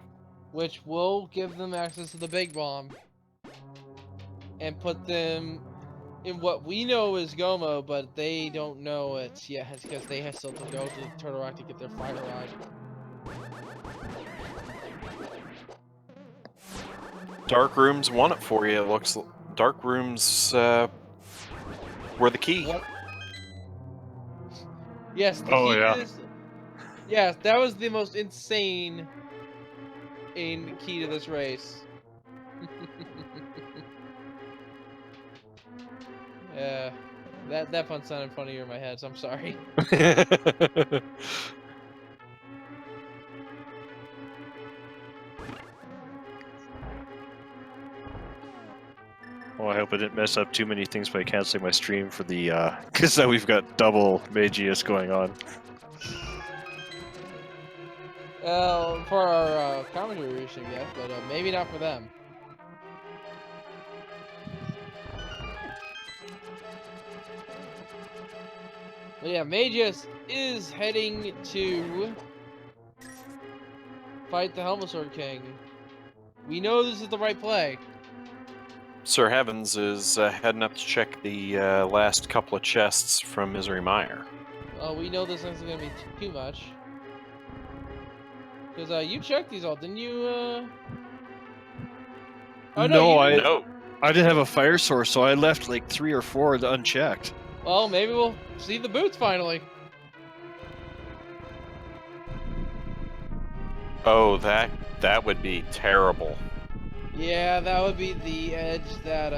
Which will give them access to the big bomb. And put them in what we know is Gomo, but they don't know it yet. It's because they have still to go to Turtle Rock to get their fire rod. Dark Rooms won it for you. It looks Dark Rooms were the key. What? Yes, the Oh, key yeah. is... Yes, that was the most insane key to this race. Yeah, that fun sounded funnier in my head, so I'm sorry. Well, I hope I didn't mess up too many things by canceling my stream for the, because now we've got double Magius going on. For our commentary stream, yes, but maybe not for them. Well, yeah, Magius is heading to fight the Helmasaur King. We know this is the right play. SirHeavens is heading up to check the last couple of chests from Misery Mire. Well, we know this isn't going to be too much. Because you checked these all, didn't you? Oh, No, you didn't. No. I didn't have a fire source, so I left like 3 or 4 unchecked. Well, maybe we'll see the boots finally. Oh, that would be terrible. Yeah, that would be the edge that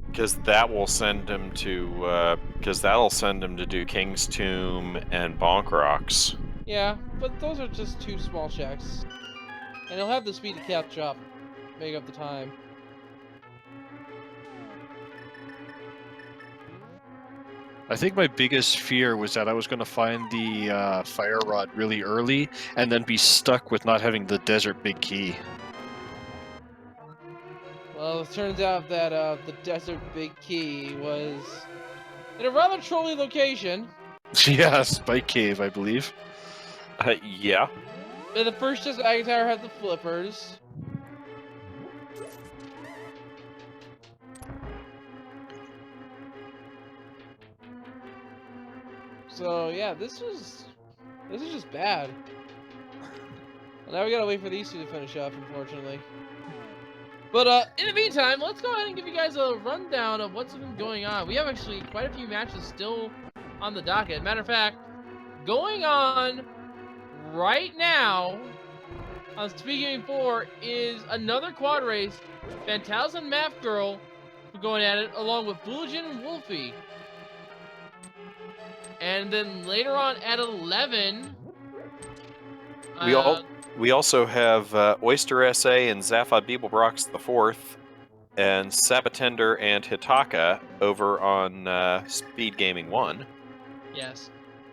Because that will send him to that'll send him to do King's Tomb and Bonk Rocks. yeah, but those are just 2 small checks. And he'll have the speed to catch up, make up the time. I think my biggest fear was that I was going to find the fire rod really early and then be stuck with not having the desert big key. Well, it turns out that the desert big key was in a rather trolly location. Yeah, Spike Cave, I believe. Yeah. And the first chest of Agate Tower had the flippers. So yeah, this is just bad. Well, now we gotta wait for these 2 to finish up, unfortunately. But in the meantime, let's go ahead and give you guys a rundown of what's been going on. We have actually quite a few matches still on the docket. Matter of fact, going on right now on Speed Gaming 4 is another quad race. Phantasm and Math Girl going at it, along with Bulligan and Wolfie. And then later on at 11, We also have Oyster SA and Zaphod Beeblebrox the Fourth, and Sabatender and Hitaka over on Speed Gaming 1. yes.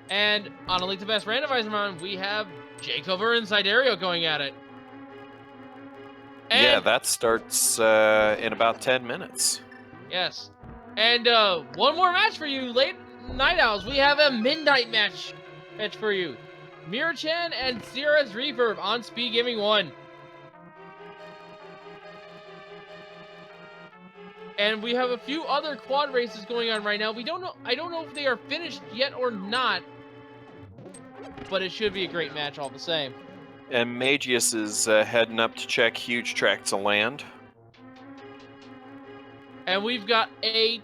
And on a Link to Best Randomizer round, we have Jacover and Sidereal going at it. And, Yeah, that starts in about 10 minutes. yes. And one more match for you, late night owls. We have a midnight match for you. Mirachan and Sierra's Reverb on Speed Gaming 1. And we have a few other quad races going on right now. We don't know. I don't know if they are finished yet or not, but it should be a great match all the same. And Magius is heading up to check huge tracts of land. And we've got a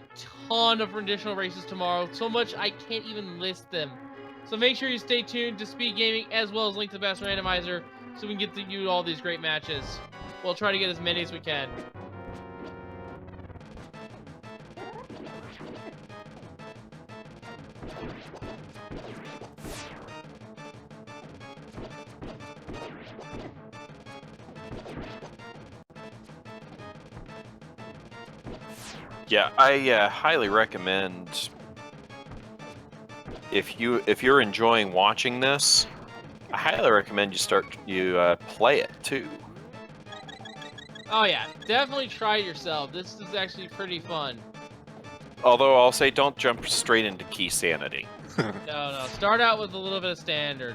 ton of additional races tomorrow. So much I can't even list them. So make sure you stay tuned to Speed Gaming as well as Link to the Best Randomizer so we can get to you all these great matches. We'll try to get as many as we can. Yeah, I highly recommend if you're enjoying watching this, I highly recommend you play it too. Oh yeah, definitely try it yourself. This is actually pretty fun. Although I'll say don't jump straight into Keysanity. No, start out with a little bit of standard.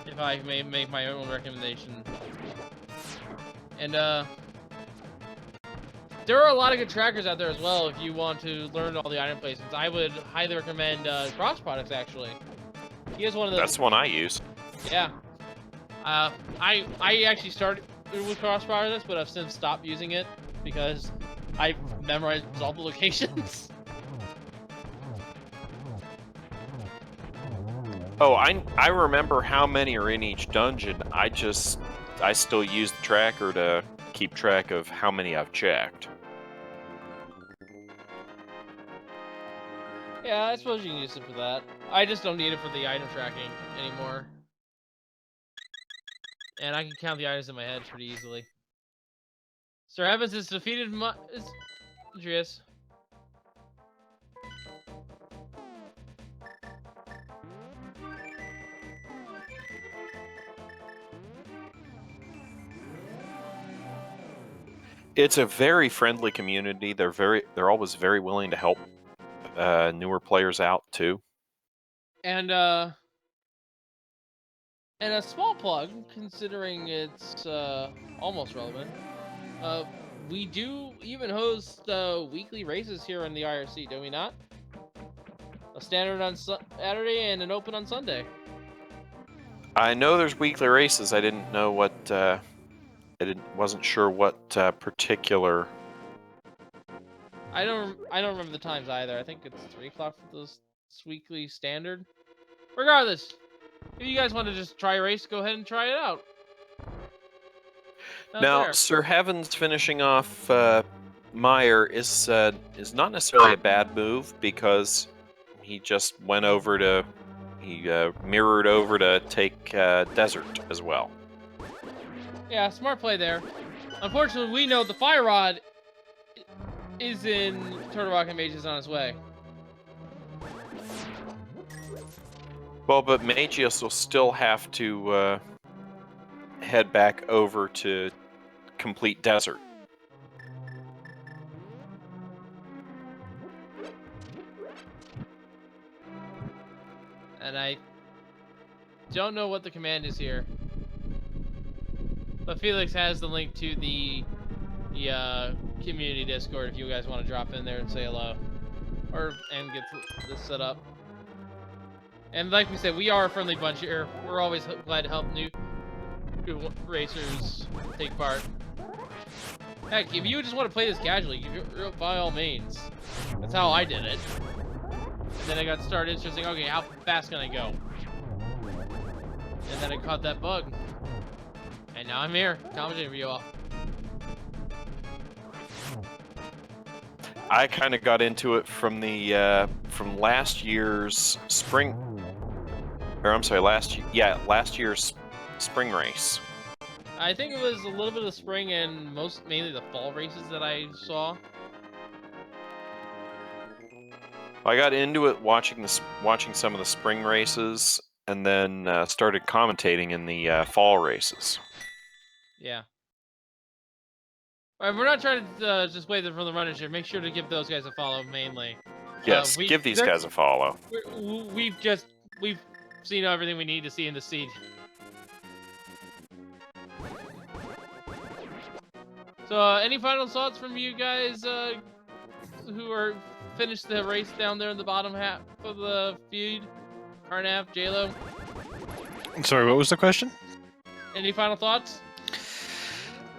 If I may make my own recommendation. And there are a lot of good trackers out there as well if you want to learn all the item placements. I would highly recommend Cross Products, actually. He has one of the... That's one I use. Yeah. I actually started with Cross Products, but I've since stopped using it because I memorized all the locations. Oh, I remember how many are in each dungeon. I still use the tracker to keep track of how many I've checked. Yeah, I suppose you can use it for that. I just don't need it for the item tracking anymore. And I can count the items in my head pretty easily. SirHeavens has defeated Andreas. It's a very friendly community. They're always very willing to help newer players out too. And a small plug, considering it's almost relevant. We do even host weekly races here in the IRC, do we not? A standard on Saturday and an open on Sunday. I know there's weekly races. I didn't know what. Wasn't sure what particular. I don't remember the times either. I think it's 3 o'clock for this weekly standard. Regardless, if you guys want to just try a race, go ahead and try it out. Now, SirHeavens finishing off Meyer is not necessarily a bad move because he just went over to mirrored over to take Desert as well. Yeah, smart play there. Unfortunately, we know the Fire Rod is in Turtle Rock and Mage is on his way. Well, but Magius will still have to head back over to complete Desert. And I don't know what the command is here. But Felix has the link to the community Discord if you guys want to drop in there and say hello. And get this set up. And like we said, we are a friendly bunch here. We're always glad to help new racers take part. Heck, if you just want to play this casually, by all means. That's how I did it. And then I got started just thinking, okay, how fast can I go? And then I caught that bug. And now I'm here, commentating for you all. I kind of got into it from the from last year's spring, or I'm sorry, last year's spring race. I think it was a little bit of spring and mainly the fall races that I saw. I got into it watching some of the spring races, and then started commentating in the fall races. Yeah. All right, we're not trying to just wait for the runners here. Make sure to give those guys a follow mainly. Yes, give these guys a follow. We've seen everything we need to see in the seed. So, any final thoughts from you guys who are finished the race down there in the bottom half of the feed? Carnath, Jaylow. I'm sorry, what was the question? Any final thoughts?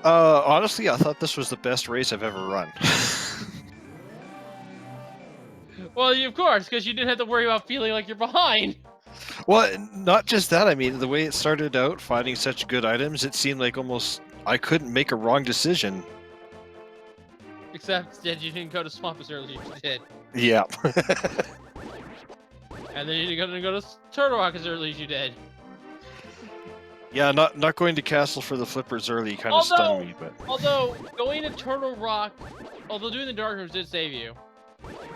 Honestly, I thought this was the best race I've ever run. Well, of course, because you didn't have to worry about feeling like you're behind. Well, not just that. I mean, the way it started out, finding such good items, it seemed like almost I couldn't make a wrong decision. Except that you didn't go to Swamp as early as you did. Yeah. And then you didn't go to Turtle Rock as early as you did. Yeah, not going to Castle for the Flippers early kind of stunned me, but... Although, going to Turtle Rock, although doing the Dark Rooms did save you.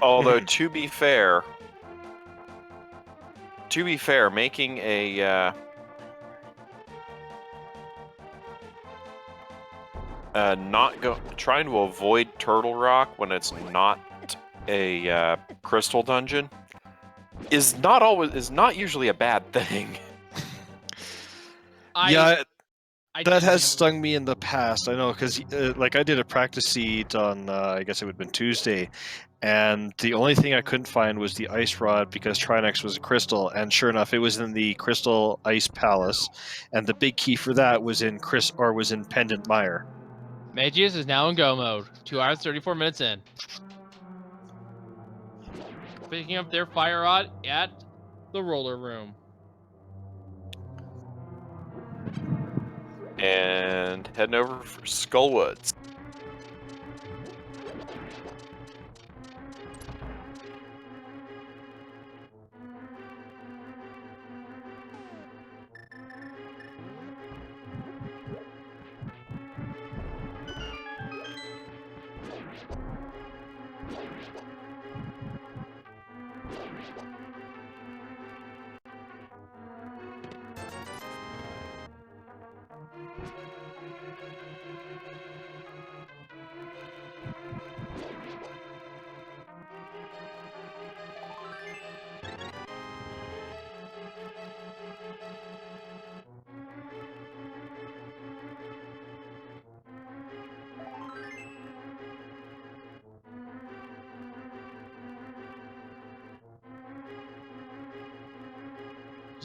Although, to be fair, making a trying to avoid Turtle Rock when it's not a crystal dungeon is not usually a bad thing. That has stung me in the past. I know, because like I did a practice seed on I guess it would have been Tuesday, and the only thing I couldn't find was the ice rod because Trinex was a crystal, and sure enough, it was in the Crystal Ice Palace, and the big key for that was in Pendant Mire. Magius is now in go mode. 2 hours 34 minutes in. Picking up their fire rod at the roller room. And heading over for Skullwoods.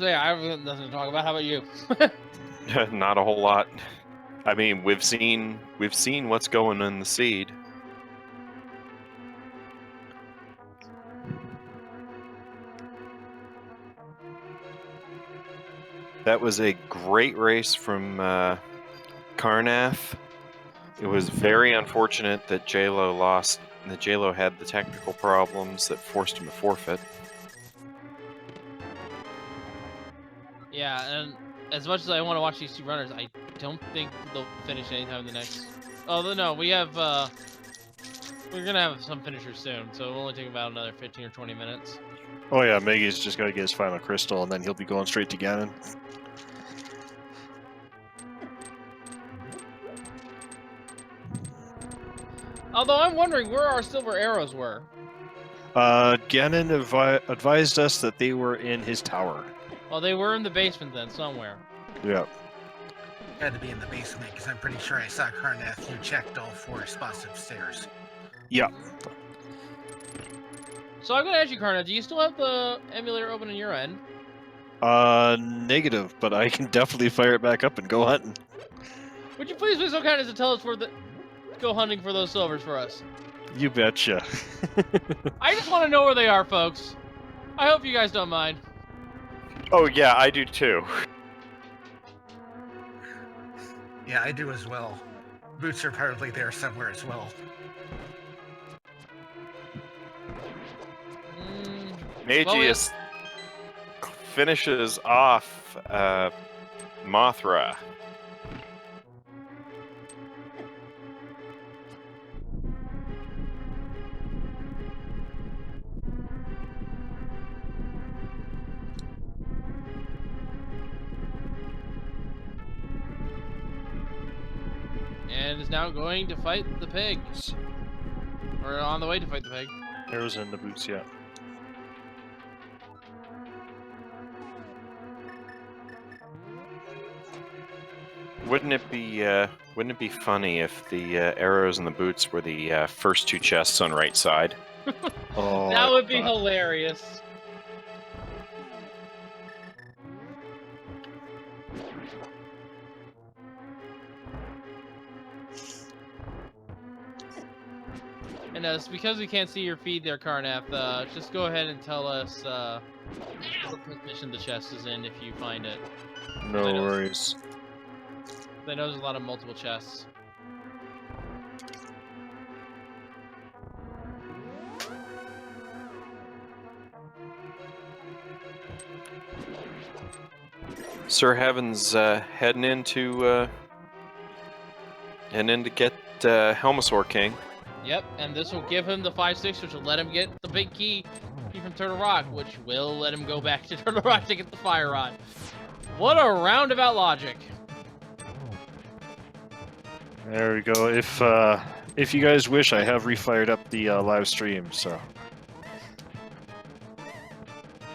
So yeah, I have nothing to talk about. How about you? Not a whole lot. I mean, we've seen what's going in the seed. That was a great race from Carnath. It was very unfortunate that Jaylow lost. That Jaylow had the technical problems that forced him to forfeit. Yeah, and as much as I want to watch these two runners, I don't think they'll finish anytime in the next. Oh no, we have. We're gonna have some finishers soon, so it'll only take about another 15 or 20 minutes. Oh yeah, Maggie's just got to get his final crystal, and then he'll be going straight to Ganon. Although I'm wondering where our silver arrows were. Ganon advised us that they were in his tower. Well, they were in the basement then, somewhere. Yeah. Had to be in the basement because I'm pretty sure I saw Carnath. You checked all 4 spots upstairs. Yeah. So I'm gonna ask you, Karna, do you still have the emulator open on your end? Negative, but I can definitely fire it back up and go hunting. Would you please be so kind as to tell us where the go hunting for those silvers for us? You betcha. I just want to know where they are, folks. I hope you guys don't mind. Oh yeah, I do too. Yeah, I do as well. Boots are probably there somewhere as well. Magius finishes off Mothra. And is now going to fight the pigs. Or on the way to fight the pig. Arrows in the boots, yeah. Wouldn't it be funny if the arrows and the boots were the first 2 chests on right side? Oh, That would be hilarious. And it's because we can't see your feed there, Carnath, just go ahead and tell us what position the chest is in if you find it. No worries. I know there's a lot of multiple chests. SirHeavens heading in to get Helmasaur King. Yep, and this will give him the 5-6, which will let him get the big key from Turtle Rock, which will let him go back to Turtle Rock to get the Fire Rod. What a roundabout logic. There we go. If you guys wish, I have refired up the live stream, so.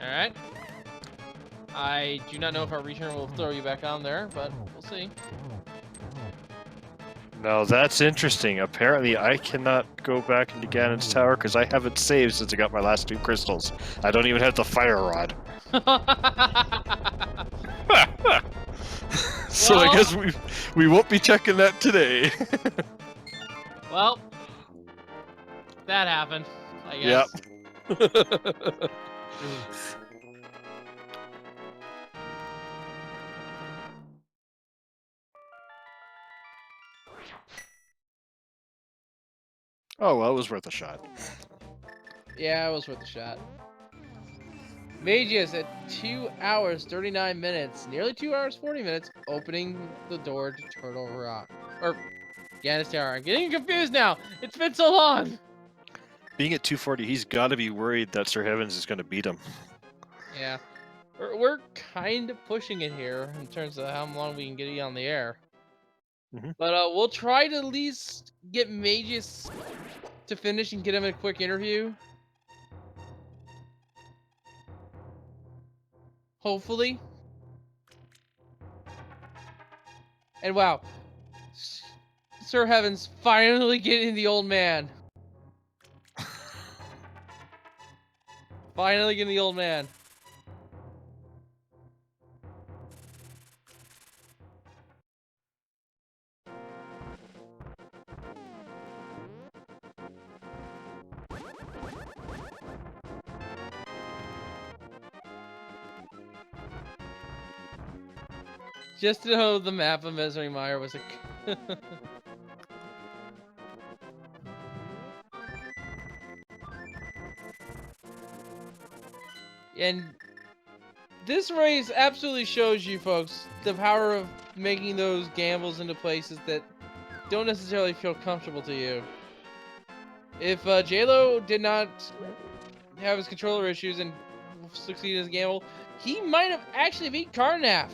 Alright. I do not know if our return will throw you back on there, but we'll see. Now that's interesting. Apparently I cannot go back into Ganon's tower because I haven't saved since I got my last 2 crystals. I don't even have the Fire Rod. So Well, I guess we won't be checking that today. well, that happened, I guess. Yep. Oh, well, it was worth a shot. Yeah, it was worth a shot. Magius at 2 hours 39 minutes, nearly 2 hours 40 minutes, opening the door to Turtle Rock. Or Ganon's Tower. I'm getting confused now. It's been so long. Being at 240, he's got to be worried that SirHeavens is going to beat him. Yeah. We're kind of pushing it here in terms of how long we can get it on the air. Mhm. But we'll try to at least get Magius to finish and get him a quick interview. Hopefully. And wow. SirHeavens finally getting the old man. Finally getting the old man. Just to know the map of Mesmery Mire was a... And this race absolutely shows you folks the power of making those gambles into places that don't necessarily feel comfortable to you. If Jaylow did not have his controller issues and succeed in his gamble, he might have actually beat Carnath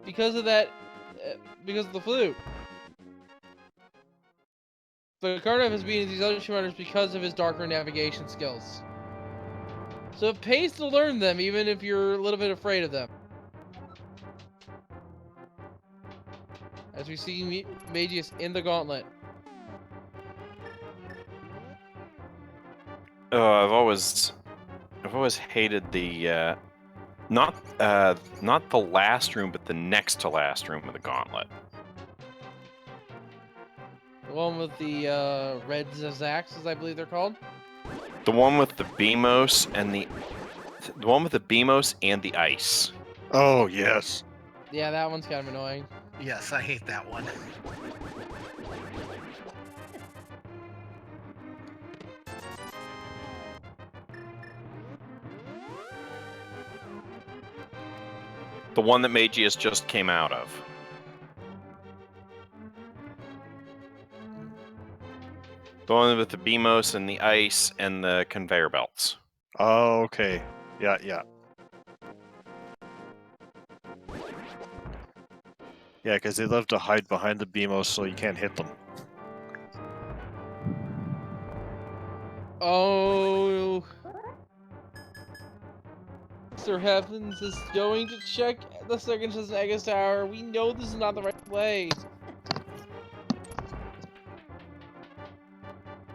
because of that, because of the flute. But Carnath is beating these other two runners because of his darker navigation skills. So it pays to learn them, even if you're a little bit afraid of them. As we see Magius in the gauntlet. Oh, I've always hated the not the last room, but the next to last room of the gauntlet. The one with the red Zazax, as I believe they're called. The one with the Beamos and the one with the Beamos and the ice. Oh, yes. Yeah, that one's kind of annoying. Yes, I hate that one. The one that Magius just came out of. The one with the Beamos and the ice and the conveyor belts. Oh, okay. Yeah, yeah. Yeah, because they love to hide behind the BMOs so you can't hit them. Oh, SirHeavens is going to check the second Agus Tower. We know this is not the right way.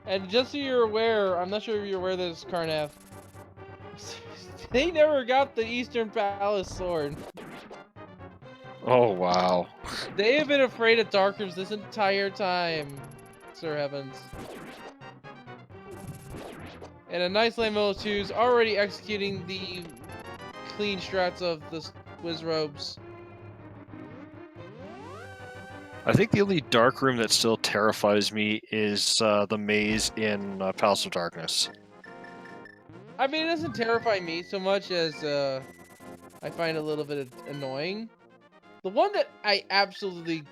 And just so you're aware, I'm not sure if you're aware of this, Carnath. They never got the Eastern Palace sword. Oh, wow. They have been afraid of dark rooms this entire time, SirHeavens. And a nice Lamelo 2's already executing the clean strats of the Wiz Robes. I think the only dark room that still terrifies me is the maze in Palace of Darkness. I mean, it doesn't terrify me so much as I find it a little bit annoying. The one that I absolutely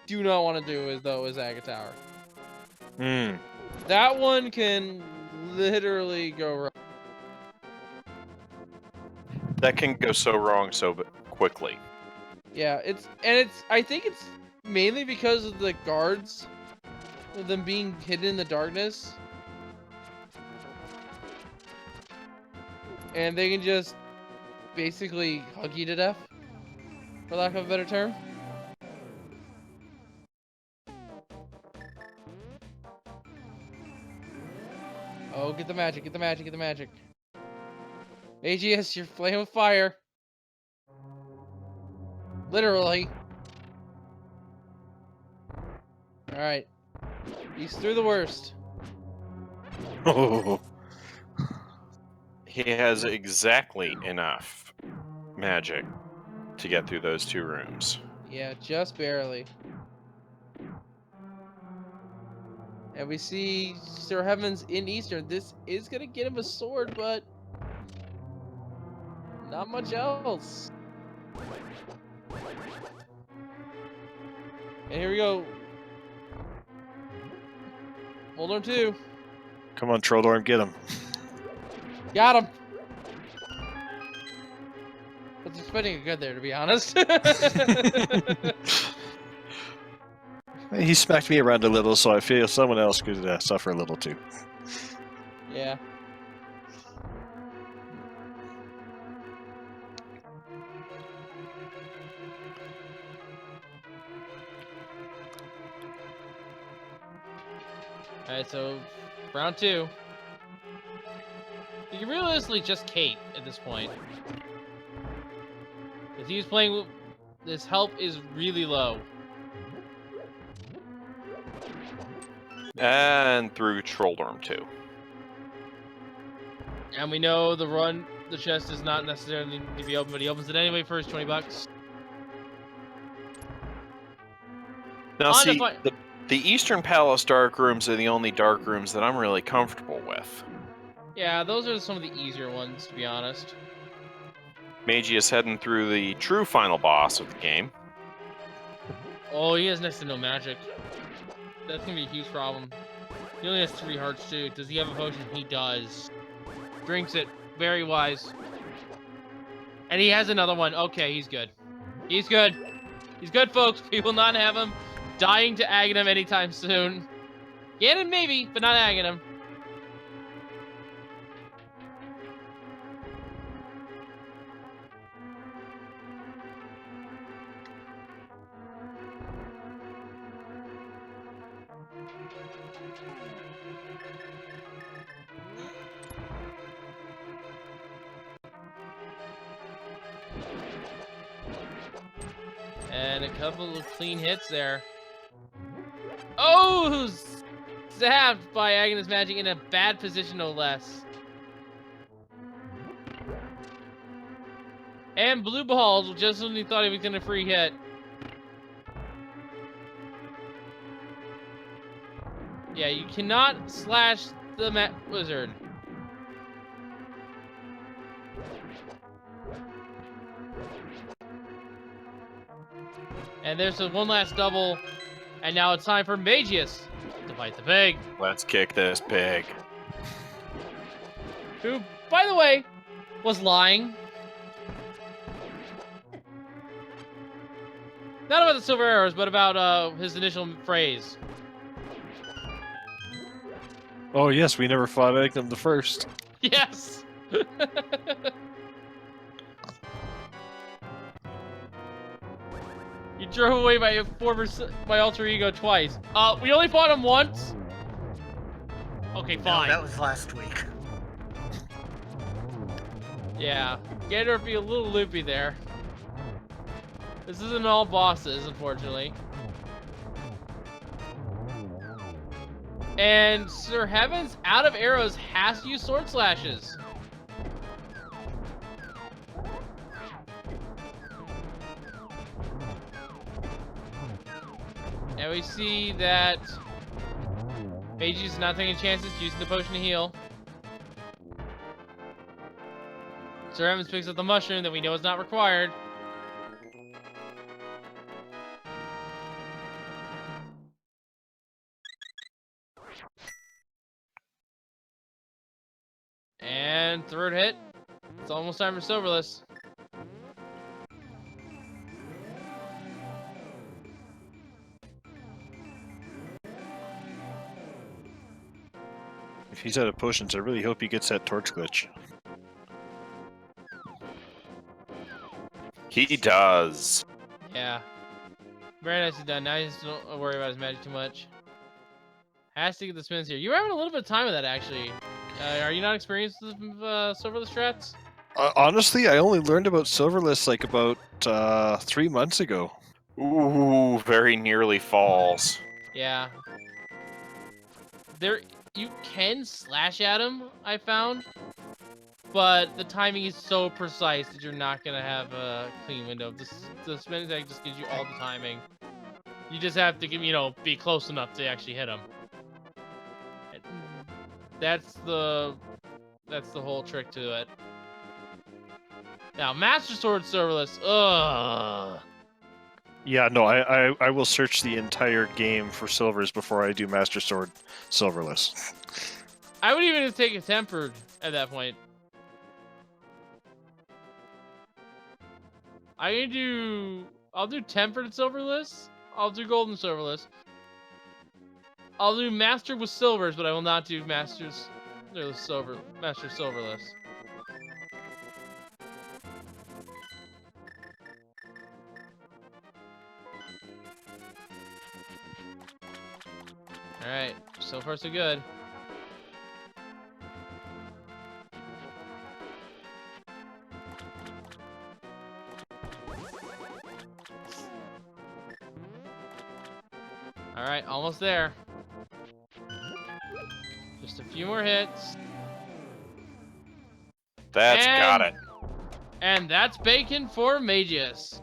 do not want to do is Aga Tower. Hmm. That one can literally go wrong. That can go so wrong so quickly. Yeah, I think it's mainly because of the guards, of them being hidden in the darkness. And they can just basically hug you to death, for lack of a better term. Oh, get the magic, get the magic, get the magic. AGS, you're playing with fire. Literally. Alright. He's through the worst. Oh. He has exactly enough magic to get through those two rooms. Yeah, just barely. And we see SirHeavens in Eastern. This is gonna get him a sword, but not much else. And here we go. Hold on two. Come on, Trolldorm, get him. Got him. I was expecting a good there, to be honest. He smacked me around a little, so I feel someone else could suffer a little too. Yeah. Alright, so round two. You can realistically just cape at this point. If he's playing with this, help is really low. And through Trolldorm too. And we know the run the chest does not necessarily need to be open, but he opens it anyway for his 20 bucks. Now, On to see, the Eastern Palace dark rooms are the only dark rooms that I'm really comfortable with. Yeah, those are some of the easier ones, to be honest. Magius heading through the true final boss of the game. Oh, he has next to no magic. That's gonna be a huge problem. He only has 3 hearts too. Does he have a potion? He does. Drinks it. Very wise. And he has another one. Okay, he's good. He's good. He's good, folks. We will not have him dying to Aghanim anytime soon. Ganon maybe, but not Aghanim. And a couple of clean hits there. Oh, zapped by Aghanim's magic in a bad position, no less. And blue balls just when he thought he was gonna free hit. Yeah, you cannot slash the wizard. And there's the one last double. And now it's time for Magius to fight the pig. Let's kick this pig. Who, by the way, was lying. Not about the silver arrows, but about his initial phrase. Oh yes, we never fought Aghanim the first. Yes! You drove away my alter ego twice. We only fought him once. Okay, No, fine. that was last week. Yeah, Gator be a little loopy there. This isn't all bosses, unfortunately. And SirHeavens, out of arrows, has to use sword slashes. And we see that Meiji is not taking chances, using the potion to heal. SirHeavens picks up the mushroom that we know is not required. And third hit. It's almost time for Silverless. If he's out of potions, I really hope he gets that torch glitch. He does. Yeah. Very nicely done. Now you just don't worry about his magic too much. Has to get the spins here. You were having a little bit of time with that, actually. Are you not experienced with Silverless strats? Honestly, I only learned about Silverless like about 3 months ago. Ooh, very nearly falls. Yeah. You can slash at him, I found. But the timing is so precise that you're not going to have a clean window. The spin attack just gives you all the timing. You just have to, be close enough to actually hit him. That's the whole trick to it. Now, Master Sword Silverless. Ugh. Yeah, no, I will search the entire game for silvers before I do Master Sword Silverless. I would even take a tempered at that point. I'll do tempered Silverless. I'll do golden Silverless. I'll do master with silvers, but I will not do master Silverless. Alright, so far so good. Alright, almost there. Just a few more hits. That's got it. And that's bacon for Magius.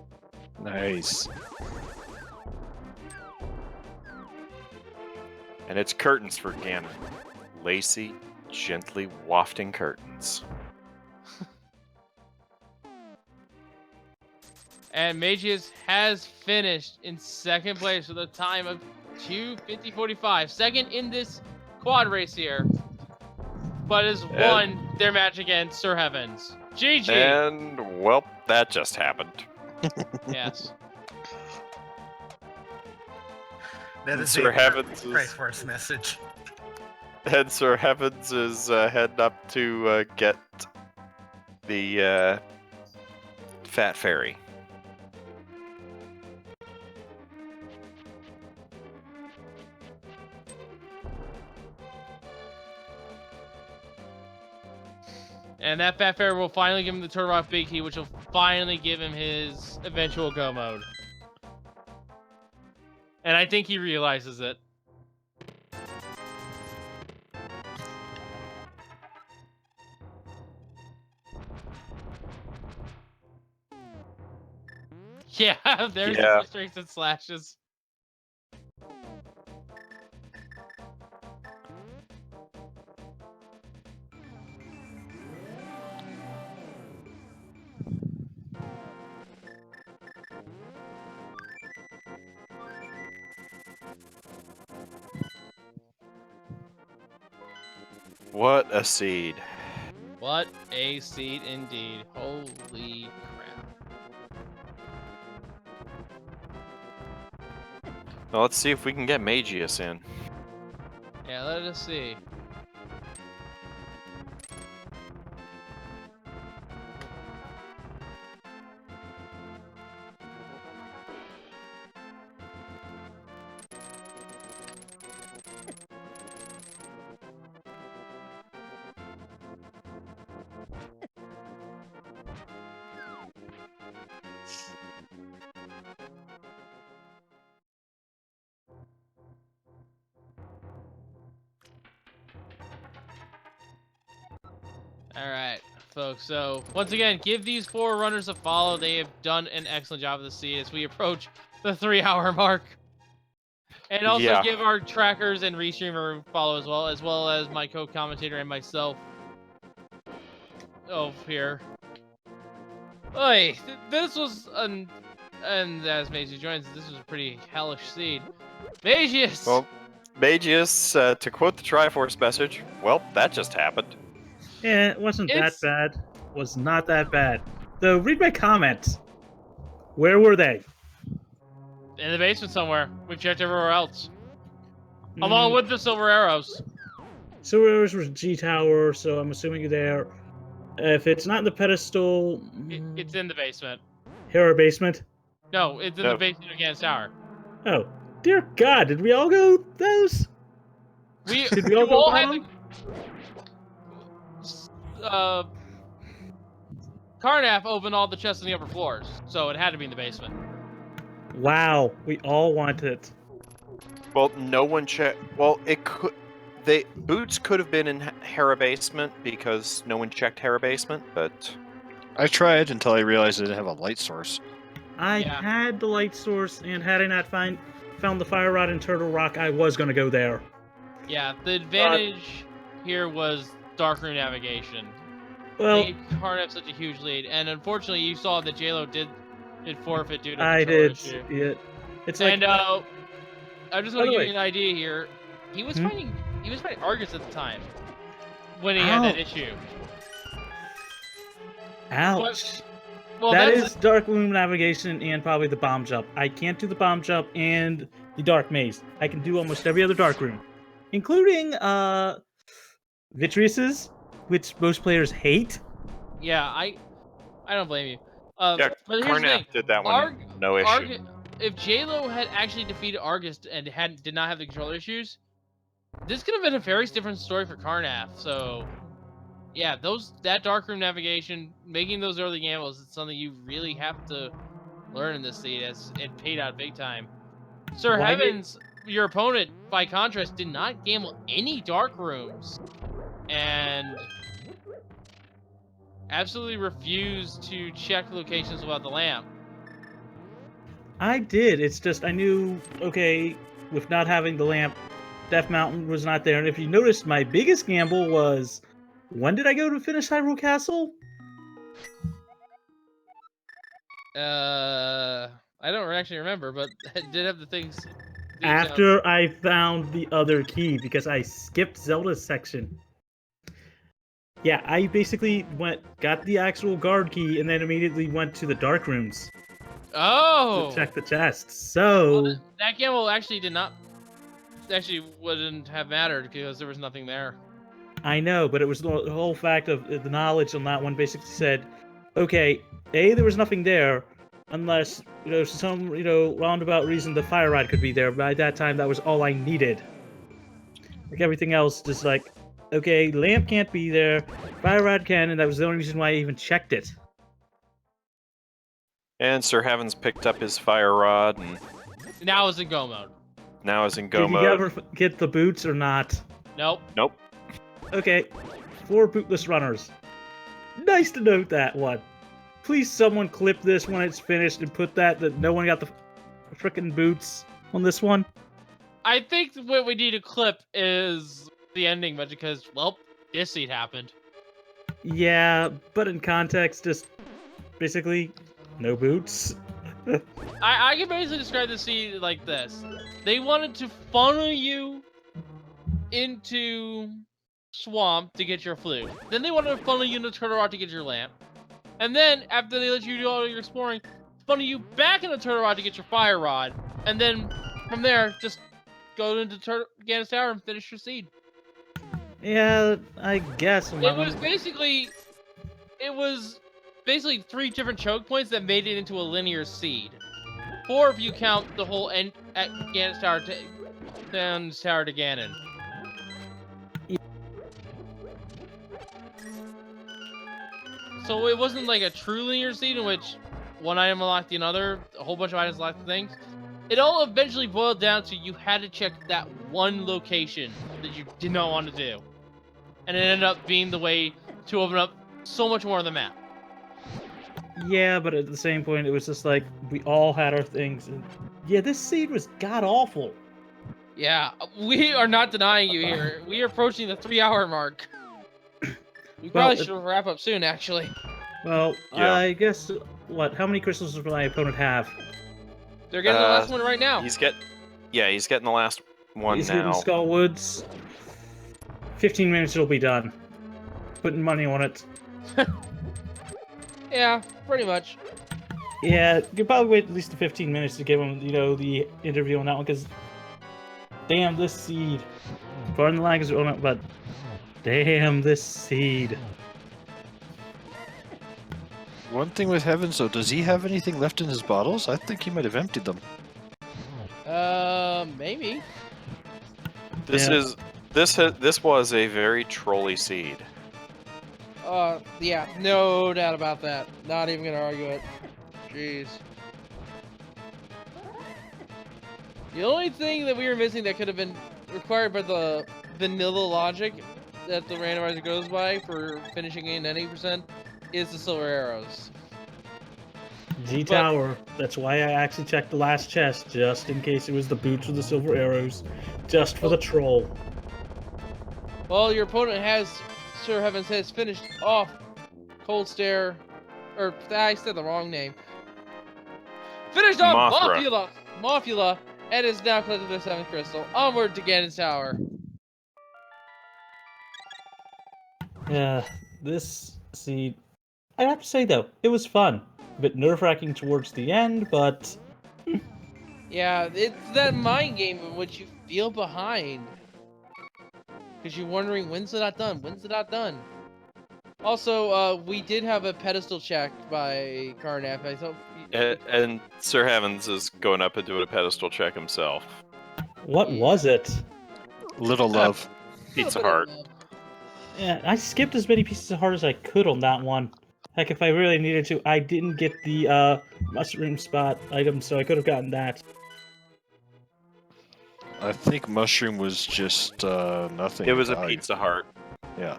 Nice. And it's curtains for Ganon. Lacy, gently wafting curtains. And Magius has finished in second place with a time of 2:50:45. Second in this quad race here. But has won their match against SirHeavens. GG! And, well, that just happened. Yes. That is SirHeavens a great first message. And SirHeavens is heading up to get the Fat Fairy. And that Fat Fairy will finally give him the Turtle Rock Big Key, which will finally give him his eventual go mode. And I think he realizes it. Yeah, there's the strikes and slashes. What a seed. What a seed indeed. Holy crap. Well, let's see if we can get Magius in. Yeah, let us see. Alright, folks. So, once again, give these 4 runners a follow. They have done an excellent job of the seed as we approach the 3-hour mark. And also give our trackers and restreamer a follow as well as my co-commentator and myself. Over here. Oy, this was and as Magius joins, this was a pretty hellish seed. Magius! Well, Magius, to quote the Triforce message, well, that just happened. Yeah, it wasn't that bad. Was not that bad. Though, read my comments. Where were they? In the basement somewhere. We've checked everywhere else. Along with the silver arrows. Silver arrows was G-Tower, so I'm assuming you're there. If it's not in the pedestal... It's in the basement. Hero basement? No, it's in the basement of Ganon's Tower. Oh, dear God, did we all go those? Did we all had to... Carnath opened all the chests on the upper floors, so it had to be in the basement. Wow, we all want it. Well, no one checked. Well, it could. Boots could have been in Hera basement because no one checked Hera basement, but I tried until I realized I didn't have a light source. I had the light source, and had I not found the fire rod in Turtle Rock, I was going to go there. Yeah, the advantage here was darkroom navigation. Well, they Carnath such a huge lead, and unfortunately, you saw that Jaylow did forfeit due to the I controller did. issue. Yeah. It's like, and I just want to give way, you an idea here. He was fighting Argus at the time when he had that issue. Ouch. Well, that is dark room navigation and probably the bomb jump. I can't do the bomb jump and the dark maze. I can do almost every other dark room, including Vitreus's, which most players hate. Yeah, I don't blame you. yeah, but Carnath did that one, no issue. If Jaylow had actually defeated Argus and did not have the controller issues, this could have been a very different story for Carnath. So, yeah, that darkroom navigation, making those early gambles, is something you really have to learn in this seed, as it paid out big time. SirHeavens, your opponent, by contrast, did not gamble any dark rooms, and absolutely refused to check locations without the lamp. I did. It's just I knew, okay, with not having the lamp, Death Mountain was not there. And if you noticed, my biggest gamble was, when did I go to finish Hyrule Castle? I don't actually remember, but it did have the things. After I found the other key, because I skipped Zelda's section. Yeah, I basically got the actual guard key, and then immediately went to the dark rooms Oh! to check the chests. So Well, that gamble actually wouldn't have mattered because there was nothing there. I know, but it was the whole fact of the knowledge on that one basically said, okay, A, there was nothing there, unless, some, roundabout reason the fire rod could be there. By that time, that was all I needed. Like everything else, just like, okay, lamp can't be there, fire rod can, and that was the only reason why I even checked it. And SirHeavens picked up his fire rod and Now it's in go mode. now is in go Did mode. you ever get the boots or not? Nope. Nope. Okay, 4 bootless runners. Nice to note that one. Please, someone clip this when it's finished and put that no one got the frickin' boots on this one. I think what we need to clip is the ending, but because, well, this scene happened. Yeah, but in context, just basically no boots. I can basically describe the scene like this. They wanted to funnel you into swamp to get your flute. Then they wanted to funnel you into Turtle Rock to get your lamp. And then, after they let you do all your exploring, funnel you back into Turtle Rock to get your fire rod. And then, from there, just go into Ganon's Tower and finish your seed. Yeah, I guess. It was basically 3 different choke points that made it into a linear seed. 4 if you count the whole end at Ganon's Tower to Ganon. So it wasn't like a true linear seed in which one item unlocked the other, a whole bunch of items unlocked the things. It all eventually boiled down to you had to check that one location that you did not want to do. And it ended up being the way to open up so much more of the map. Yeah, but at the same point, it was just like, we all had our things. And yeah, this seed was god-awful. Yeah, we are not denying you here. We are approaching the 3-hour mark. We probably should wrap up soon, actually. Well, Yeah. I guess, how many crystals does my opponent have? They're getting the last one right now. He's getting the last one He's now. getting Skullwoods. 15 minutes, it'll be done. Putting money on it. Yeah, pretty much. Yeah, you could probably wait at least 15 minutes to give him, the interview on that one, because damn, this seed. Pardon the language, but damn, this seed. One thing with Heavens, though, does he have anything left in his bottles? I think he might have emptied them. Maybe. This Yeah. is this was a very Trolly seed. Yeah, no doubt about that. Not even gonna argue it. Jeez. The only thing that we were missing that could have been required by the vanilla logic that the randomizer goes by for finishing in 90% is the silver arrows. Z-Tower. That's why I actually checked the last chest, just in case it was the boots with the silver arrows. Just for the troll. Well, your opponent SirHeavens has finished off Cold Stare, or I said the wrong name. Finished off Mothra. Mothula, and is now collecting their 7th crystal. Onward to Ganon's Tower. Yeah, this seed. I have to say though, it was fun. A bit nerve-wracking towards the end, but Yeah, it's that mind game in which you feel behind. Because you're wondering, when's it not done? When's it not done? Also, we did have a pedestal check by Carnath. I thought. And SirHeavens is going up and doing a pedestal check himself. what was it? Little love. Pizza Heart. Yeah, I skipped as many pieces of heart as I could on that one. Heck, if I really needed to, I didn't get the mushroom spot item, so I could have gotten that. I think mushroom was just nothing. It was a value. Pizza Heart. Yeah.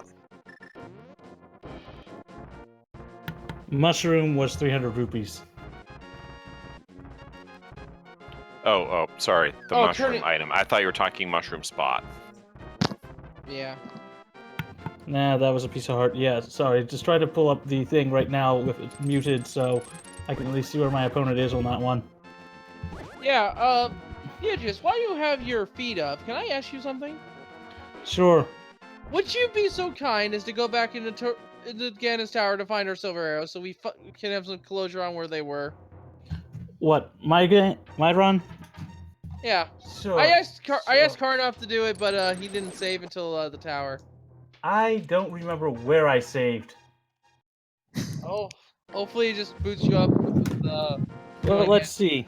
Mushroom was 300 rupees. Oh, sorry. The Oh, mushroom item. I thought you were talking mushroom spot. Yeah. Nah, that was a piece of heart. Yeah, sorry. Just try to pull up the thing right now if it's muted, so I can at least see where my opponent is on that one. Yeah, just while you have your feet up, can I ask you something? Sure. Would you be so kind as to go back into Ganon's tower to find our silver arrows so we can have some closure on where they were? What? My run? Yeah. Sure. I asked Carnoff to do it, but he didn't save until the tower. I don't remember where I saved. Oh, hopefully it just boots you up with Well, let's see.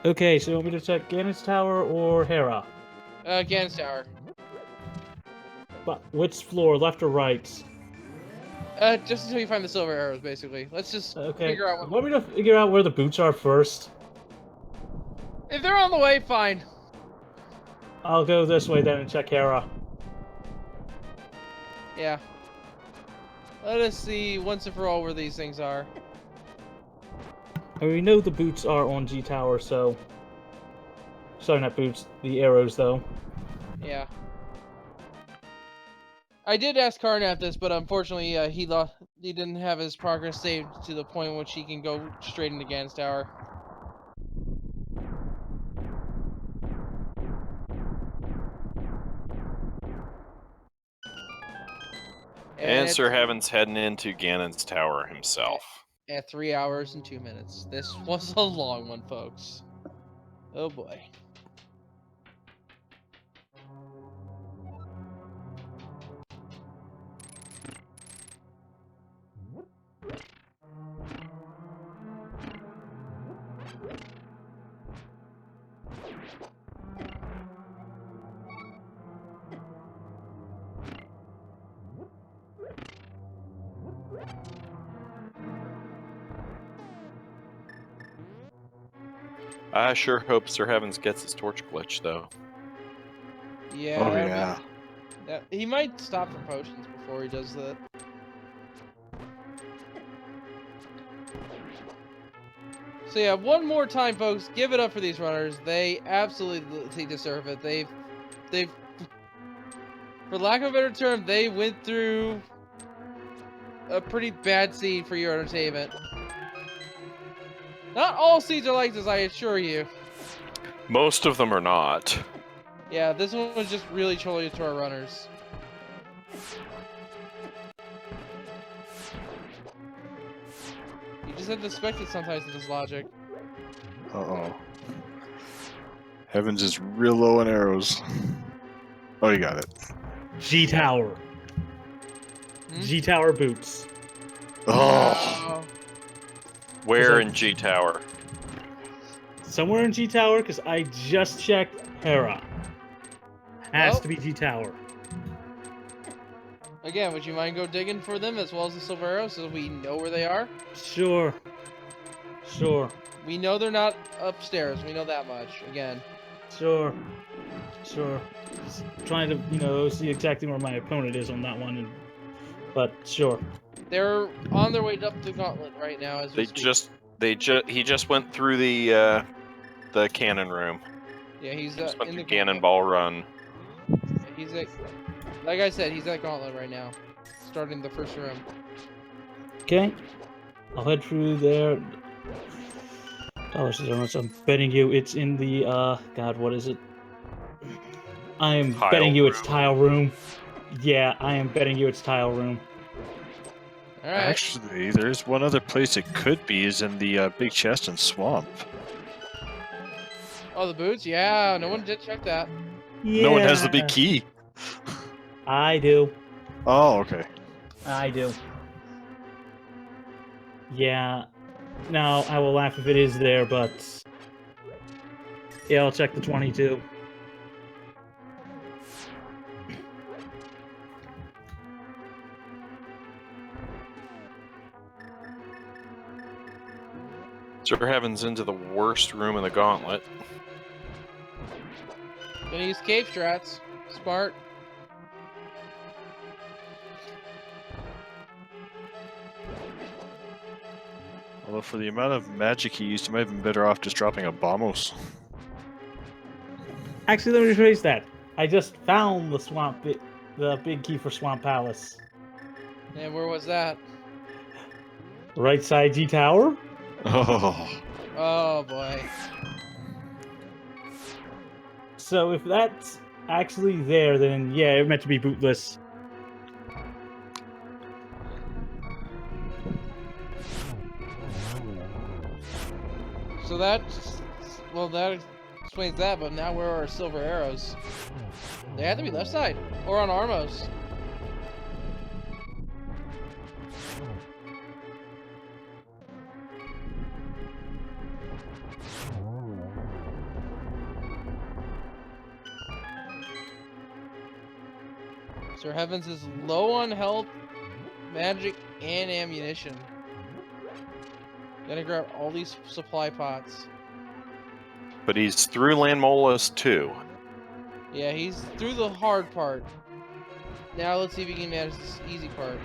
Okay, so you want me to check Ganon's tower or Hera? Ganon's tower. But which floor, left or right? Just until you find the silver arrows, basically. Let's just figure out what... Want me to figure out where the boots are first? If they're on the way, fine. I'll go this way then and check Hera. Yeah. Let us see once and for all where these things are. And we know the boots are on G Tower, so... Sorry, not boots. The arrows, though. Yeah. I did ask Carnath this, but unfortunately, he didn't have his progress saved to the point in which he can go straight into Ganon's tower. And SirHeavens heading into Ganon's tower himself. At 3 hours and 2 minutes. This was a long one, folks. Oh boy. I sure hope SirHeavens gets his torch glitch, though. Yeah. Oh, yeah. He might stop for potions before he does that. So yeah, one more time, folks, give it up for these runners. They absolutely deserve it. They've, for lack of a better term, they went through a pretty bad seed for your entertainment. Not all seeds are like this, I assure you. Most of them are not. Yeah, this one was just really trolling to our runners. You just have to expect it sometimes in this logic. Uh-oh. Heavens is real low on arrows. Oh, you got it. G Tower. Hmm? G Tower boots. Oh. Where in G Tower? Somewhere in G Tower, because I just checked Hera. Has to be G Tower. Again, would you mind go digging for them as well as the silver arrows so we know where they are? Sure. Sure. We know they're not upstairs. We know that much. Again. Sure. Sure. Just trying to, see exactly where my opponent is on that one, but sure. They're on their way up the gauntlet right now as we speak. He just went through the cannon room. Yeah, he's Just went in through the Cannonball Run. He's like I said, he's at gauntlet right now, starting the first room. Okay. I'll head through there. I'm betting you it's in the God, what is it? I am betting you it's tile room. Yeah, I am betting you it's tile room. All right. Actually, there's one other place it could be, is in the big chest and swamp. Oh, the boots? Yeah, no one did check that. Yeah. No one has the big key. I do. Oh, okay. I do. Yeah. Now, I will laugh if it is there, but... Yeah, I'll check the 22. SirHeavens into the worst room in the gauntlet. Gonna use cave strats. Smart. Although for the amount of magic he used, he might have been better off just dropping a Bombos. Actually, let me rephrase that. I just found the big key for Swamp Palace. And where was that? Right side G Tower? Oh. Oh boy. So if that's actually there, then yeah, it meant to be bootless. So that, well, that explains that. But now where are our silver arrows? They have to be left side or on Armos. SirHeavens is low on health, magic, and ammunition. Gotta grab all these supply pots. But he's through Landmolas too. Yeah, he's through the hard part. Now let's see if he can manage this easy part.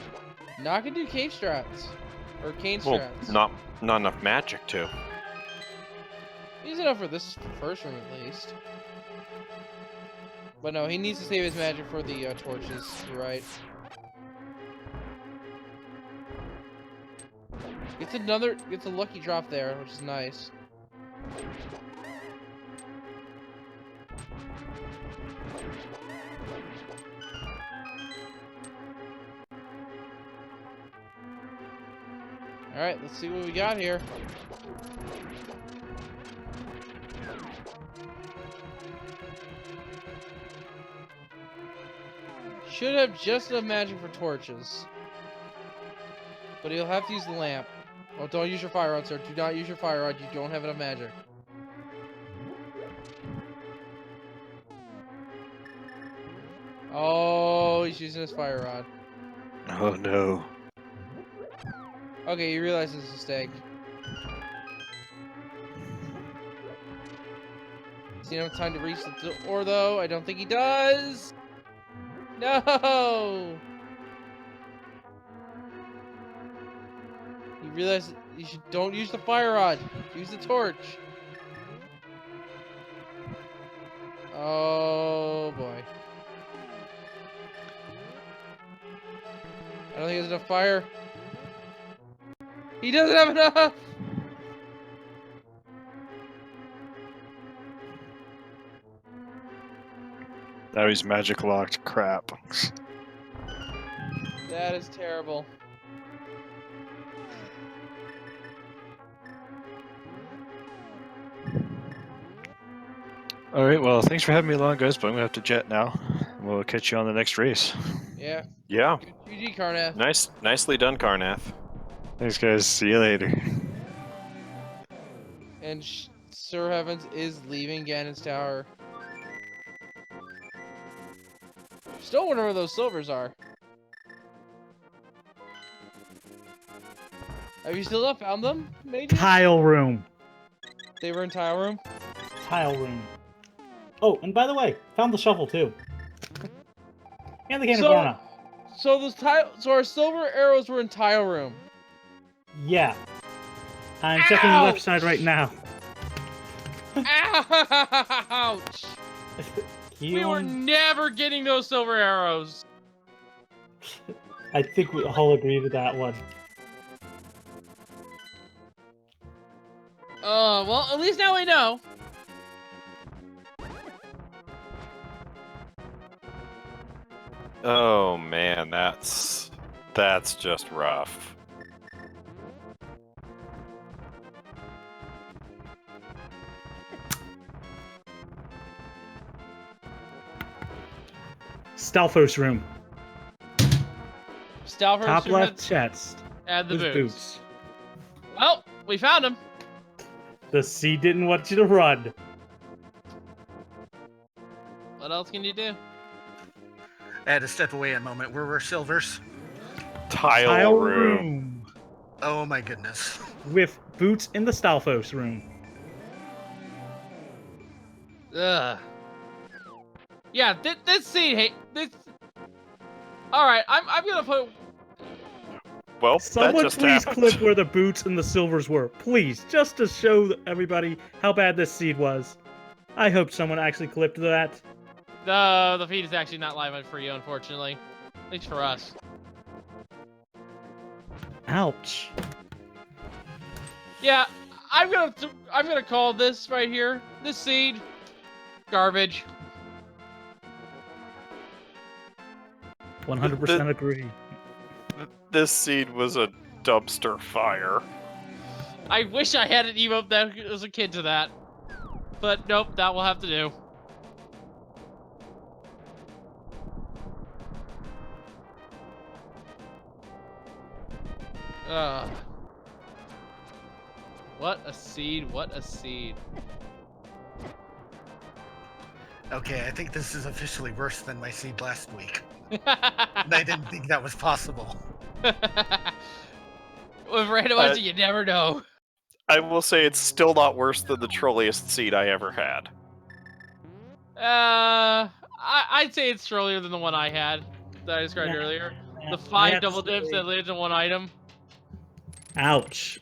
Not gonna do cave strats. Or cane Well, strats. not enough magic to. He's enough for this first room at least. But no, he needs to save his magic for the torches. You're right. Gets a lucky drop there, which is nice. All right, let's see what we got here. Should have just enough magic for torches. But he'll have to use the lamp. Oh, don't use your fire rod, sir. Do not use your fire rod. You don't have enough magic. Oh, he's using his fire rod. Oh no. Okay, he realizes his mistake. Does he have time to reach the door, though? I don't think he does. No! You realize you don't use the fire rod. Use the torch. Oh boy. I don't think there's enough fire. He doesn't have enough! Now he's magic locked. Crap. That is terrible. Alright, well, thanks for having me along, guys, but I'm gonna have to jet now. We'll catch you on the next race. Yeah. Yeah. GG, Carnath. Nicely done, Carnath. Thanks, guys. See you later. And SirHeavens is leaving Ganon's Tower. Still wonder where those silvers are. Have you still not found them, maybe? Tile room. They were in tile room? Tile room. Oh, and by the way, found the shovel too. And the can of Garna. So those so our silver arrows were in tile room. Yeah. I'm checking the left side right now. Ouch! We were never getting those silver arrows. I think we all agree with that one. Well, at least now we know. Oh man, that's just rough. Stalfos room. Stalfos Top room left chest. Add the with boots. Well, we found him. The sea didn't want you to run. What else can you do? I had to step away a moment. Where were silvers? Tile room. Oh my goodness. With boots in the Stalfos room. Ugh. Yeah, this seed, hey, this. All right, I'm gonna put. Well, Someone that just please happened. clip where the boots and the silvers were. Please, just to show everybody how bad this seed was. I hope someone actually clipped that. The feed is actually not live for you, unfortunately. At least for us. Ouch. Yeah, I'm gonna call this right here. This seed, garbage. 100% agree. This seed was a dumpster fire. I wish I had an emote that as a kid to that, but nope, that will have to do. What a seed, what a seed. Okay, I think this is officially worse than my seed last week. And I didn't think that was possible. With randomizer, you never know. I will say it's still not worse than the trolliest seed I ever had. I'd say it's trollier than the one I had that I described earlier. The 5 double dips that landed in one item. Ouch.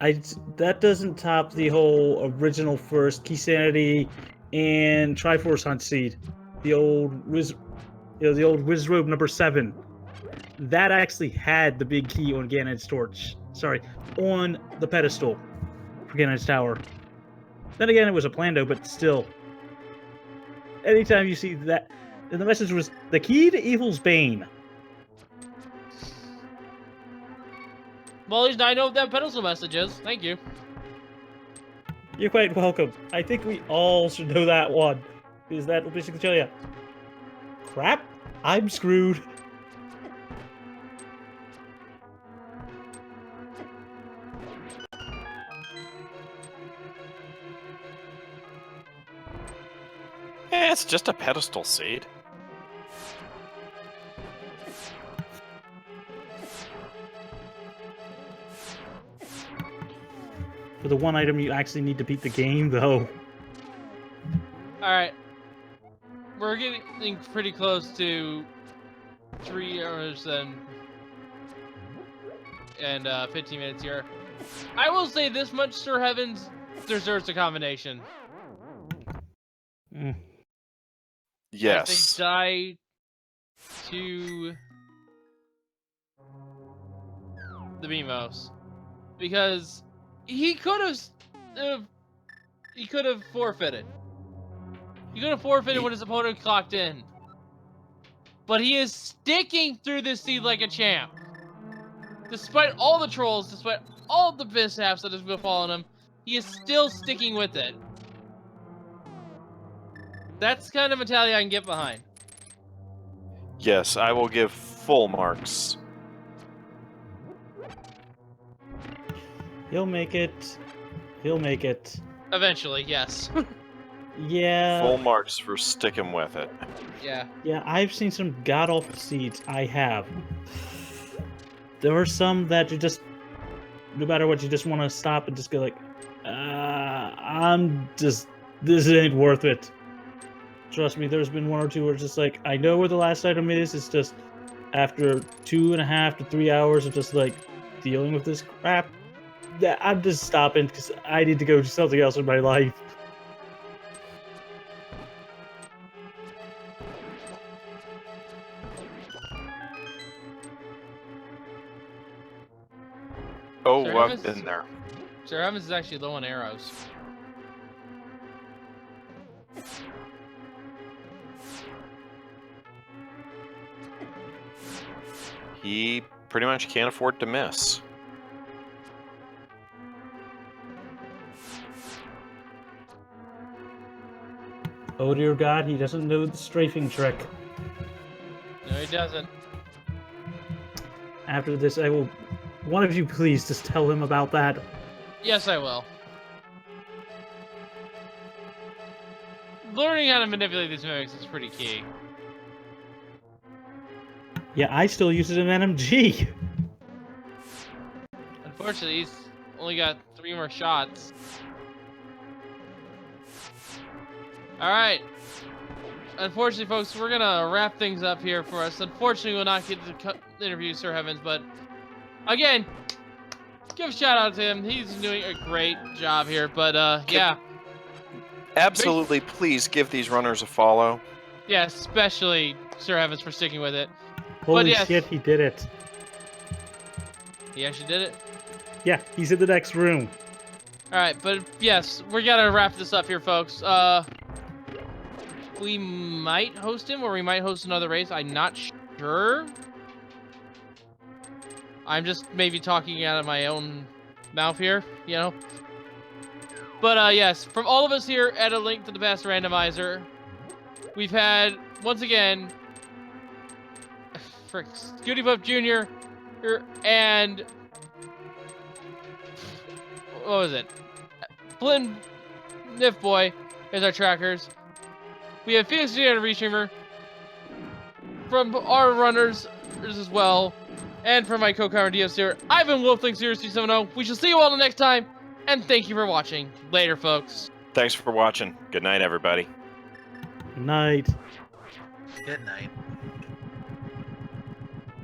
That doesn't top the whole original first Keysanity and Triforce Hunt seed. The old the old Wizrobe number 7. That actually had the big key on Ganon's torch. Sorry, on the pedestal for Ganon's tower. Then again, it was a Plando, but still. Anytime you see that, and the message was the key to evil's bane. Well, at least I know what that pedestal message is. Thank you. You're quite welcome. I think we all should know that one. Because that will basically tell you, crap, I'm screwed. It's just a pedestal seed. For the one item you actually need to beat the game, though. Alright. We're getting pretty close to 3 hours and 15 minutes here. I will say this much, SirHeavens deserves a combination. Yes. As they die to the Mimos. Because he could have forfeited. He could have forfeited when his opponent clocked in. But he is sticking through this seed like a champ. Despite all the trolls, despite all the mishaps that has befallen him, he is still sticking with it. That's kind of mentality I can get behind. Yes, I will give full marks. He'll make it. He'll make it. Eventually, yes. Yeah. Full marks for sticking with it. Yeah. Yeah, I've seen some god-awful seeds. I have. There are some that you just, no matter what, you just want to stop and just go like, this ain't worth it. Trust me, there's been 1 or 2 where it's just like, I know where the last item is, it's just after 2.5 to 3 hours of just like dealing with this crap, that I'm just stopping because I need to go do something else in my life. Oh, SirHeavens I've been there. SirHeavens is actually low on arrows. He pretty much can't afford to miss. Oh dear God, he doesn't know the strafing trick. No, he doesn't. After this, I will. One of you please just tell him about that. Yes, I will. Learning how to manipulate these mimics is pretty key. Yeah, I still use it in NMG. Unfortunately, he's only got 3 more shots. Alright. unfortunately, folks, we're gonna wrap things up here for us. Unfortunately, we'll not get to interview SirHeavens, but again, give a shout out to him. He's doing a great job here. But yeah, Absolutely, please give these runners a follow. yeah, especially SirHeavens for sticking with it. Holy yes. shit, he did it. He actually did it. Yeah, he's in the next room. All right, but yes, we gotta wrap this up here, folks. We might host him, or we might host another race. I'm not sure. I'm just maybe talking out of my own mouth here, you know. But yes, from all of us here at A Link to the Past Randomizer, we've had once again, frick, Scooty Puff Jr. and what was it? Flynn Nif Boy is our trackers. We have Phoenix G and a Restreamer from our runners as well, and from my co-camera DS here. I've been Wolfling0270. We shall see you all the next time, and thank you for watching. Later, folks. Thanks for watching. Good night, everybody. Good night. Good night.